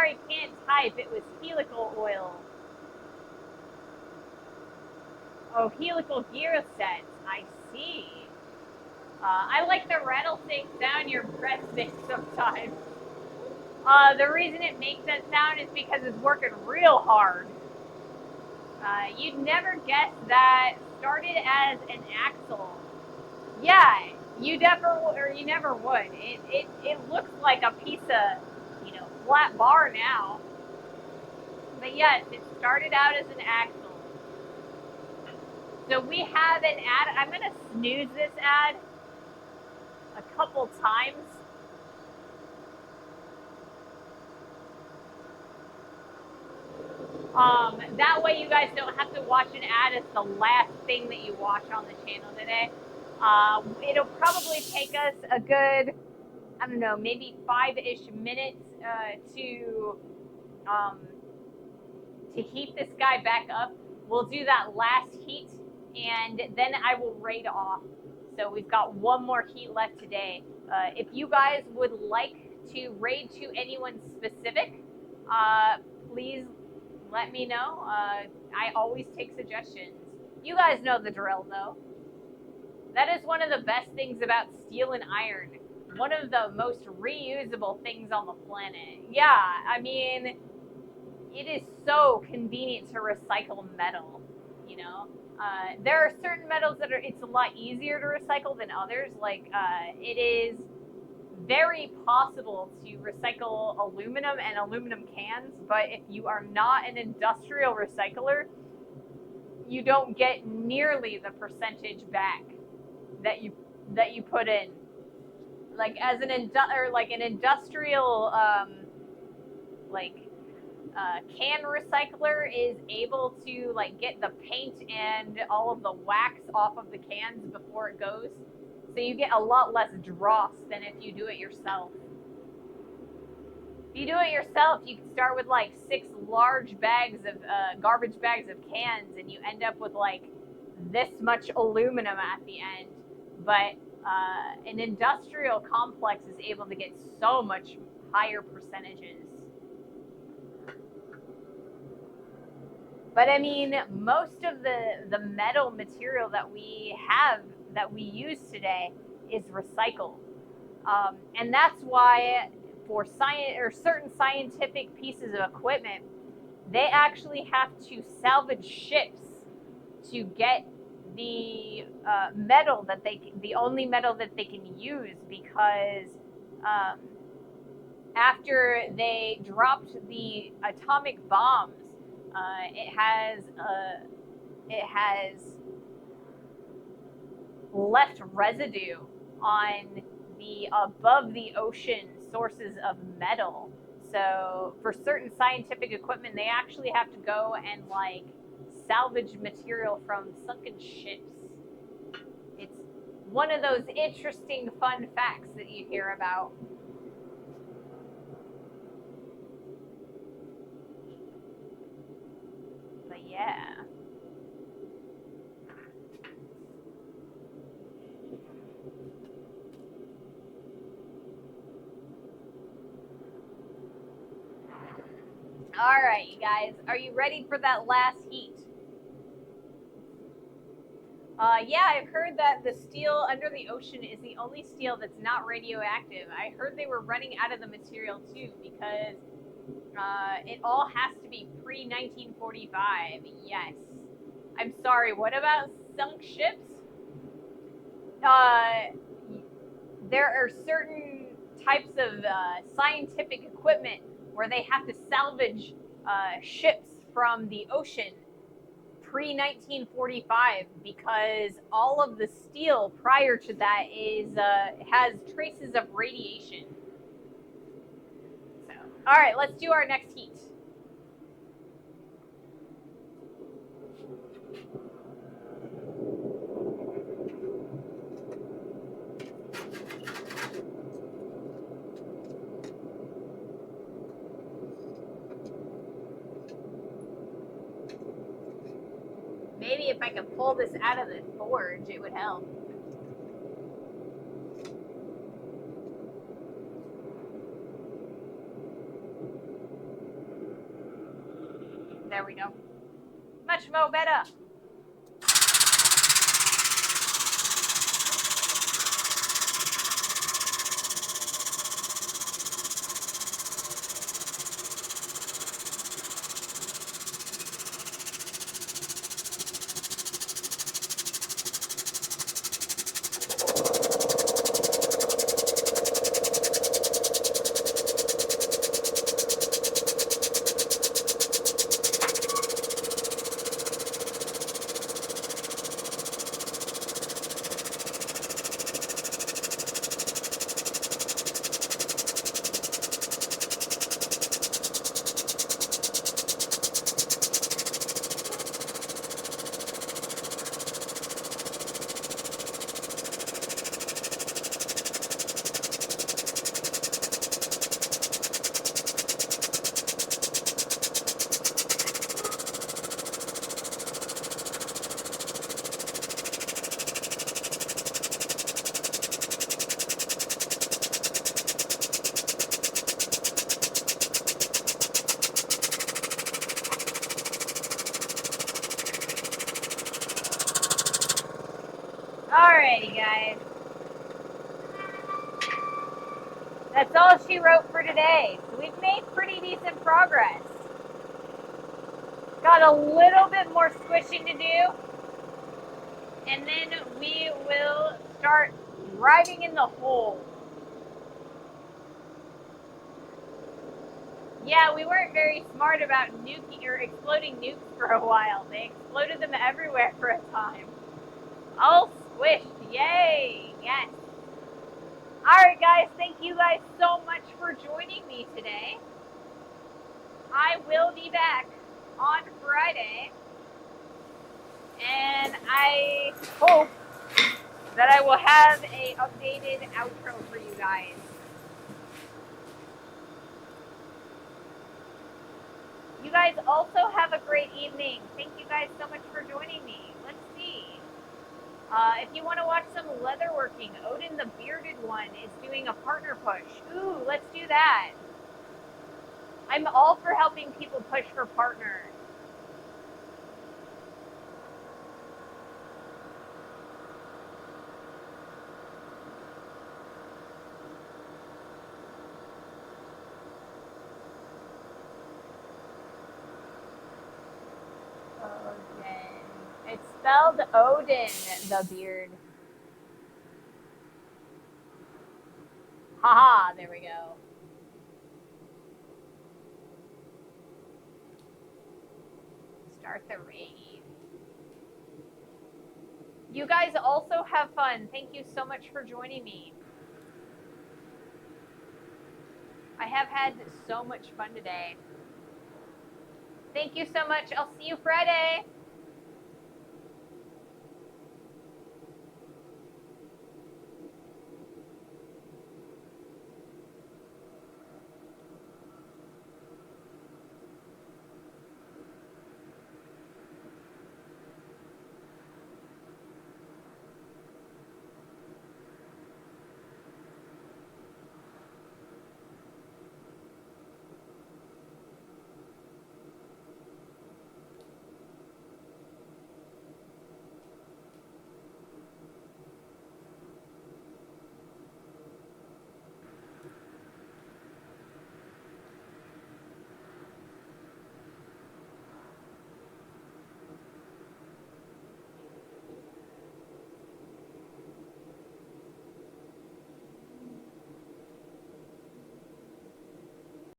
sorry, can't type. It was helical oil. Oh, helical gear sets. I see. I like the rattlesnake sound your breath makes sometimes. The reason it makes that sound is because it's working real hard. You'd never guess that started as an axle. Yeah, you never would. It looks like a piece of, flat bar now. But yes, it started out as an axle. So we have an ad. I'm gonna snooze this ad a couple times. That way you guys don't have to watch an ad as the last thing that you watch on the channel today. It'll probably take us a good, I don't know, maybe 5-ish minutes to heat this guy back up. We'll do that last heat, and then I will raid off. So we've got one more heat left today. If you guys would like to raid to anyone specific, please let me know. I always take suggestions. You guys know the drill, though. That is one of the best things about steel and iron. One of the most reusable things on the planet. Yeah, I mean, it is so convenient to recycle metal, there are certain metals that it's a lot easier to recycle than others. Like, it is very possible to recycle aluminum and aluminum cans, but if you are not an industrial recycler, you don't get nearly the percentage back that you put in. Like, as an industrial can recycler is able to get the paint and all of the wax off of the cans before it goes, so you get a lot less dross than if you do it yourself. If you do it yourself, you can start with 6 large bags of garbage bags of cans, and you end up with this much aluminum at the end. But an industrial complex is able to get so much higher percentages. But I mean, most of the metal material that we use today is recycled. And that's why for certain scientific pieces of equipment, they actually have to salvage ships to get the metal the only metal that they can use, because after they dropped the atomic bombs, it has left residue on the above the ocean sources of metal. So for certain scientific equipment, they actually have to go and salvage material from sunken ships. It's one of those interesting fun facts that you hear about. But yeah. All right, you guys, are you ready for that last heat? Yeah, I've heard that the steel under the ocean is the only steel that's not radioactive. I heard they were running out of the material too, because it all has to be pre-1945. Yes. I'm sorry, what about sunk ships? There are certain types of scientific equipment where they have to salvage ships from the ocean pre-1945, because all of the steel prior to that has traces of radiation. So, all right, let's do our next heat. Maybe if I could pull this out of the forge, it would help. we go. Much more better. Alrighty, guys. That's all she wrote for today. So we've made pretty decent progress. Got a little bit more squishing to do. And then we will start driving in the hole. Yeah, we weren't very smart about nuking or exploding nukes for a while. They exploded them everywhere for a time. All squished. Yay. Yes. Alright, guys. Thank you guys so much for joining me today. I will be back on Friday. And I hope that I will have a updated outro for you guys. You guys also have a great evening. Thank you guys so much for joining me. Let's see. If you want to watch some leatherworking, Odin the Bearded One is doing a partner push. Ooh, let's do that. I'm all for helping people push for partners. It's spelled Odin the Beard. Haha, there we go. Start the raid. You guys also have fun. Thank you so much for joining me. I have had so much fun today. Thank you so much. I'll see you Friday.